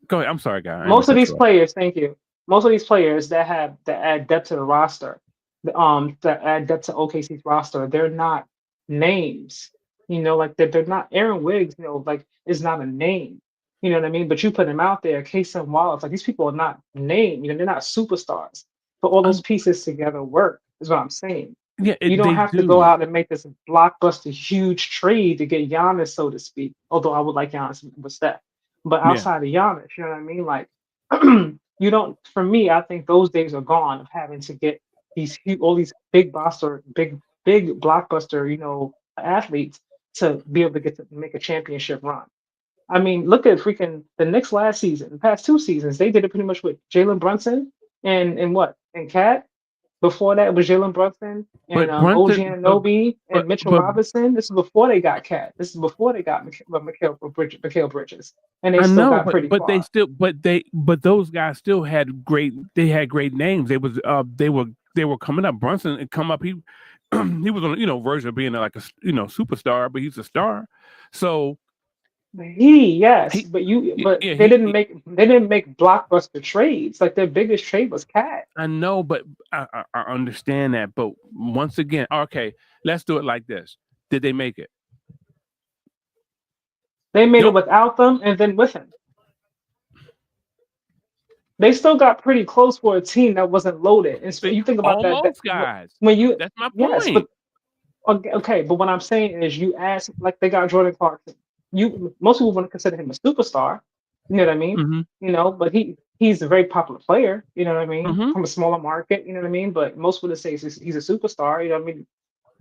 Go ahead. I'm sorry, guy. I didn't mean Most to of cut these you off. players, thank you. Most of these players that add depth to the roster, that add depth to OKC's roster, they're not names. Like they're not Aaron Wiggs. Like is not a name. You know what I mean? But you put him out there, Case and Wallace, like these people are not named, they're not superstars. But all those pieces together work, is what I'm saying. Yeah, You don't they have to go do. out and make this blockbuster huge trade to get Giannis, so to speak. Although I would like Giannis with Steph. But Yeah. outside of Giannis, you know what I mean? Like you don't for me, I think those days are gone of having to get all these big blockbuster, athletes to be able to make a championship run. I mean, look at freaking the Knicks last season, the past 2 seasons. They did it pretty much with Jalen Brunson and Cat. Before that was Jalen Brunson and But OG Brunson, Anunoby and Mitchell but Robinson. This is before they got Cat. This is before they got Mikal Bridges, and they I still know, got pretty but they far. still, but those guys still had great. They had great names. They were coming up. Brunson had come up. He he was on version of being like a superstar, but he's a star. So Yes, he but yeah they didn't make blockbuster trades. Like their biggest trade was Cat. I know, but I understand that. But once again, okay, let's do it like this. Did they make it? They made it Nope. without them and then with him. They still got pretty close for a team that wasn't loaded. And so See, you think about that almost guys. when you That's my yes, point. but okay, but what I'm saying is you ask like they got Jordan Clarkson. Most people want to consider him a superstar. You know what I mean? Mm-hmm. But he's a very popular player, you know what I mean, Mm-hmm. from a smaller market, you know what I mean? But most would say he's a superstar, you know what I mean?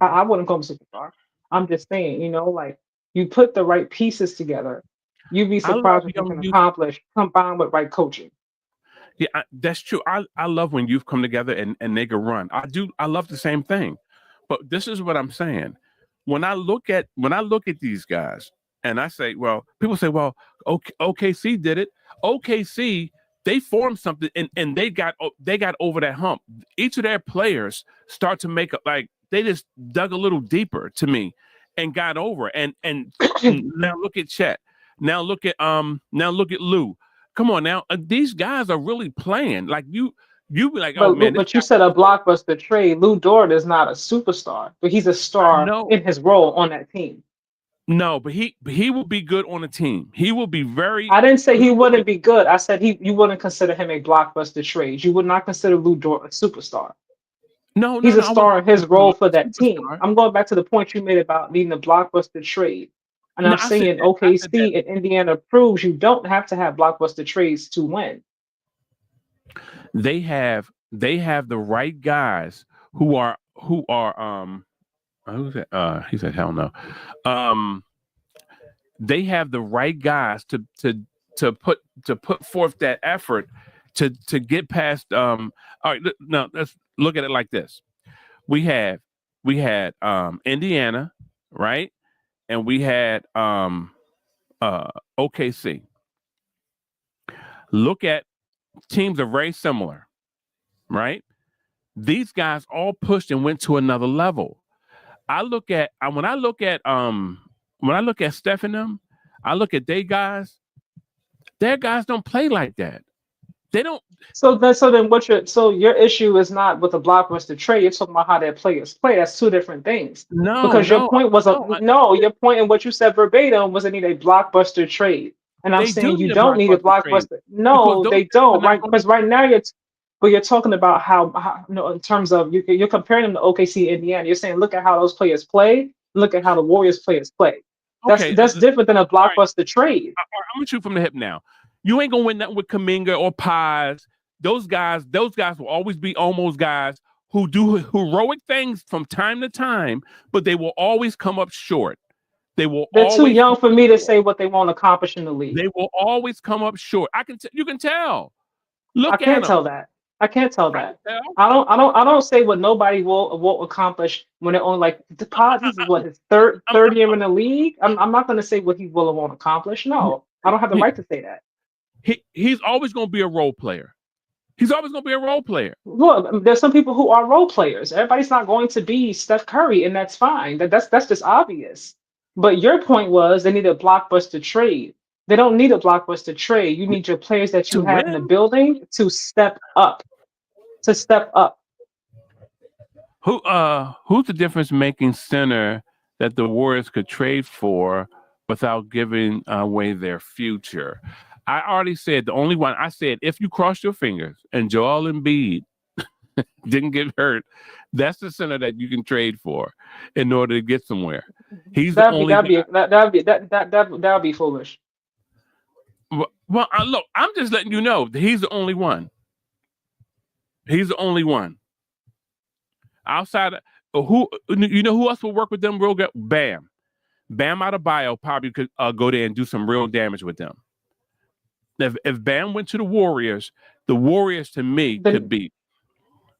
I wouldn't call him a superstar. I'm just saying, like you put the right pieces together, you'd be I love surprised what you young can youth. accomplish combined with right coaching. Yeah, that's true. I love when youth come together and they can run. I do. I love the same thing. But this is what I'm saying. When I look at these guys and I say, well, people say, well, OKC did it. OKC, they formed something and they got over that hump. Each of their players start to make like they just dug a little deeper to me and got over. And now look at Chet. Now look at Lou. Come on now, these guys are really playing. Like you be like, oh man, this But you guy. said a blockbuster trade. Lou Dort is not a superstar, but he's a I star know. in his role on that team. No, but he will be good on a team. He will be very. I didn't say he wouldn't be good. I said you wouldn't consider him a blockbuster trade. You would not consider Lou Dort a superstar. No, no, He's a no. I wouldn't star in his consider him role for a that team. superstar. I'm going back to the point you made about needing a blockbuster trade. And No, I'm I said saying that. I said that OKC and Indiana proves you don't have to have blockbuster trades to win. they have the right guys who are who's that? He said hell no. They have the right guys to put forth that effort to get past. All right, now let's look at it like this. We had Indiana, right? And we had OKC. Look at teams are very similar, right? These guys all pushed and went to another level. I look at when I look at Steph and them, I look at their guys don't play like that. They don't. So then your issue is not with the blockbuster trade. You're talking about how their players play. That's two different things. No, Because your no, point was no. your point in what you said verbatim was they need a blockbuster trade. And I'm They do saying you need a don't need a blockbuster trade blockbuster. because No, those they guys are don't. not Right? going to. Because right now you're talking about how in terms of you're comparing them to OKC Indiana. You're saying look at how those players play. Look at how the Warriors players play. Okay, That's different than a all right. blockbuster trade. I'm gonna shoot from the hip now. You ain't gonna win nothing with Kaminga or Paz. Those guys will always be almost guys who do heroic things from time to time, but they will always come up short. They will They're too always young for me to say what they want to accomplish in the league. they will always come up short. You can tell. I Look at can't them. tell that. I can't tell I can that. tell. I don't say what nobody will accomplish when they're only like the pod. He's what his third year in the league. I'm not going to say what he will or won't accomplish. No, I don't have the right to say that. He's always going to be a role player. He's always going to be a role player. Look, there's some people who are role players. Everybody's not going to be Steph Curry, and that's fine. That's just obvious. But your point was they need a blockbuster trade. They don't need a blockbuster trade. You need your players that you To have in the win, building to step up. To step up. who's the difference making center that the Warriors could trade for without giving away their future. I already said the only one. I said if you cross your fingers and Joel Embiid didn't get hurt, that's the center that you can trade for in order to get somewhere. He's the only guy. That'd be foolish. Well, look, I'm just letting you know that he's the only one. He's the only one. Outside of who, you know who else will work with them real good? Bam. Bam Adebayo probably could go there and do some real damage with them. If Bam went to the Warriors to me could beat.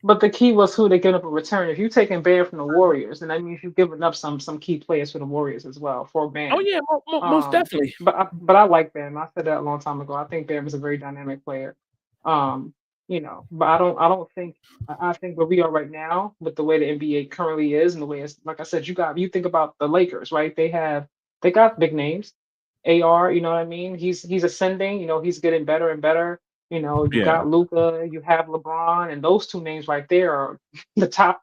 But the key was who they give up a return. If you're taking Bam from the Warriors, then that means you've given up some key players for the Warriors as well for Bam. Oh yeah, most definitely. But I like Bam. I said that a long time ago. I think Bam is a very dynamic player. But I don't think I think where we are right now with the way the NBA currently is and the way it's, like I said, you think about the Lakers, right? They got big names. AR, you know what I mean? He's ascending, he's getting better and better. You got Luka, you have LeBron, and those two names right there are the top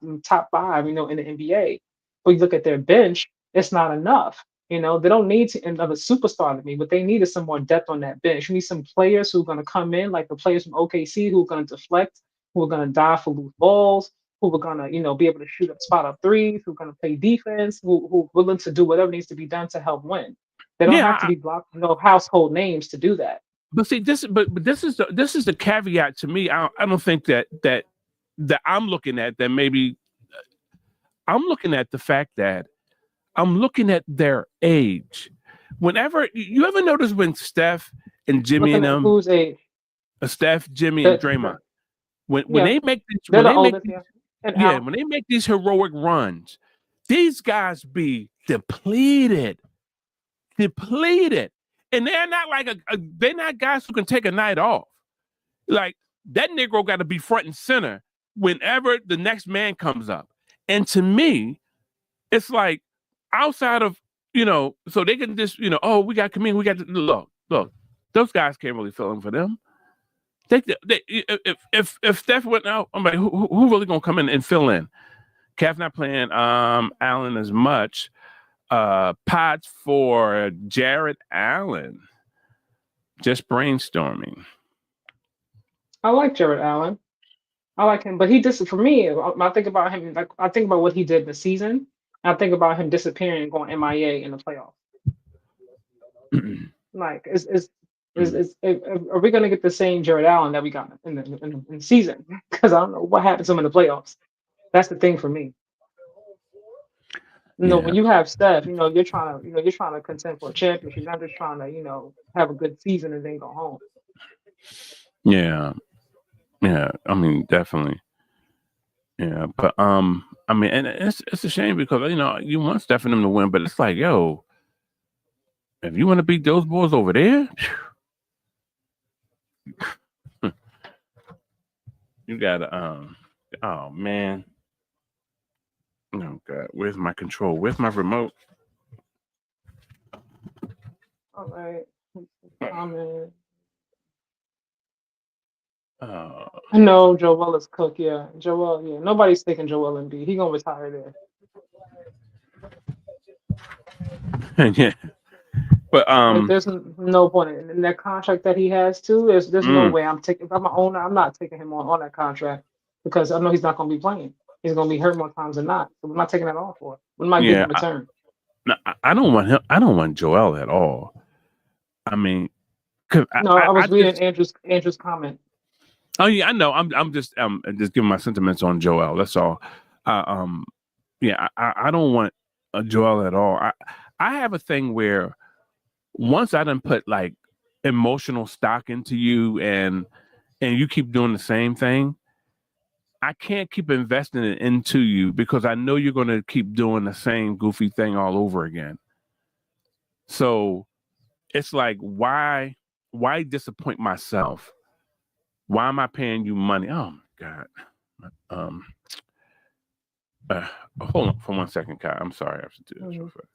five, in the NBA. But you look at their bench, it's not enough. They don't need another superstar to me. What they need is some more depth on that bench. You need some players who are going to come in, like the players from OKC, who are going to deflect, who are going to dive for loose balls, who are going to, be able to shoot up spot up threes, who are going to play defense, who are willing to do whatever needs to be done to help win. They don't have to be blocked, household names to do that. But see, this is the caveat to me. I don't think that I'm looking at that. Maybe I'm looking at the fact that I'm looking at their age. Whenever you ever notice when Steph and Jimmy and them, whose age? Steph, Jimmy, and Draymond, when they make these heroic runs, these guys be depleted, and they're not like they're not guys who can take a night off. Like that Negro got to be front and center whenever the next man comes up. And to me, it's like outside of, so they can just, oh, we got Kameem, we got look, those guys can't really fill in for them. If Steph went out, I'm like, who really gonna come in and fill in? Cavs not playing Allen as much. Pods for Jared Allen. Just brainstorming. I like Jared Allen. I like him, but he just, for me, I think about him, like I think about what he did this season. I think about him disappearing and going MIA in the playoffs. Like, are we going to get the same Jared Allen that we got in the season? Because I don't know what happened to him in the playoffs. That's the thing for me. When you have Steph, you're trying to contend for a championship. You're not just trying to, have a good season and then go home. Yeah. I mean, definitely. Yeah, but I mean, and it's a shame because you want Steph and them to win, but it's like, yo, if you want to beat those boys over there, you gotta oh man. Oh God, where's my control? Where's my remote? All right. No, Joel is cooked. Yeah, Joel. Yeah, nobody's taking Joel Embiid. He gonna retire there. Yeah, but there's no point in that contract that he has too. There's no way I'm taking. If I'm an owner, I'm not taking him on that contract because I know he's not gonna be playing. He's gonna be hurt more times than not. So I'm not taking that on for it. What am I getting in return? I don't want him. I don't want Joel at all. I mean, I was reading Andrew's comment. Oh yeah, I know. I'm just giving my sentiments on Joel. That's all. I don't want Joel at all. I have a thing where once I done put like emotional stock into you and you keep doing the same thing, I can't keep investing it into you because I know you're going to keep doing the same goofy thing all over again. So it's like, why disappoint myself? Why am I paying you money? Oh my God. Hold on for 1 second, Kai. I'm sorry. I have to do this real fast.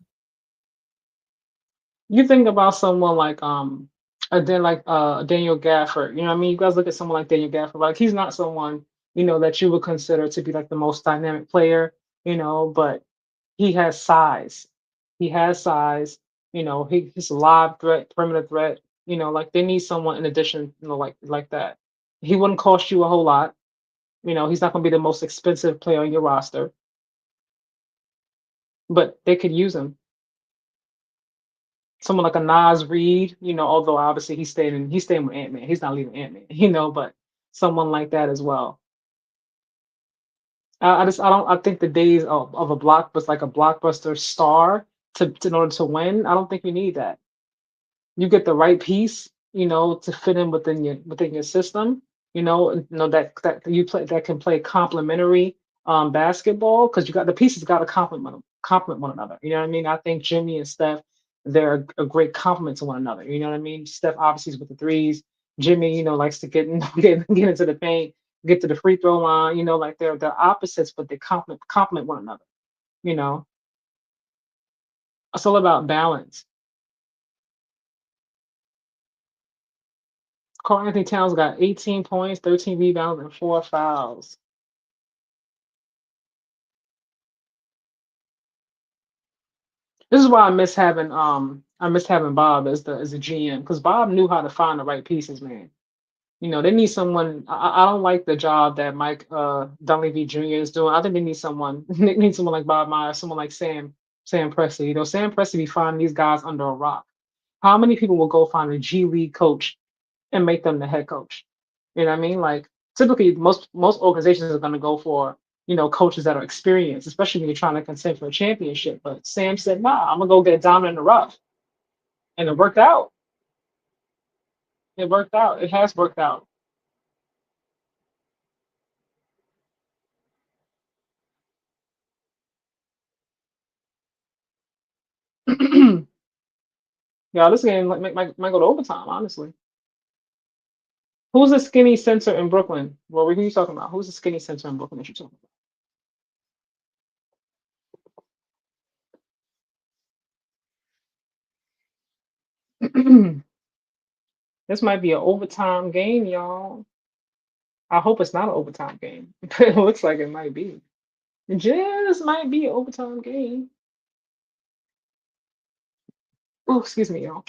You think about someone like Daniel Gafford. You know what I mean? You guys look at someone like Daniel Gafford. Like he's not someone, that you would consider to be like the most dynamic player, but he has size. He's a live threat, perimeter threat. Like they need someone in addition, like that. He wouldn't cost you a whole lot. He's not going to be the most expensive player on your roster, but they could use him. Someone like a Nas Reed, although obviously he's staying with Ant-Man. He's not leaving Ant-Man, but someone like that as well. I think the days of a blockbuster star in order to win, I don't think you need that. You get the right piece, to fit in within your system, that can play complementary basketball, because you got the pieces got to complement one another. You know what I mean? I think Jimmy and Steph, they're a great complement to one another. You know what I mean? Steph obviously is with the threes. Jimmy, likes to get into the paint, get to the free throw line. Like they're opposites, but they complement one another. It's all about balance. Karl Anthony Towns got 18 points, 13 rebounds, and 4 fouls. This is why I miss having Bob as the GM, because Bob knew how to find the right pieces, man. They need someone. I don't like the job that Mike Dunleavy Jr. is doing. I think they need someone. They need someone like Bob Myers, someone like Sam Presti. Sam Presti be finding these guys under a rock. How many people will go find a G League coach and make them the head coach? You know what I mean? Like typically, most organizations are going to go for coaches that are experienced, especially when you're trying to contend for a championship. But Sam said, "Nah, I'm gonna go get dominant in the rough," and it worked out. It worked out. It has worked out. Yeah, this game might go to overtime, honestly. Who's the skinny center in Brooklyn? Well, who are you talking about? Who's the skinny center in Brooklyn that you're talking about? This might be an overtime game, y'all. I hope it's not an overtime game. It looks like it might be. It just might be an overtime game. Oh, excuse me, y'all.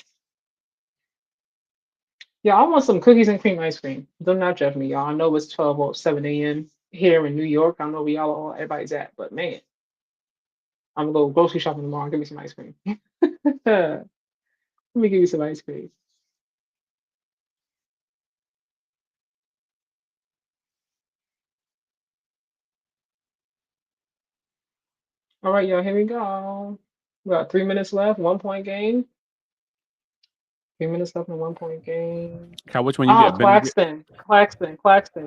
Yeah, I want some cookies and cream ice cream. Do not judge me, y'all. I know it's 12 or 7 a.m. here in New York. I know where everybody's at, but man, I'm gonna go grocery shopping tomorrow. Give me some ice cream. Let me give you some ice cream. All right, y'all, here we go. We got 3 minutes left, 1 point game. 3 minutes left in 1 point game. Cal, which one you get? Benedict? Claxton.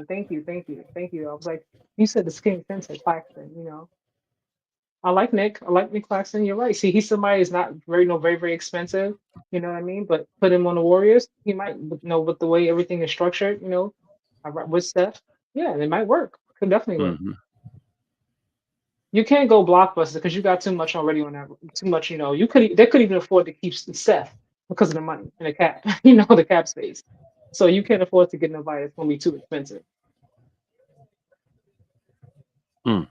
Thank you. I was like, you said the skinny center, Claxton. I like Nick. I like Nick Claxton. You're right. See, he's somebody who's not very, very expensive. You know what I mean? But put him on the Warriors, he might, with the way everything is structured, with Steph, yeah, it might work. Could definitely work. Mm-hmm. You can't go blockbuster because you got too much already on that. Too much, they could even afford to keep Steph because of the money and the cap, the cap space. So you can't afford to get nobody that's gonna be too expensive. Mm.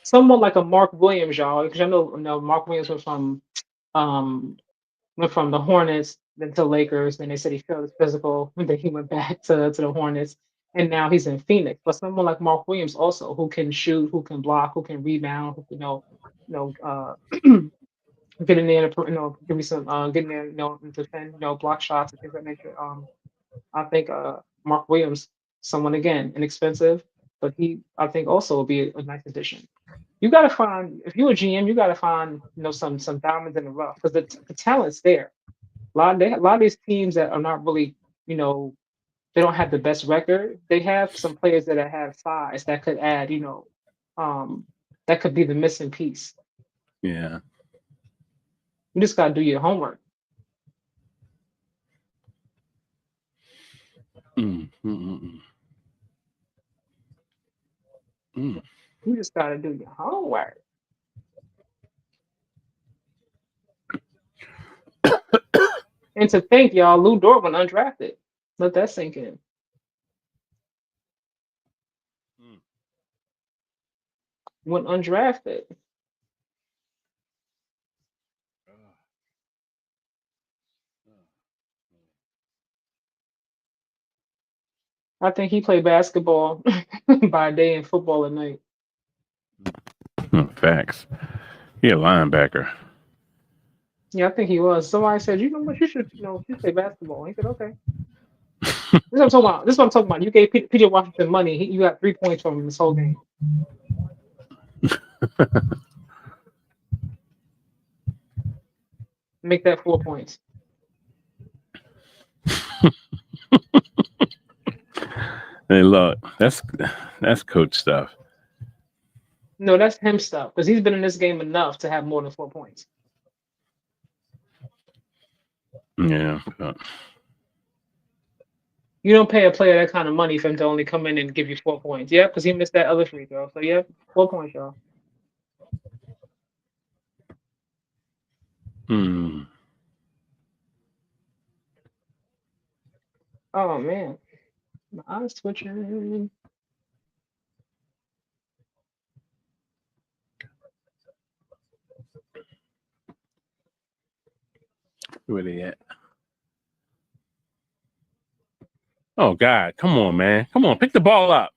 Someone like a Mark Williams, y'all, because I know Mark Williams went from the Hornets then to Lakers. Then they said he failed his physical, and then he went back to the Hornets, and now he's in Phoenix. But someone like Mark Williams also, who can shoot, who can block, who can rebound, who can get in there, give me some, get in there, and defend, block shots and things of that nature. I think Mark Williams, someone again inexpensive, but I think also will be a nice addition. You got to find, if you're a GM, you got to find some diamonds in the rough, because the talent's there. A lot of these teams that are not really, they don't have the best record. They have some players that have size that could add, that could be the missing piece. Yeah. You just got to do your homework. Mm. Mm. Mm. You just got to do your homework. And to think, y'all, Lou Dort went undrafted. Let that sink in. Went undrafted. I think he played basketball by day and football at night. Facts. He a linebacker. Yeah, I think he was. Somebody said, you know what, you should play basketball. He said, okay. This is what I'm talking about. This is what I'm talking about. You gave Peter Washington money. You got 3 points from him this whole game. Make that 4 points. Hey, look, that's coach stuff. No, that's him stuff because he's been in this game enough to have more than 4 points. Yeah. You don't pay a player that kind of money for him to only come in and give you 4 points. Yeah, because he missed that other free throw. So yeah, 4 points, y'all. Oh man, my eyes twitching. Where they at? Oh God, come on, man. Come on, pick the ball up.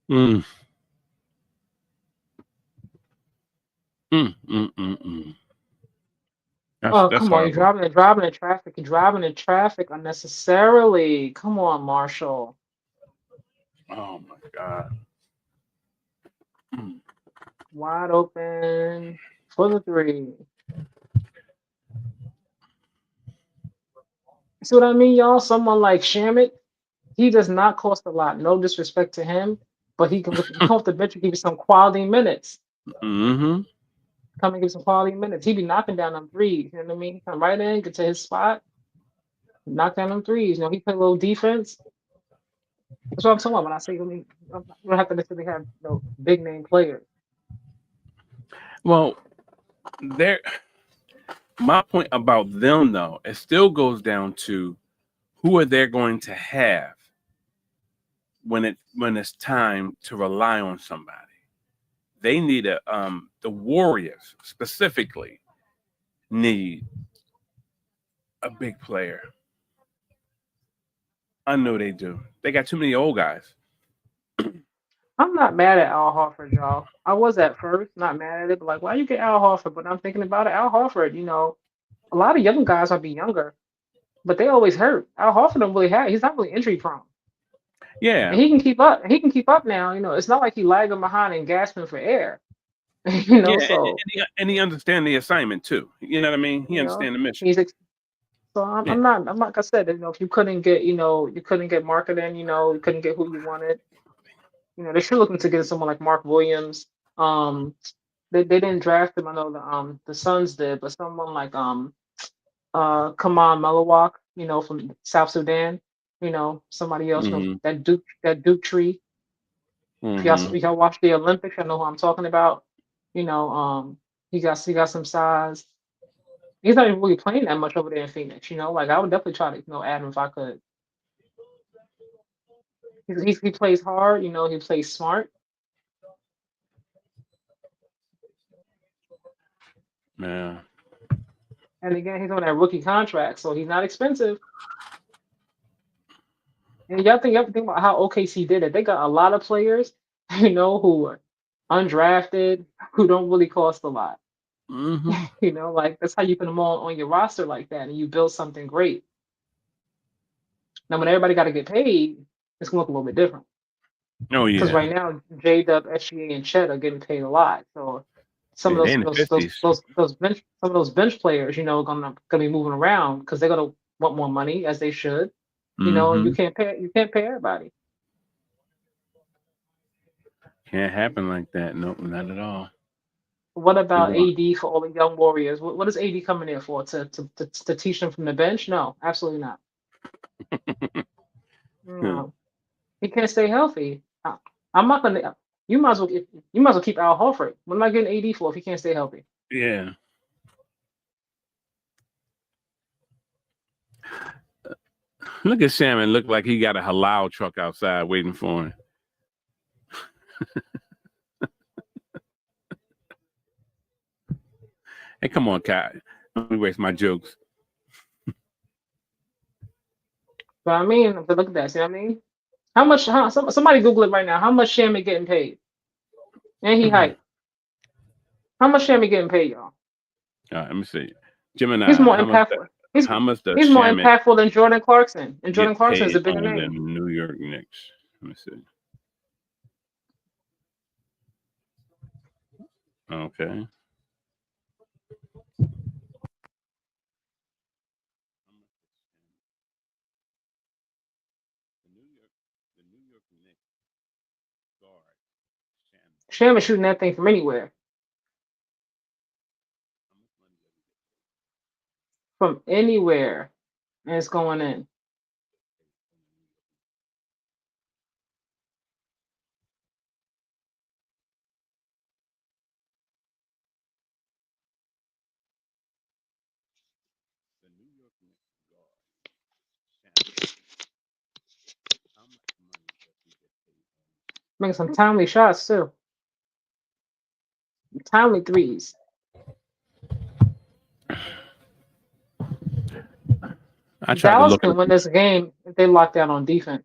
Mm. Oh, That's come on. horrible. You're driving in traffic. You're driving in traffic unnecessarily. Come on, Marshall. Oh my God. Wide open for the 3. See what I mean, y'all? Someone like Shamit, he does not cost a lot. No disrespect to him, but he can come off the bench and give you some quality minutes. Mm-hmm. Come and give some quality minutes. He be knocking down them threes. You know what I mean? He come right in, get to his spot, knock down them threes. You know, he play a little defense. That's what I'm talking about when I say you don't have to necessarily have big name players. Well, my point about them though, it still goes down to who are they going to have when it's time to rely on somebody. They need the Warriors specifically need a big player. I know they do. They got too many old guys. I'm not mad at Al Horford, y'all. I was at first not mad at it, but like, why you get Al Horford? But I'm thinking about it. Al Horford, a lot of young guys might be younger, but they always hurt. Al Horford don't really have. He's not really injury prone. Yeah. And he can keep up. He can keep up now. It's not like he lagging behind and gasping for air. So and he understands the assignment too. You know what I mean? He understands the mission. So I'm not like I said, if you couldn't get, you couldn't get marketing, you couldn't get who you wanted. They should looking to get someone like Mark Williams. They didn't draft him. I know the Suns did, but someone like Kaman Melawak, from South Sudan, somebody else, that Duke tree. Mm-hmm. If y'all watch the Olympics, I know who I'm talking about. He got some size. He's not even really playing that much over there in Phoenix. Like I would definitely try to add him if I could. He plays hard. He plays smart. Yeah. And again, he's on that rookie contract, so he's not expensive. And you have to think about how OKC did it. They got a lot of players, who are undrafted, who don't really cost a lot. Mm-hmm. Like that's how you put them all on your roster like that, and you build something great. Now, when everybody got to get paid, it's gonna look a little bit different. Oh yeah. Because right now, J-Dub, SGA, and Chet are getting paid a lot. So some of those bench players, gonna be moving around because they're gonna want more money as they should. And you can't pay everybody. Can't happen like that. Nope, not at all. What about AD for all the young Warriors? What is AD coming in for? To teach them from the bench? No, absolutely not. No. He can't stay healthy. I'm not gonna. You might as well keep Al Horford. What am I getting AD for if he can't stay healthy? Yeah. Look at Shannon. Look like he got a halal truck outside waiting for him. Hey, come on, Kai. Let me waste my jokes. But I mean, but look at that. See what I mean? How much? Somebody Google it right now. How much Shammy getting paid? And he hype. How much Shammy getting paid, y'all? All right, let me see. Gemini. He's more impactful. How much does He's more Shamit impactful than Jordan Clarkson. And get Jordan Clarkson is a paid bigger on the name. New York Knicks? Let me see. Okay. The New York Knicks guard Shamit. Sham is shooting that thing from anywhere. From anywhere. And it's going in. The New York Knicks guard Shamit. How much money does he get paid on? Making some timely shots too. Timely threes. I tried to Dallas look. can win this game if they lock down on defense.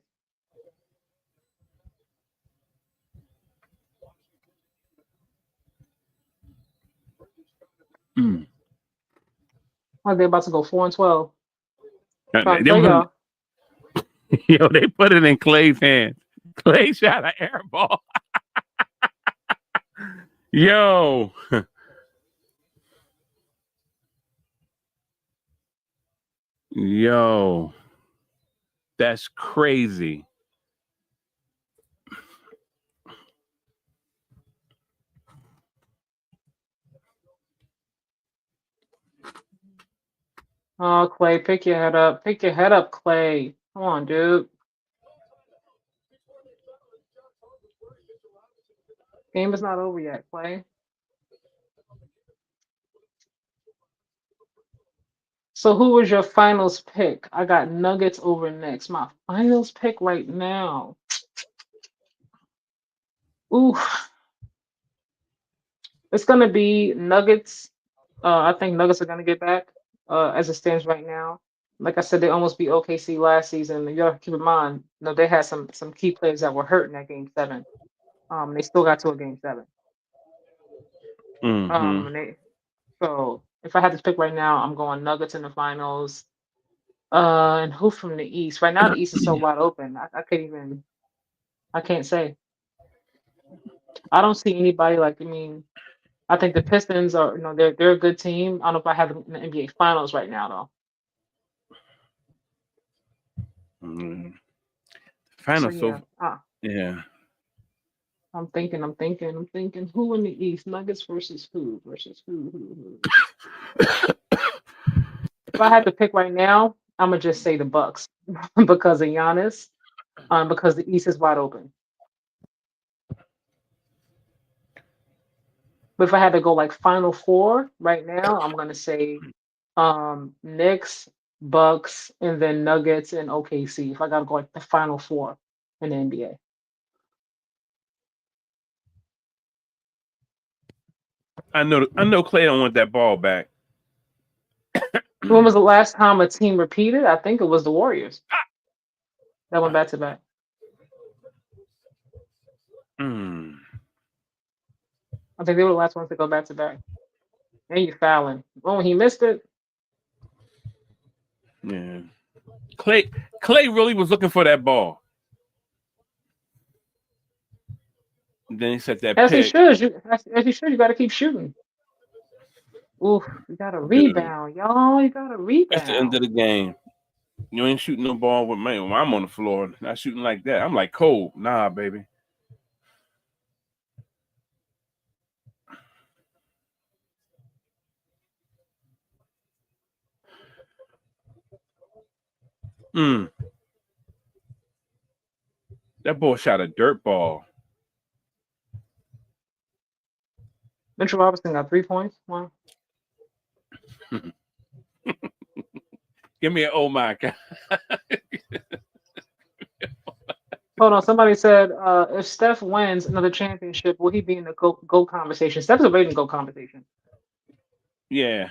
Oh, they're about to go 4-12. Trying to tell y'all. Yo, they put it in Clay's hands. Clay shot an air ball. Yo. Yo. That's crazy. Oh, Clay, pick your head up. Pick your head up, Clay. Come on, dude. Game is not over yet, Clay. So who was your finals pick? I got Nuggets over Knicks. My finals pick right now. Ooh. It's gonna be Nuggets. I think Nuggets are gonna get back. As it stands right now. Like I said, they almost beat OKC last season. You gotta keep in mind, they had some key players that were hurt in that game 7. They still got to a game 7. So if I had to pick right now, I'm going Nuggets in the finals. And who from the East? Right now, the East is so wide open. I can't say. I don't see anybody I think the Pistons are, they're a good team. I don't know if I have them in the NBA Finals right now though. Finals, So yeah. I'm thinking. Who in the East? Nuggets versus who? If I had to pick right now, I'm gonna just say the Bucks because of Giannis, because the East is wide open. But if I had to go like Final Four right now, I'm gonna say Knicks, Bucks, and then Nuggets and OKC. If I gotta go like the Final Four in the NBA. I know Clay don't want that ball back. When was the last time a team repeated? I think it was the Warriors. That went back to back. I think they were the last ones to go back to back. And you fouling. Oh, he missed it. Yeah. Clay really was looking for that ball. Then he set that As he pick. should. As he should. You got to keep shooting. Oof, you got to rebound, y'all. You got to rebound. That's the end of the game. You ain't shooting no ball with me. When I'm on the floor, not shooting like that. I'm like Cole. Nah, baby. That boy shot a dirt ball. Mitchell Robinson got 3 points. Wow. Give me an oh my God. Hold on. Somebody said, if Steph wins another championship, will he be in the GOAT conversation? Steph's already in the GOAT conversation. Yeah.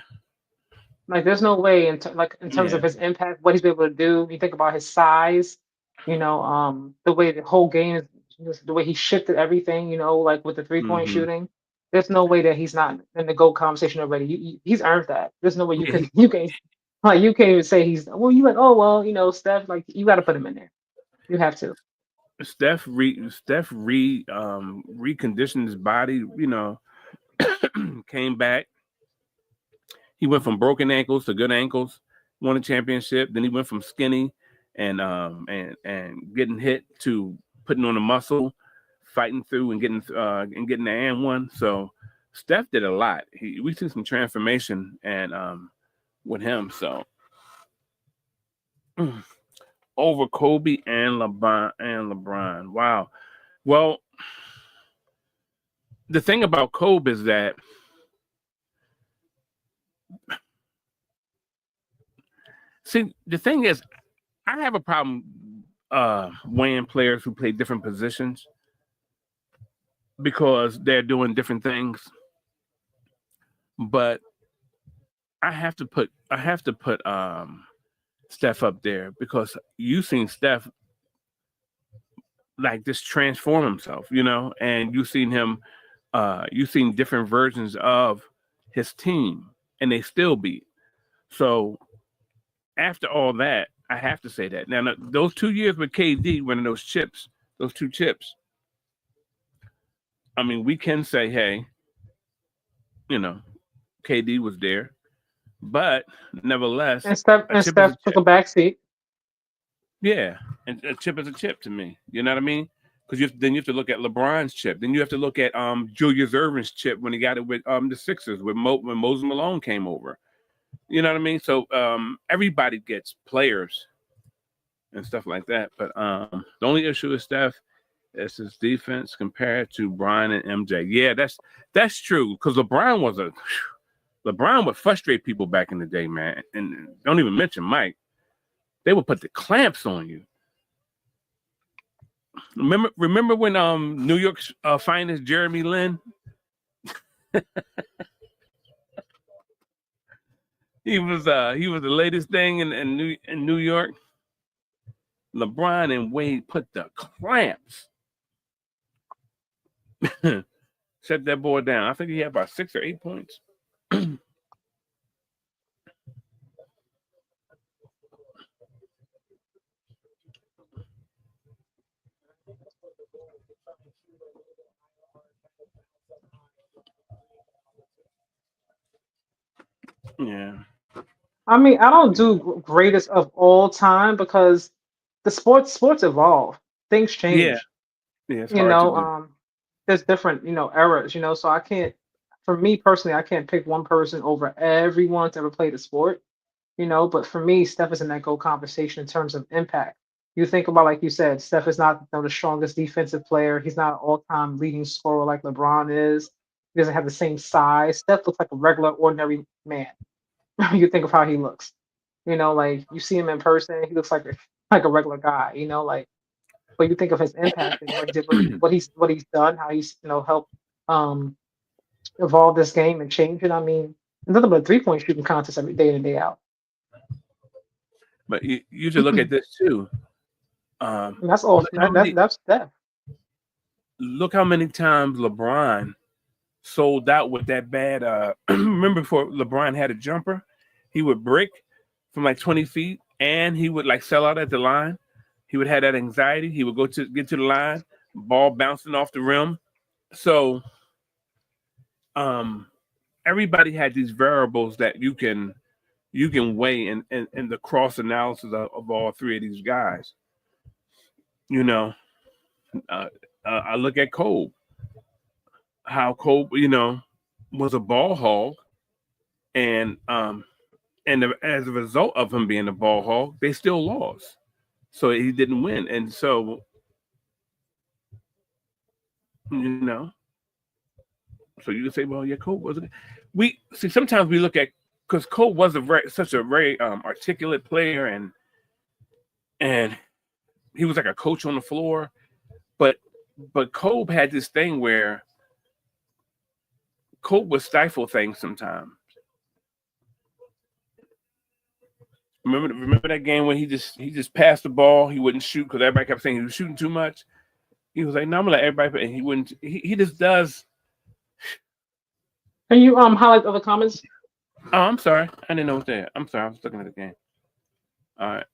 Like, there's no way in terms of his impact, what he's been able to do. You think about his size, the way the whole game is, the way he shifted everything. Like with the 3-point Mm-hmm. shooting. There's no way that he's not in the GOAT conversation already. He's earned that. There's no way you can't even say he's Steph, like you got to put him in there. You have to. Steph reconditioned his body, came back. He went from broken ankles to good ankles, won a championship. Then he went from skinny and getting hit to putting on the muscle, fighting through and getting the and one. So Steph did a lot. We see some transformation and with him. So over Kobe and LeBron. Wow. Well, the thing about Kobe is that the thing is, I have a problem weighing players who play different positions because they're doing different things. But I have to put Steph up there because you've seen Steph like just transform himself, and you've seen him, you've seen different versions of his team, and they still beat. So after all that, I have to say that. Now, those 2 years with KD winning those two chips, I mean, we can say, hey, KD was there, but nevertheless, And Steph took a back seat. Yeah, and a chip is a chip to me. You know what I mean? Because then you have to look at LeBron's chip. Then you have to look at Julius Erving's chip when he got it with the Sixers when Moses Malone came over. You know what I mean? So everybody gets players and stuff like that. But the only issue with Steph is his defense compared to Brian and MJ. Yeah, that's true. Because LeBron would frustrate people back in the day, man. And don't even mention Mike. They would put the clamps on you. Remember when New York's finest Jeremy Lin? He was the latest thing in New York. LeBron and Wade put the clamps. Shut that boy down. I think he had about 6 or 8 points. Yeah. I mean, I don't do greatest of all time because the sports evolve. Things change. Yeah, it's hard to do. There's different, eras, so I can't, for me personally, I can't pick one person over everyone to ever play the sport, but for me, Steph is in that GOAT conversation in terms of impact. You think about, like you said, Steph is not the strongest defensive player. He's not an all-time leading scorer like LeBron is. He doesn't have the same size. Steph looks like a regular, ordinary man. You think of how he looks. Like you see him in person, he looks like a regular guy. But you think of his impact and what he's done, how he's helped evolve this game and change it. I mean, nothing but a 3-point shooting contest every day in and day out. But you should look at this too. And that's all. That's Steph. Look how many times LeBron sold out with that bad. Remember before LeBron had a jumper, he would brick from like 20 feet, and he would like sell out at the line. He would have that anxiety. He would get to the line, ball bouncing off the rim. So, everybody had these variables that you can weigh in the cross analysis of all three of these guys. I look at Cole. How Cole, was a ball hog, and as a result of him being a ball hog, they still lost. So he didn't win, and so so you can say, well, yeah, Cole wasn't. We see sometimes we look at because Cole was such a very articulate player, and he was like a coach on the floor. But Kobe had this thing where Kobe would stifle things sometimes. Remember that game when he just passed the ball, he wouldn't shoot because everybody kept saying he was shooting too much. He was like, "No, I'm gonna let everybody," and he wouldn't. He just does. Can you highlight other comments? Oh, I'm sorry, I didn't know what that. I'm sorry, I was looking at the game. All right,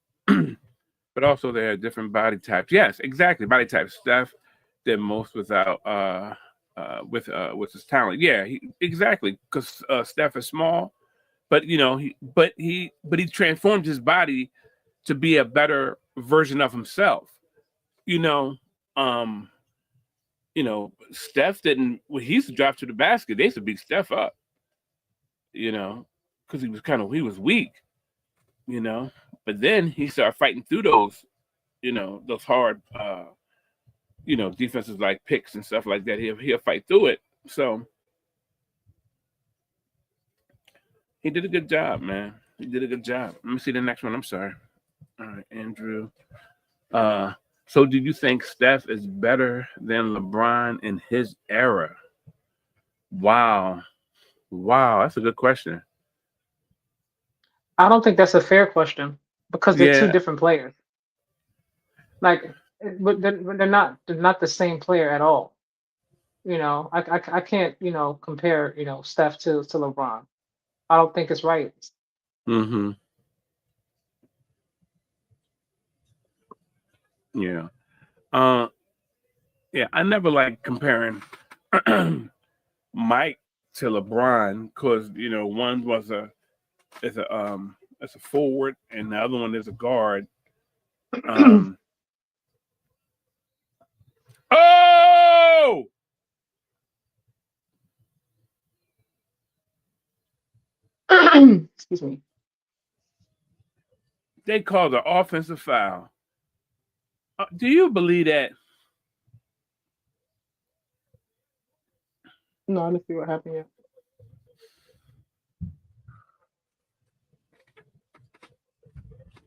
but also there are different body types. Yes, exactly, body types. Steph did most without with his talent. Yeah, exactly, because Steph is small. But he transformed his body to be a better version of himself. Steph didn't. When he used to drop to the basket, they used to beat Steph up. Because he was weak. But then he started fighting through those, those hard, defenses like picks and stuff like that. He'll fight through it. So. He did a good job, man. He did a good job. Let me see the next one. I'm sorry. All right, Andrew. So do you think Steph is better than LeBron in his era? Wow, that's a good question. I don't think that's a fair question because they're two different players. Like, but they're not the same player at all. I can't compare Steph to LeBron. I don't think it's right. Mm-hmm. Yeah. Yeah, I never like comparing Mike to LeBron because one was a forward and the other one is a guard. Oh! Excuse me. They called an offensive foul. Do you believe that? No, I didn't see what happened yet.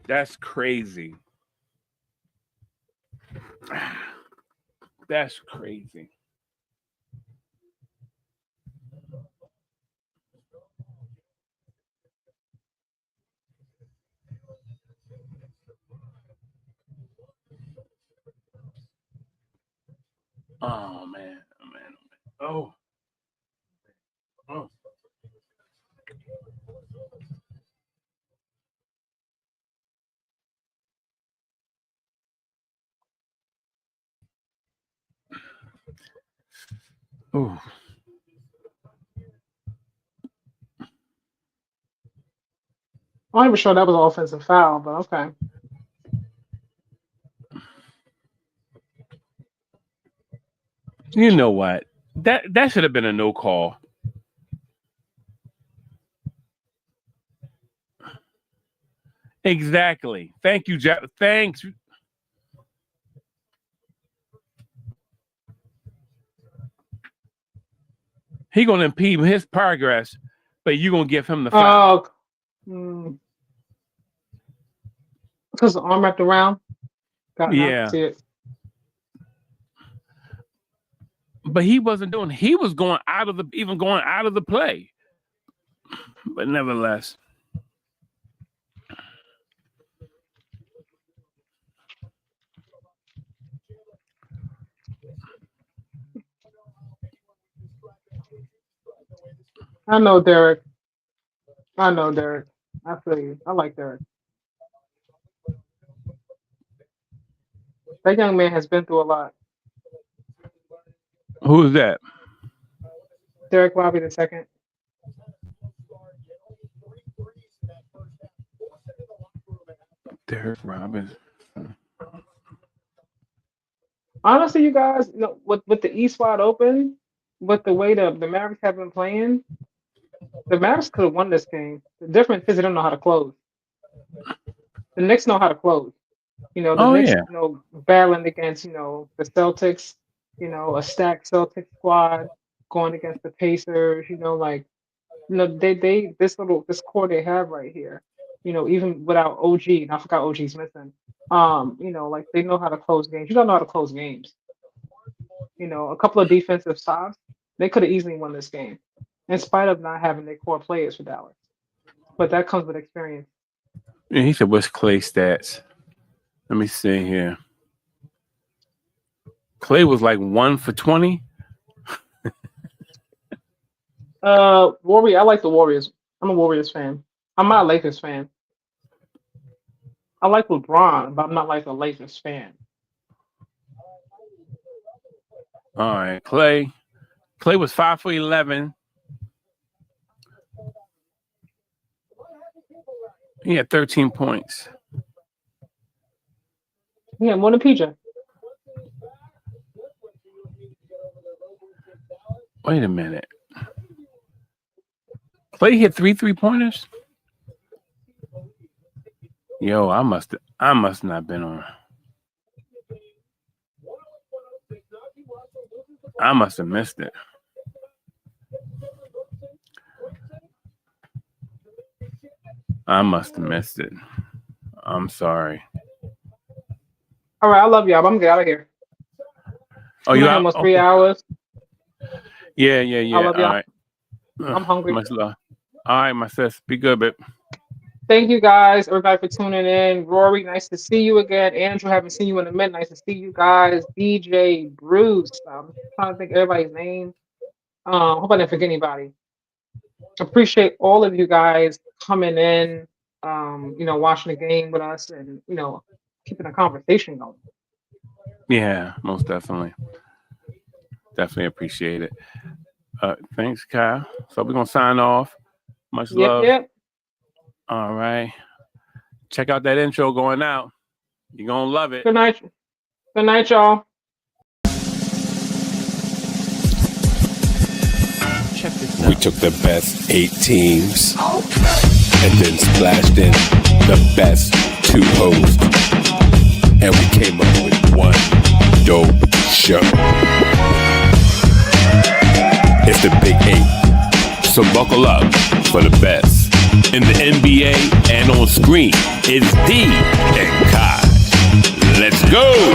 That's crazy. That's crazy. Oh man. Oh. Oh. I'm not even sure that was an offensive foul, but okay. You know what? That should have been a no call. Exactly. Thank you, Jeff. Thanks. He gonna impede his progress, but you gonna give him the foul. Because the arm wrapped around. Yeah. But he wasn't doing. He was going out of the play. But nevertheless. I know Derek. I feel you. I like Derek. That young man has been through a lot. Who is that? Derek Robbie II. Derek Robbins. Honestly, you guys, with the East wide open, with the way the Mavericks have been playing, the Mavericks could have won this game. The difference is they don't know how to close. The Knicks know how to close. The Knicks, battling against, the Celtics, a stacked Celtics squad going against the Pacers, this core they have right here, even without OG, and I forgot OG's missing. They know how to close games. You don't know how to close games. a couple of defensive stops, they could have easily won this game, in spite of not having their core players for Dallas. But that comes with experience. Yeah, he said, "What's Clay stats?" Let me see here. Clay was like 1 for 20. Warrior. I like the Warriors. I'm a Warriors fan. I'm not a Lakers fan. I like LeBron, but I'm not like a Lakers fan. All right, Clay. Clay was 5 for 11. He had 13 points. Yeah, more than PJ. Wait a minute. Clay hit 3 3-pointers? Yo, I must not been on. I must have missed it. I must have missed it. I'm sorry. All right, I love y'all. I'm gonna get out of here. Oh, you almost 3 hours. Yeah. I love y'all. All right. I'm hungry. Much love. All right, my sis. Be good, babe. Thank you guys, everybody, for tuning in. Rory, nice to see you again. Andrew, haven't seen you in a minute. Nice to see you guys. DJ, Bruce. I'm trying to think of everybody's name. Hope I didn't forget anybody. Appreciate all of you guys coming in, watching the game with us and, keeping a conversation going. Yeah, most definitely. Definitely appreciate it. Thanks, Kyle. So we're going to sign off. Much love. Yep. All right. Check out that intro going out. You're going to love it. Good night. Good night, y'all. Check this out. We took the best 8 teams and then splashed in the best 2 hosts. And we came up with one dope show. It's the Big 8. So buckle up for the best. In the NBA and on screen, it's D and Kai. Let's go!